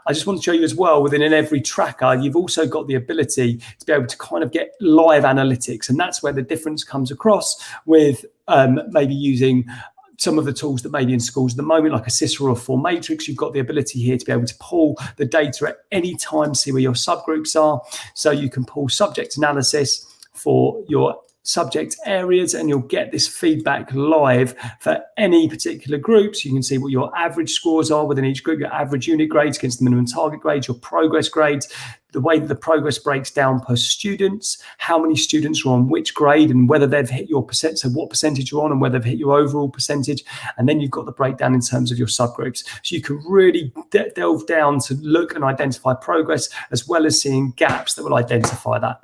I just want to show you as well, within every tracker, you've also got the ability to be able to kind of get live analytics. And that's where the difference comes across with maybe using some of the tools that maybe in schools at the moment, like a Cicero or 4 Matrix. You've got the ability here to be able to pull the data at any time, see where your subgroups are. So you can pull subject analysis for your subject areas and you'll get this feedback live for any particular groups. You can see what your average scores are within each group, your average unit grades against the minimum target grades, your progress grades, the way that the progress breaks down per students, how many students are on which grade and whether they've hit your percent, so what percentage you're on and whether they've hit your overall percentage. And then you've got the breakdown in terms of your subgroups. So you can really delve down to look and identify progress as well as seeing gaps that will identify that.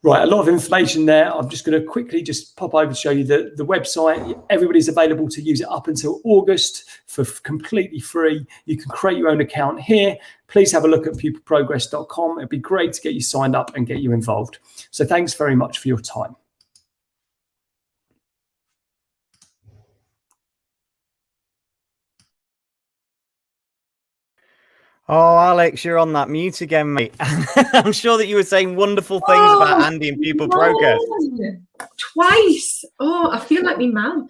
Right, a lot of information there. I'm just going to quickly just pop over to show you the website. Everybody's available to use it up until August for completely free. You can create your own account here. Please have a look at pupilprogress.com. It'd be great to get you signed up and get you involved. So thanks very much for your time. Oh, Alex, you're on that mute again, mate. I'm sure that you were saying wonderful things about Andy and Pupil Progress. Twice. Oh, I feel like me mum.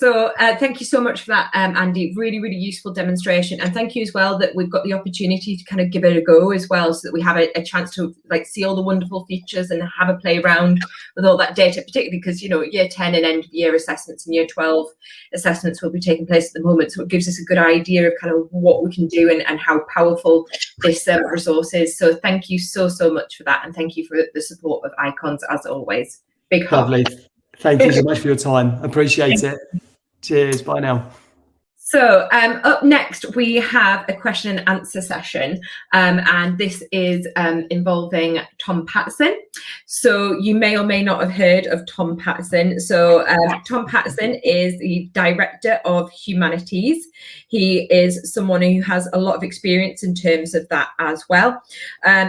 So thank you so much for that, Andy. Really, really useful demonstration. And thank you as well that we've got the opportunity to kind of give it a go as well, so that we have a chance to like see all the wonderful features and have a play around with all that data, particularly because, you know, year 10 and end of year assessments and year 12 assessments will be taking place at the moment. So it gives us a good idea of kind of what we can do and how powerful this resource is. So thank you so much for that. And thank you for the support of Icons as always. Big hug. Lovely. Thank you so much for your time. Appreciate it. Cheers. Bye now. So up next, we have a question and answer session, and this is involving Tom Patterson. So you may or may not have heard of Tom Patterson. So Tom Patterson is the Director of Humanities. He is someone who has a lot of experience in terms of that as well.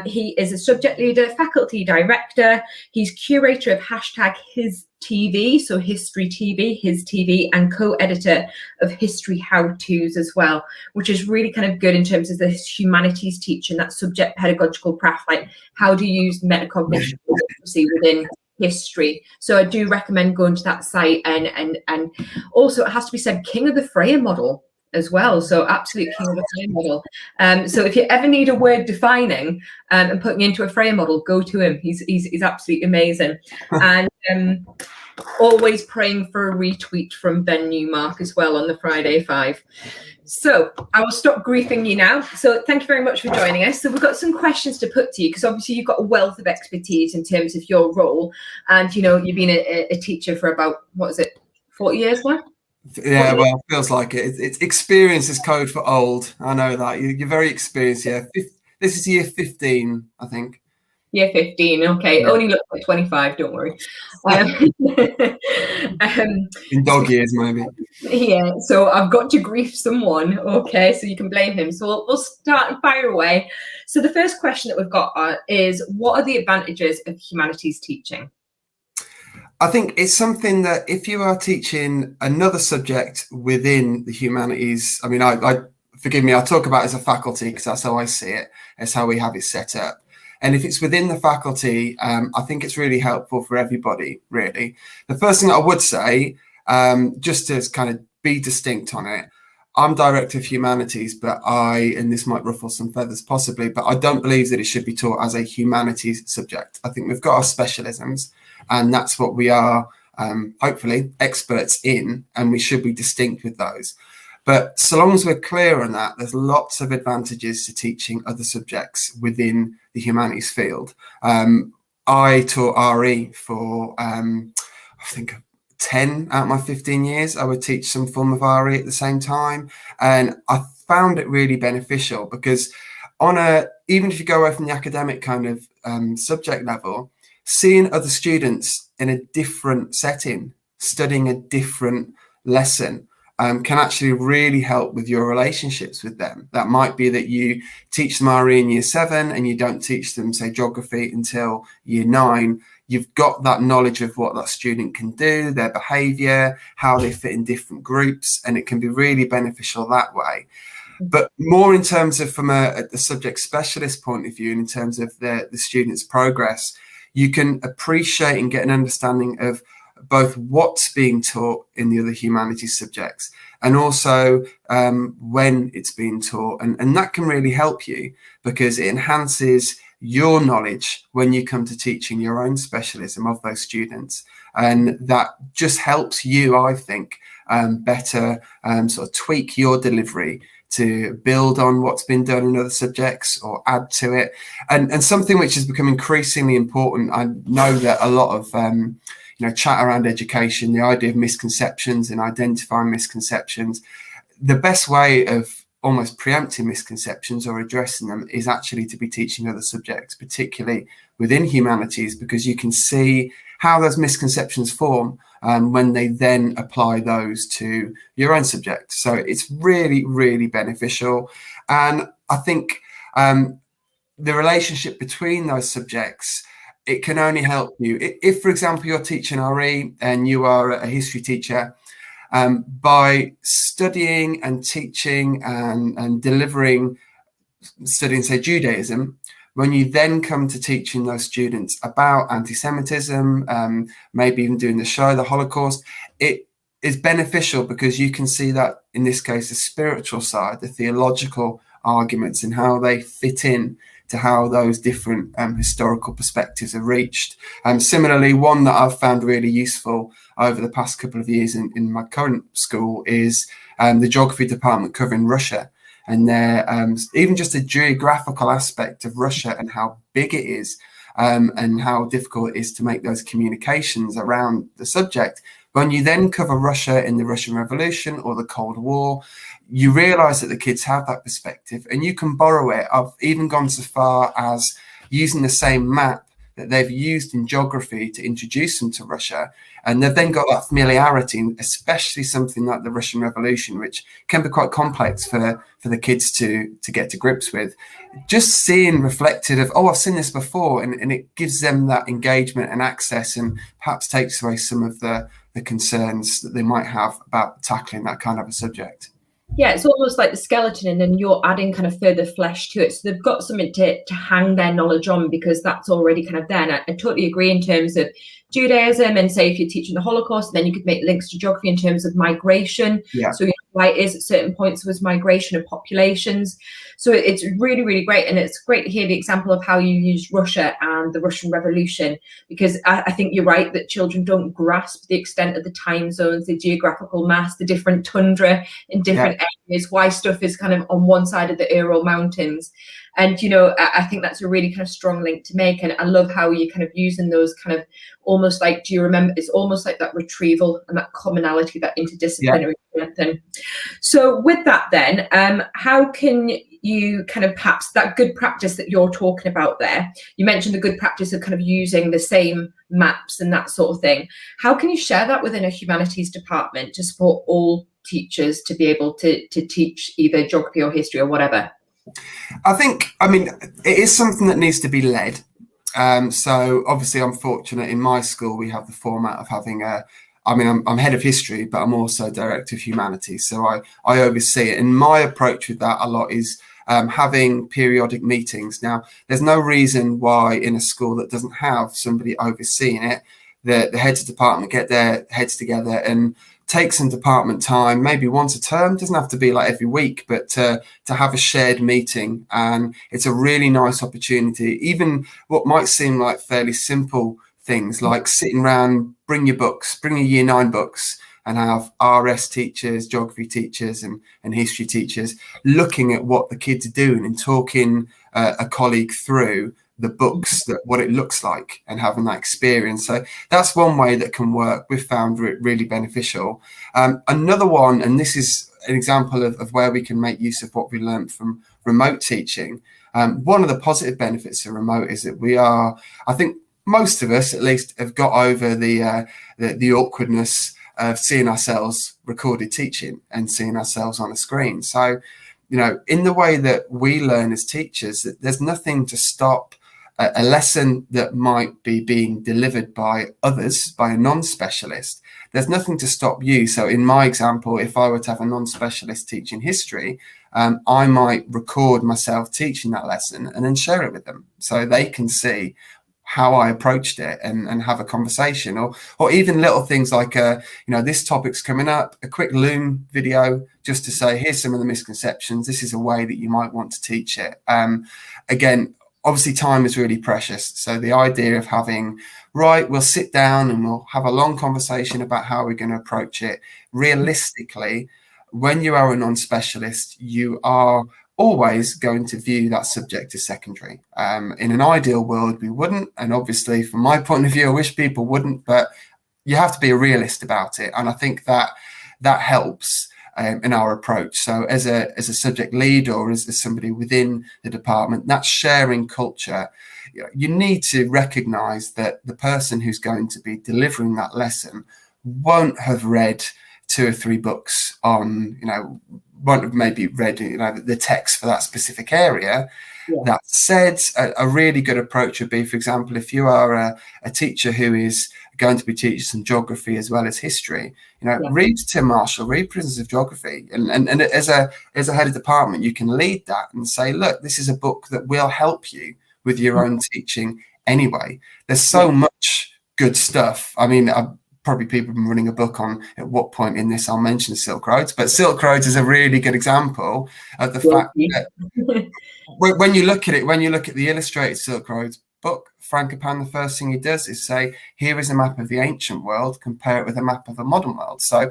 He is a subject leader, faculty director. He's curator of #HisTV, so History TV, His TV, and co-editor of History How-Tos as well, which is really kind of good in terms of this humanities teaching, that subject pedagogical craft, like how do you use metacognition within history. So I do recommend going to that site, and also it has to be said, King of the Freya model as well. So absolute King of the Freya model. So if you ever need a word defining and putting into a Freya model, go to him. He's absolutely amazing. And always praying for a retweet from Ben Newmark as well on the Friday 5. So I will stop griefing you now. So thank you very much for joining us. So we've got some questions to put to you, because obviously you've got a wealth of expertise in terms of your role. And, you know, you've been a teacher for about, what is it, 40 years now? Yeah, well, feels like it. It's experience is code for old. I know that. You're very experienced, yeah. This is year 15, I think. Year 15, okay. Yeah. Only look like 25, don't worry. In dog years, maybe. Yeah, so I've got to grief someone, okay, so you can blame him. So we'll start and fire away. So the first question that we've got is, what are the advantages of humanities teaching? I think it's something that if you are teaching another subject within the humanities, I mean, I forgive me, I talk about it as a faculty because that's how I see it. That's how we have it set up. And if it's within the faculty, I think it's really helpful for everybody, really. The first thing I would say, just to kind of be distinct on it, I'm Director of Humanities, but and this might ruffle some feathers possibly, but I don't believe that it should be taught as a humanities subject. I think we've got our specialisms, and that's what we are, hopefully, experts in, and we should be distinct with those. But so long as we're clear on that, there's lots of advantages to teaching other subjects within the humanities field. I taught RE for, I think, 10 out of my 15 years. I would teach some form of RE at the same time. And I found it really beneficial because even if you go away from the academic kind of subject level, seeing other students in a different setting, studying a different lesson, can actually really help with your relationships with them. That might be that you teach them RE in year 7 and you don't teach them, say, geography until year 9. You've got that knowledge of what that student can do, their behaviour, how they fit in different groups, and it can be really beneficial that way. But more in terms of from a subject specialist point of view, and in terms of the student's progress, you can appreciate and get an understanding of both what's being taught in the other humanities subjects and also when it's being taught. And that can really help you because it enhances your knowledge when you come to teaching your own specialism of those students. And that just helps you, I think, better sort of tweak your delivery to build on what's been done in other subjects or add to it. And something which has become increasingly important, I know that a lot of chat around education, the idea of misconceptions and identifying misconceptions, the best way of almost preempting misconceptions or addressing them is actually to be teaching other subjects, particularly within humanities, because you can see how those misconceptions form when they then apply those to your own subject. So it's really, really beneficial. And I think the relationship between those subjects, it can only help you. If, for example, you're teaching RE and you are a history teacher, by studying and teaching and delivering, studying, say, Judaism, when you then come to teaching those students about anti-Semitism, maybe even doing the show, the Holocaust, it is beneficial because you can see that, in this case, the spiritual side, the theological arguments and how they fit in to how those different historical perspectives are reached. Similarly, one that I've found really useful over the past couple of years in my current school is the geography department covering Russia. And there, even just a geographical aspect of Russia and how big it is and how difficult it is to make those communications around the subject. When you then cover Russia in the Russian Revolution or the Cold War, you realize that the kids have that perspective and you can borrow it. I've even gone so far as using the same map that they've used in geography to introduce them to Russia. And they've then got that familiarity, especially something like the Russian Revolution, which can be quite complex for the kids to get to grips with. Just seeing reflected of, I've seen this before, and it gives them that engagement and access and perhaps takes away some of the concerns that they might have about tackling that kind of a subject. Yeah, it's almost like the skeleton and then you're adding kind of further flesh to it. So they've got something to hang their knowledge on because that's already kind of there. And I totally agree in terms of Judaism, and say if you're teaching the Holocaust, then you could make links to geography in terms of migration. Yeah. So why it is at certain points was migration of populations. So it's really, really great. And it's great to hear the example of how you use Russia and the Russian Revolution, because I think you're right that children don't grasp the extent of the time zones, the geographical mass, the different tundra in different areas, why stuff is kind of on one side of the Ural Mountains. And, I think that's a really kind of strong link to make. And I love how you're kind of using those kind of almost like, do you remember, it's almost like that retrieval and that commonality, that interdisciplinary thing. So with that then, how can you kind of perhaps that good practice that you're talking about there, you mentioned the good practice of kind of using the same maps and that sort of thing. How can you share that within a humanities department to support all teachers to be able to teach either geography or history or whatever? I mean, it is something that needs to be led. So obviously I'm fortunate in my school, we have the format of having I'm head of history, but I'm also director of humanities. So I oversee it. And my approach with that a lot is having periodic meetings. Now, there's no reason why in a school that doesn't have somebody overseeing it, the heads of department get their heads together and take some department time, maybe once a term, doesn't have to be like every week, but to have a shared meeting. And it's a really nice opportunity. Even what might seem like fairly simple things like sitting around, bring your books, bring your year 9 books, and have RS teachers, geography teachers and history teachers looking at what the kids are doing and talking a colleague through the books, that what it looks like, and having that experience. So that's one way that can work. We've found it really beneficial. Another one, and this is an example of where we can make use of what we learned from remote teaching. One of the positive benefits of remote is that we are, I think most of us at least, have got over the awkwardness of seeing ourselves recorded teaching and seeing ourselves on a screen. So, you know, in the way that we learn as teachers, there's nothing to stop a lesson that might be being delivered by others, by a non-specialist. There's nothing to stop you. So in my example, if I were to have a non-specialist teaching history, I might record myself teaching that lesson and then share it with them so they can see how I approached it and have a conversation, or even little things like, you know, this topic's coming up, a quick Loom video just to say, here's some of the misconceptions. This is a way that you might want to teach it. Again, obviously time is really precious. So the idea of having, right, we'll sit down and we'll have a long conversation about how we're going to approach it. Realistically, when you are a non-specialist, you are always going to view that subject as secondary. In an ideal world, we wouldn't. And obviously, from my point of view, I wish people wouldn't, but you have to be a realist about it. And I think that helps in our approach. So as a subject lead or as somebody within the department, that sharing culture, you need to recognize that the person who's going to be delivering that lesson won't have read 2 or 3 books on, you know, won't have maybe read, you know, the text for that specific area. Yeah. That said, a really good approach would be, for example, if you are a teacher who is going to be teaching some geography as well as history, you know, read Tim Marshall, read Prisons of Geography, and as a head of department, you can lead that and say, look, this is a book that will help you with your own teaching anyway. There's so much good stuff. I mean, probably people have been running a book on at what point in this I'll mention Silk Roads, but Silk Roads is a really good example of the fact that when you look at it, when you look at the illustrated Silk Roads book, Frankopan, the first thing he does is say, here is a map of the ancient world, compare it with a map of the modern world. So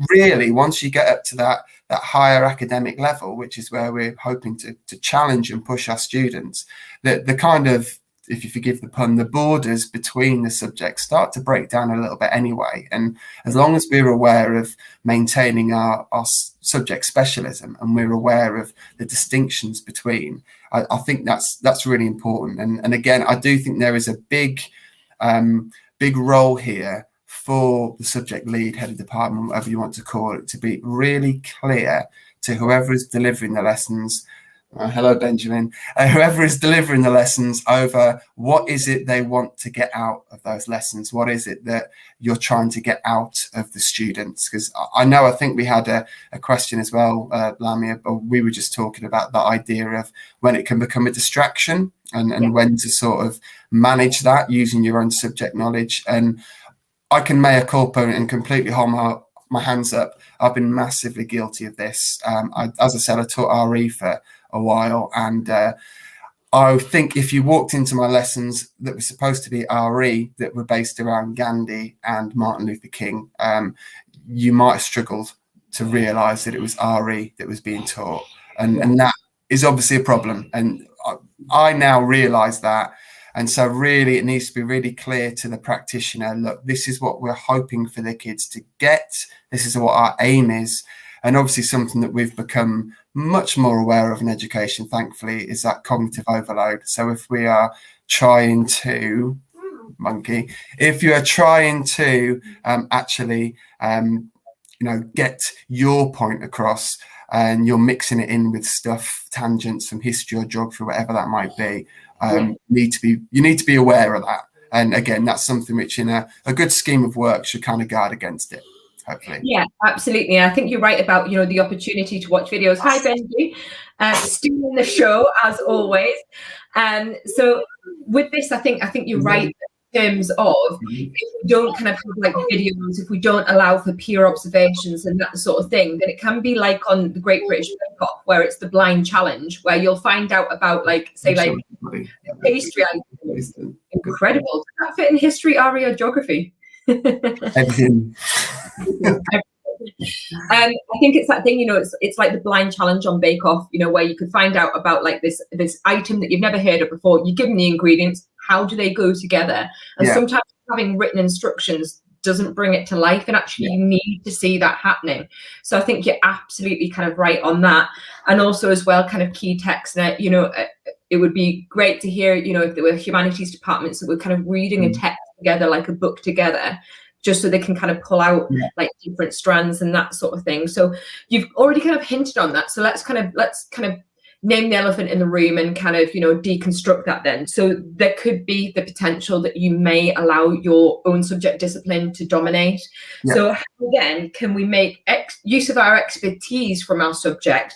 really, once you get up to that higher academic level, which is where we're hoping to challenge and push our students, the kind of, if you forgive the pun, the borders between the subjects start to break down a little bit anyway. And as long as we're aware of maintaining our subject specialism and we're aware of the distinctions between, I think that's really important. And again, I do think there is a big role here for the subject lead, head of department, whatever you want to call it, to be really clear to whoever is delivering the lessons. Hello, Benjamin. Whoever is delivering the lessons over what is it they want to get out of those lessons? What is it that you're trying to get out of the students? Because I think we had a question as well, Lamia, but we were just talking about the idea of when it can become a distraction and when to sort of manage that using your own subject knowledge. And I can mea culpa and completely hold my hands up. I've been massively guilty of this. As I said, I taught RE for a while, and I think if you walked into my lessons that were supposed to be RE, that were based around Gandhi and Martin Luther King, you might have struggled to realize that it was RE that was being taught, and that is obviously a problem, and I now realize that. And so really it needs to be really clear to the practitioner, look, this is what we're hoping for the kids to get, this is what our aim is. And obviously something that we've become much more aware of in education, thankfully, is that cognitive overload. So if we are trying to, if you are trying to actually, get your point across and you're mixing it in with stuff, tangents from history or geography, whatever that might be, you need to be aware of that. And again, that's something which in a good scheme of work should kind of guard against it. Hopefully. Yeah, absolutely. I think you're right about, the opportunity to watch videos. Hi, Benji. Still in the show, as always. So with this, I think you're right. terms of if we don't kind of have like videos, if we don't allow for peer observations and that sort of thing, then it can be like on the Great British Bake Off, where it's the blind challenge, where you'll find out about like, say, like pastry items. Incredible. Does that fit in history, RE, or geography? Everything. I think it's that thing, you know, it's like the blind challenge on Bake Off, you know, where you could find out about like this item that you've never heard of before. You give them the ingredients, how do they go together? And sometimes having written instructions doesn't bring it to life, and actually you need to see that happening. So I think you're absolutely kind of right on that. And also as well, kind of key text that, you know, it would be great to hear, you know, if there were humanities departments that were kind of reading a text together, like a book together, just so they can kind of pull out like different strands and that sort of thing. So you've already kind of hinted on that. So let's kind of name the elephant in the room and kind of, you know, deconstruct that then. So there could be the potential that you may allow your own subject discipline to dominate. So how then can we make use of our expertise from our subject,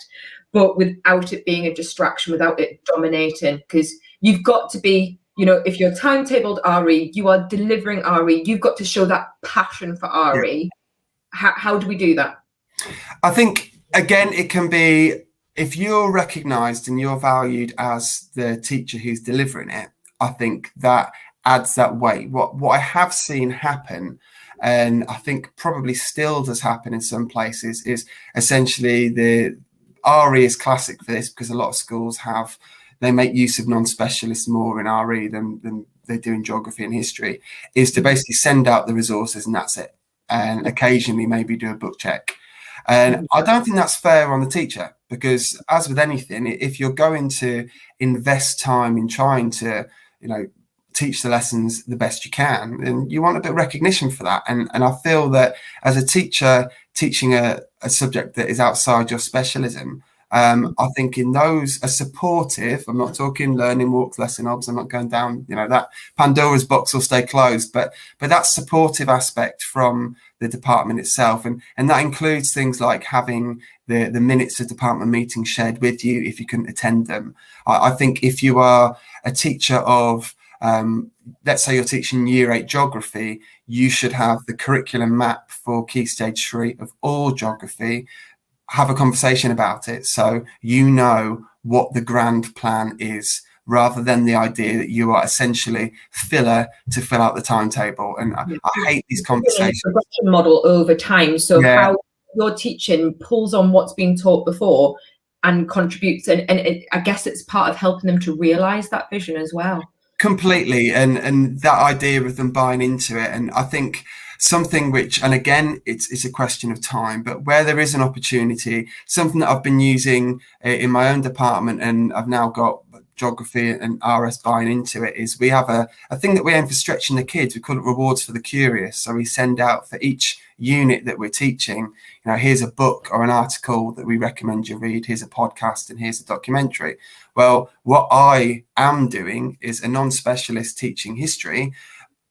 but without it being a distraction, without it dominating? Because you've got to be, you know, if you're timetabled RE, you are delivering RE, you've got to show that passion for RE. How do we do that? I think, again, it can be, if you're recognised and you're valued as the teacher who's delivering it, I think that adds that weight. What I have seen happen, and I think probably still does happen in some places, is essentially the RE is classic for this, because a lot of schools they make use of non-specialists more in RE than they do in geography and history, is to basically send out the resources and that's it. And occasionally maybe do a book check. And I don't think that's fair on the teacher, because as with anything, if you're going to invest time in trying to, you know, teach the lessons the best you can, then you want a bit of recognition for that. And I feel that as a teacher teaching a subject that is outside your specialism, I think in those are supportive. I'm not talking learning walks, lesson obs. I'm not going down, you know, that Pandora's box will stay closed, but that supportive aspect from the department itself. And that includes things like having the minutes of department meetings shared with you if you couldn't attend them. I think if you are a teacher of, let's say you're teaching Year 8 geography, you should have the curriculum map for Key Stage 3 of all geography. Have a conversation about it so you know what the grand plan is, rather than the idea that you are essentially filler to fill out the timetable. And I hate these conversations. Progression model over time. So how your teaching pulls on what's been taught before and contributes, and I guess it's part of helping them to realise that vision as well. Completely, and that idea of them buying into it. And I think something which, and again, it's a question of time, but where there is an opportunity, something that I've been using in my own department, and I've now got geography and RS buying into it, is we have a thing that we aim for stretching the kids. We call it Rewards for the Curious. So we send out for each unit that we're teaching, you know, here's a book or an article that we recommend you read, here's a podcast, and here's a documentary. Well, what I am doing is a non-specialist teaching history.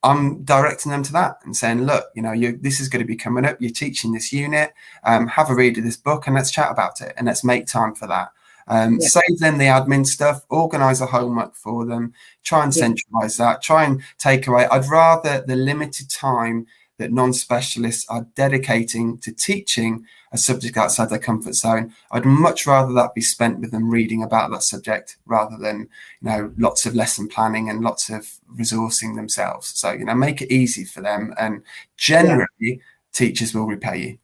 I'm directing them to that and saying, look, you know, this is going to be coming up. You're teaching this unit. Have a read of this book and let's chat about it and let's make time for that. Save them the admin stuff, organise a homework for them, try and centralise that, try and take away. I'd rather the limited time that non-specialists are dedicating to teaching a subject outside their comfort zone, I'd much rather that be spent with them reading about that subject, rather than, you know, lots of lesson planning and lots of resourcing themselves. So, you know, make it easy for them, and generally teachers will repay you.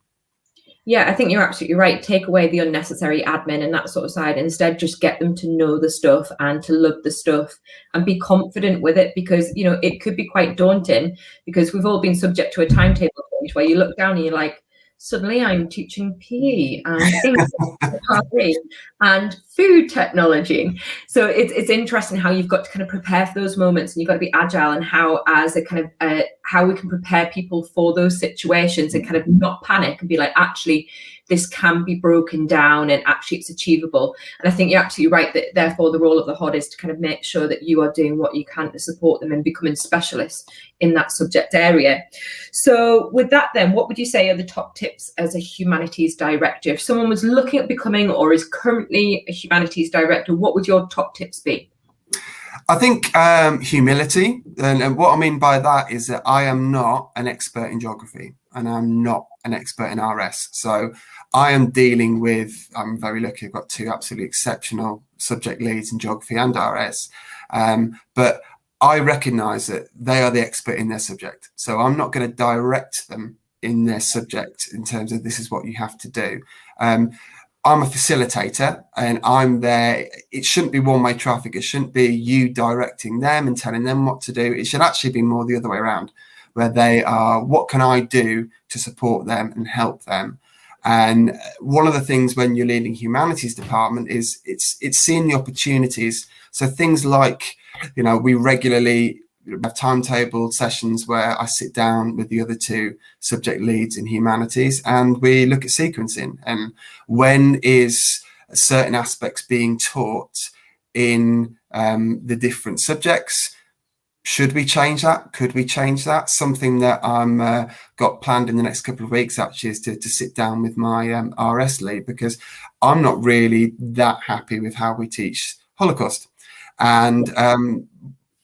Yeah, I think you're absolutely right. Take away the unnecessary admin and that sort of side. Instead, just get them to know the stuff and to love the stuff and be confident with it, because, you know, it could be quite daunting, because we've all been subject to a timetable change where you look down and you're like, suddenly I'm teaching PE and English and food technology. So it's interesting how you've got to kind of prepare for those moments, and you've got to be agile, and how as a kind of how we can prepare people for those situations and kind of not panic and be like, actually, this can be broken down and actually it's achievable. And I think you're absolutely right that therefore the role of the HOD is to kind of make sure that you are doing what you can to support them in becoming specialists in that subject area. So with that then, what would you say are the top tips as a humanities director? If someone was looking at becoming or is currently a humanities director, what would your top tips be? I think humility, and what I mean by that is that I am not an expert in geography and I'm not an expert in RS. So I am dealing with, I'm very lucky, I've got two absolutely exceptional subject leads in geography and RS. But I recognise that they are the expert in their subject. So I'm not going to direct them in their subject in terms of this is what you have to do. I'm a facilitator and I'm there. It shouldn't be one-way traffic. It shouldn't be you directing them and telling them what to do. It should actually be more the other way around, where they are, what can I do to support them and help them? And one of the things when you're leading humanities department is it's seeing the opportunities. So things like, you know, we regularly have timetable sessions where I sit down with the other two subject leads in humanities and we look at sequencing and when is certain aspects being taught in the different subjects. Should we change that? Could we change that? Something that I'm got planned in the next couple of weeks actually is to sit down with my RS lead, because I'm not really that happy with how we teach Holocaust. And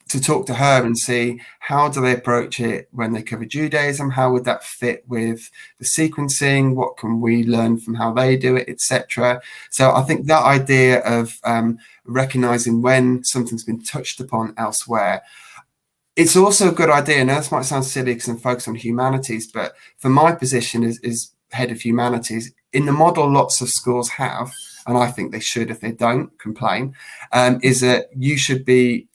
to talk to her and see how do they approach it when they cover Judaism, how would that fit with the sequencing, what can we learn from how they do it, etc. So I think that idea of recognizing when something's been touched upon elsewhere, it's also a good idea. Now this might sound silly because I'm focused on humanities, but for my position as head of humanities, in the model lots of schools have, and I think they should if they don't complain, is that you should be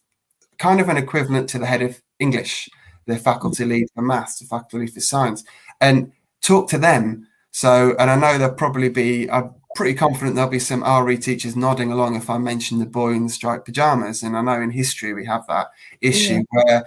kind of an equivalent to the head of English, the faculty lead for maths, the faculty lead for science, and talk to them. So, and I know there'll probably be, I'm pretty confident there'll be some RE teachers nodding along if I mention the boy in the striped pajamas. And I know in history we have that issue where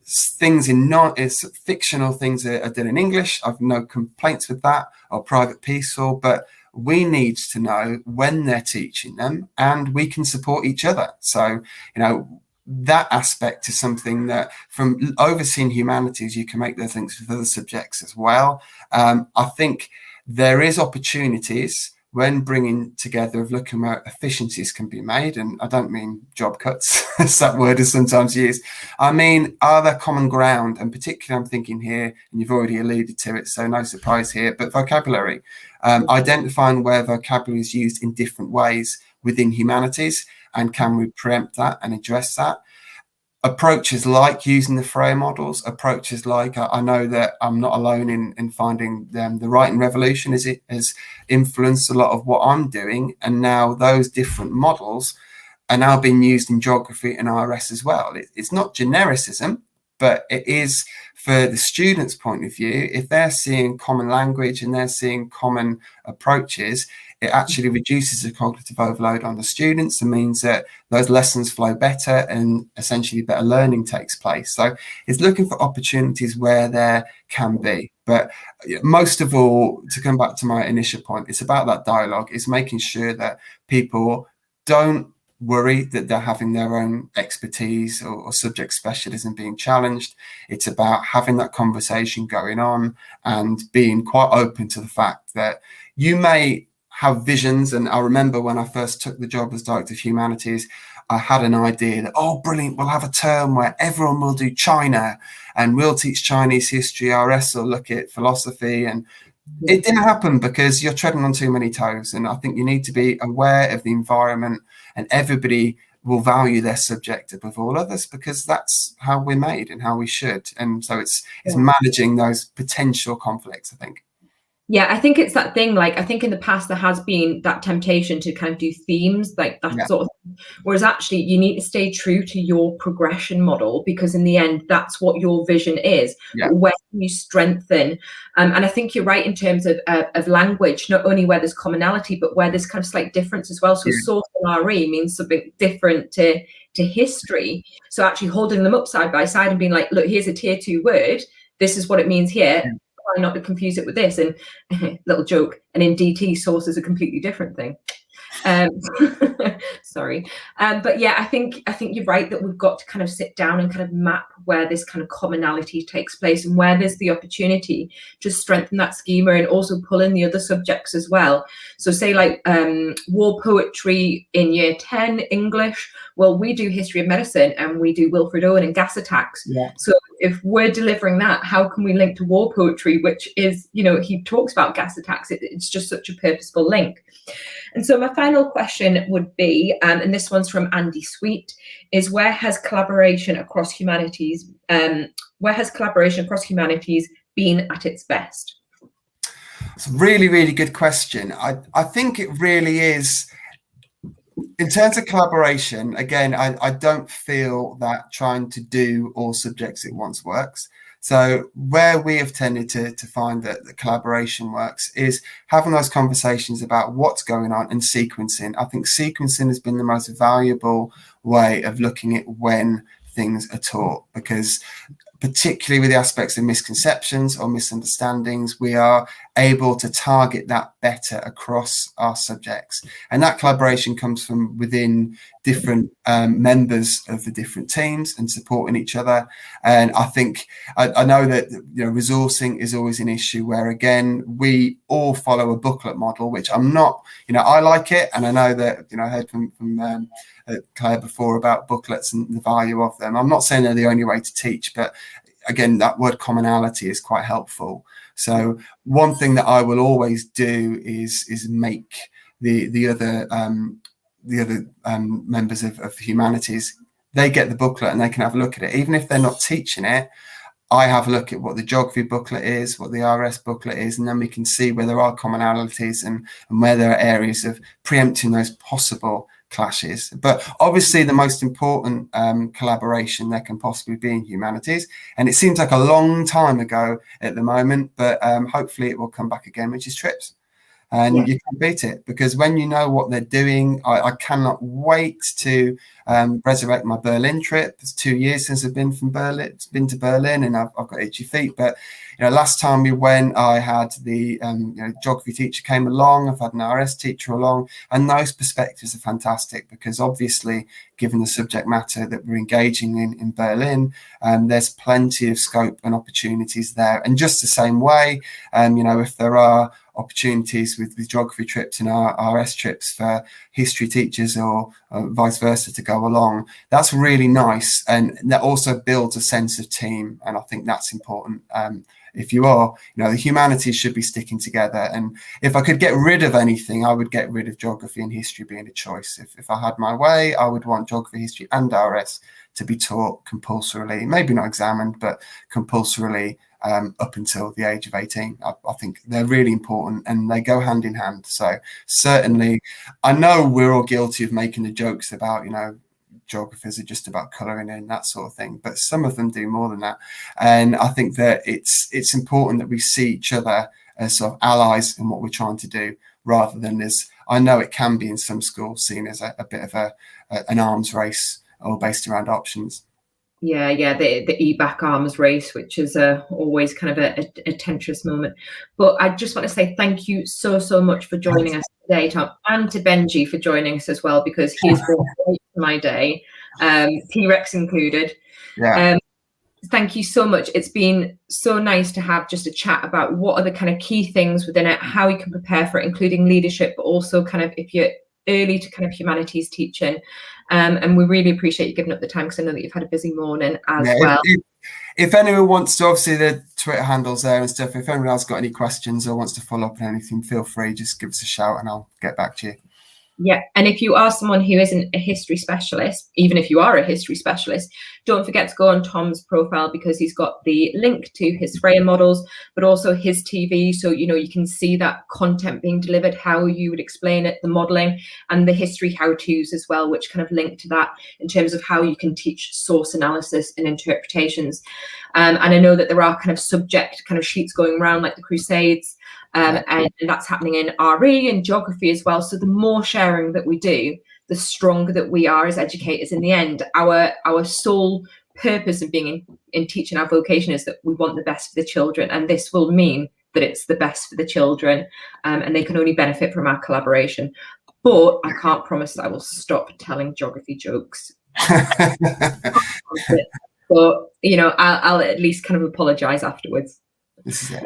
things it's fictional things are done in English. I've no complaints with that, or private peaceful, but we need to know when they're teaching them and we can support each other. So, you know, that aspect is something that from overseeing humanities, you can make those links with other subjects as well. I think there is opportunities when bringing together of looking where efficiencies can be made. And I don't mean job cuts, as that word is sometimes used. I mean, are there common ground? And particularly I'm thinking here, and you've already alluded to it, so no surprise here, but vocabulary. Identifying where vocabulary is used in different ways within humanities, and can we preempt that and address that? Approaches like using the Freya models, approaches like, I know that I'm not alone in finding the writing revolution has influenced a lot of what I'm doing. And now those different models are now being used in geography and RS as well. It's not genericism, but it is for the students' point of view. If they're seeing common language and they're seeing common approaches, it actually reduces the cognitive overload on the students and means that those lessons flow better and essentially better learning takes place. So it's looking for opportunities where there can be. But most of all, to come back to my initial point, it's about that dialogue. It's making sure that people don't worry that they're having their own expertise or subject specialism being challenged. It's about having that conversation going on and being quite open to the fact that you may have visions. And I remember when I first took the job as Director of Humanities, I had an idea that, oh, brilliant, we'll have a term where everyone will do China and we'll teach Chinese history, RS will look at philosophy. And it didn't happen because you're treading on too many toes. And I think you need to be aware of the environment, and everybody will value their subject above all others because that's how we're made and how we should. And so it's managing those potential conflicts, I think. Yeah, I think it's that thing, like, I think in the past there has been that temptation to kind of do themes, like that sort of thing. Whereas actually you need to stay true to your progression model, because in the end, that's what your vision is. Where can you strengthen? And I think you're right in terms of language, not only where there's commonality, but where there's kind of slight difference as well. So source and RE means something different to history. So actually holding them up side by side and being like, look, here's a tier 2 word. This is what it means here. Not to confuse it with this, and little joke, and in DT source is a completely different thing. Sorry. But yeah, I think you're right that we've got to kind of sit down and kind of map where this kind of commonality takes place and where there's the opportunity to strengthen that schema and also pull in the other subjects as well. So say like war poetry in year 10 English, well, we do history of medicine and we do Wilfred Owen and gas attacks. Yeah. So if we're delivering that, how can we link to war poetry, which is, you know, he talks about gas attacks. It's just such a purposeful link. And so my final question would be, and this one's from Andy Sweet, is where has collaboration across humanities been at its best? It's a really, really good question. I think it really is. In terms of collaboration, again, I don't feel that trying to do all subjects at once works. So where we have tended to find that the collaboration works is having those conversations about what's going on and sequencing. I think sequencing has been the most valuable way of looking at when things are taught, because particularly with the aspects of misconceptions or misunderstandings, we are able to target that better across our subjects. And that collaboration comes from within different members of the different teams and supporting each other. And I think, I know that, you know, resourcing is always an issue where, again, we all follow a booklet model, which I'm not, you know, I like it. And I know that, you know, I heard from Claire before about booklets and the value of them. I'm not saying they're the only way to teach, but again, that word commonality is quite helpful. So one thing that I will always do is make the other members of humanities, they get the booklet and they can have a look at it. Even if they're not teaching it, I have a look at what the geography booklet is, what the RS booklet is, and then we can see where there are commonalities and where there are areas of preempting those possible clashes. But obviously the most important collaboration there can possibly be in humanities, and it seems like a long time ago at the moment, but hopefully it will come back again, which is trips. And you can beat it, because when you know what they're doing, I cannot wait to resurrect my Berlin trip. It's 2 years since I've been to Berlin, and I've got itchy feet. But you know, last time we went, I had the geography teacher came along. I've had an RS teacher along, and those perspectives are fantastic, because obviously, given the subject matter that we're engaging in Berlin, there's plenty of scope and opportunities there. And just the same way, you know, if there are opportunities with geography trips and our RS trips for history teachers or vice versa to go along, that's really nice, and that also builds a sense of team, and I think that's important. If you are, you know, the humanities should be sticking together, and if I could get rid of anything, I would get rid of geography and history being a choice. If I had my way, I would want geography, history and RS to be taught compulsorily, maybe not examined, but compulsorily up until the age of 18. I think they're really important and they go hand in hand. So certainly, I know we're all guilty of making the jokes about, you know, geographers are just about colouring in, that sort of thing, but some of them do more than that. And I think that it's important that we see each other as sort of allies in what we're trying to do, rather than as, I know it can be in some schools seen as a bit of an arms race or based around options. Yeah, the EBAC arms race, which is always kind of a tense moment. But I just want to say thank you so much for joining us today, Tom, and to Benji for joining us as well, because he's brought great to my day, T-Rex included. Yeah. Thank you so much. It's been so nice to have just a chat about what are the kind of key things within it, how you can prepare for it, including leadership, but also kind of if you're early to kind of humanities teaching. And we really appreciate you giving up the time, because I know that you've had a busy morning as well. If anyone wants to, obviously the Twitter handles there and stuff, if anyone else got any questions or wants to follow up on anything, feel free, just give us a shout and I'll get back to you. Yeah, and if you are someone who isn't a history specialist, even if you are a history specialist, don't forget to go on Tom's profile, because he's got the link to his Freya models, but also his TV. So, you know, you can see that content being delivered, how you would explain it, the modeling, and the history how-tos as well, which kind of link to that in terms of how you can teach source analysis and interpretations. And I know that there are kind of subject kind of sheets going around, like the Crusades, and that's happening in RE and geography as well. So the more sharing that we do, the stronger that we are as educators in the end. Our sole purpose of being in teaching, our vocation, is that we want the best for the children, and this will mean that it's the best for the children, and they can only benefit from our collaboration. but I can't promise that I will stop telling geography jokes. But, you know, I'll at least kind of apologise afterwards. This is it.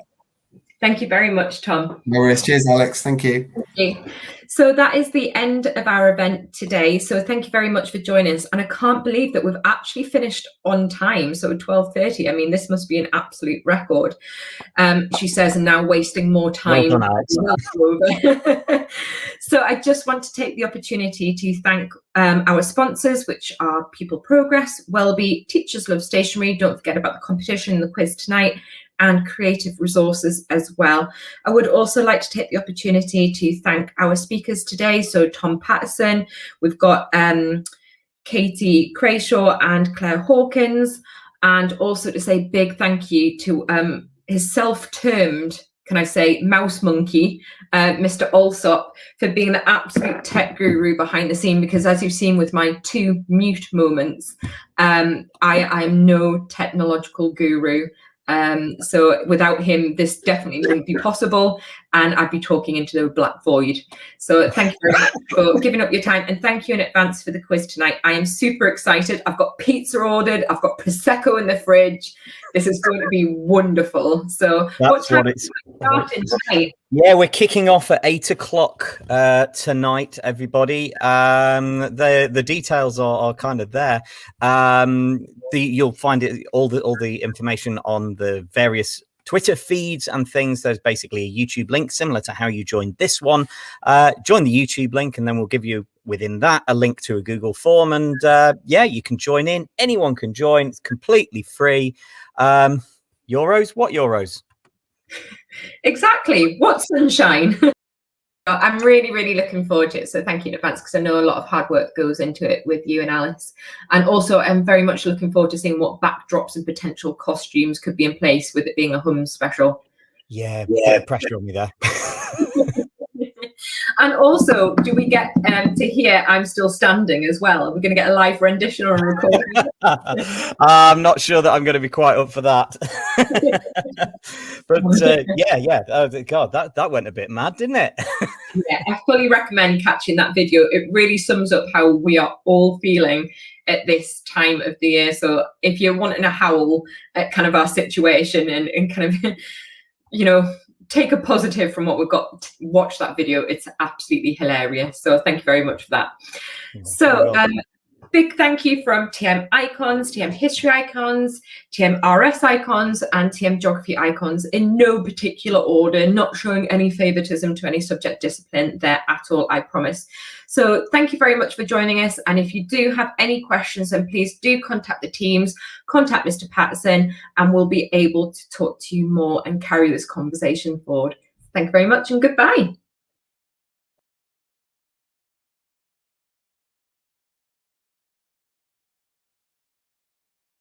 Thank you very much, Tom. No worries. Cheers, Alex. Thank you. Thank you. So that is the end of our event today. So thank you very much for joining us. And I can't believe that we've actually finished on time. So 12:30. I mean, this must be an absolute record. She says, and now wasting more time. Well done, Alex. So I just want to take the opportunity to thank our sponsors, which are People Progress, Wellbe, Teachers Love Stationery. Don't forget about the competition and the quiz tonight, and Creative Resources as well. I would also like to take the opportunity to thank our speakers today. So Tom Patterson, we've got Katie Crayshaw and Claire Hawkins, and also to say big thank you to his self-termed, can I say, mouse monkey, Mr. Alsop, for being the absolute tech guru behind the scene, because as you've seen with my 2 mute moments, I am no technological guru. So without him, this definitely wouldn't be possible, and I'd be talking into the black void. So thank you very much for giving up your time, and thank you in advance for the quiz tonight. I am super excited. I've got pizza ordered. I've got Prosecco in the fridge. This is going to be wonderful. So what time is it starting tonight? Yeah, we're kicking off at 8 o'clock tonight, everybody. The details are kind of there. You'll find it all the information on the various Twitter feeds and things. There's basically a YouTube link similar to how you joined this one. Join the YouTube link, and then we'll give you within that a link to a Google form. And yeah, you can join in. Anyone can join. It's completely free. Euros? What euros? Exactly. What sunshine? I'm really, really looking forward to it. So thank you in advance, because I know a lot of hard work goes into it with you and Alice. And also I'm very much looking forward to seeing what backdrops and potential costumes could be in place with it being a Hum special. Yeah, pressure on me there. And also, do we get to hear I'm Still Standing as well? Are we going to get a live rendition or a recording? I'm not sure that I'm going to be quite up for that. But yeah. Oh, God, that went a bit mad, didn't it? Yeah, I fully recommend catching that video. It really sums up how we are all feeling at this time of the year. So if you're wanting a howl at kind of our situation and kind of, you know, take a positive from what we've got, watch that video. It's absolutely hilarious. So thank you very much for that. So big thank you from TM Icons, TM History Icons, TMRS Icons, and TM Geography Icons in no particular order, not showing any favoritism to any subject discipline there at all, I promise. So thank you very much for joining us. And if you do have any questions, then please do contact the teams, contact Mr. Patterson, and we'll be able to talk to you more and carry this conversation forward. Thank you very much and goodbye.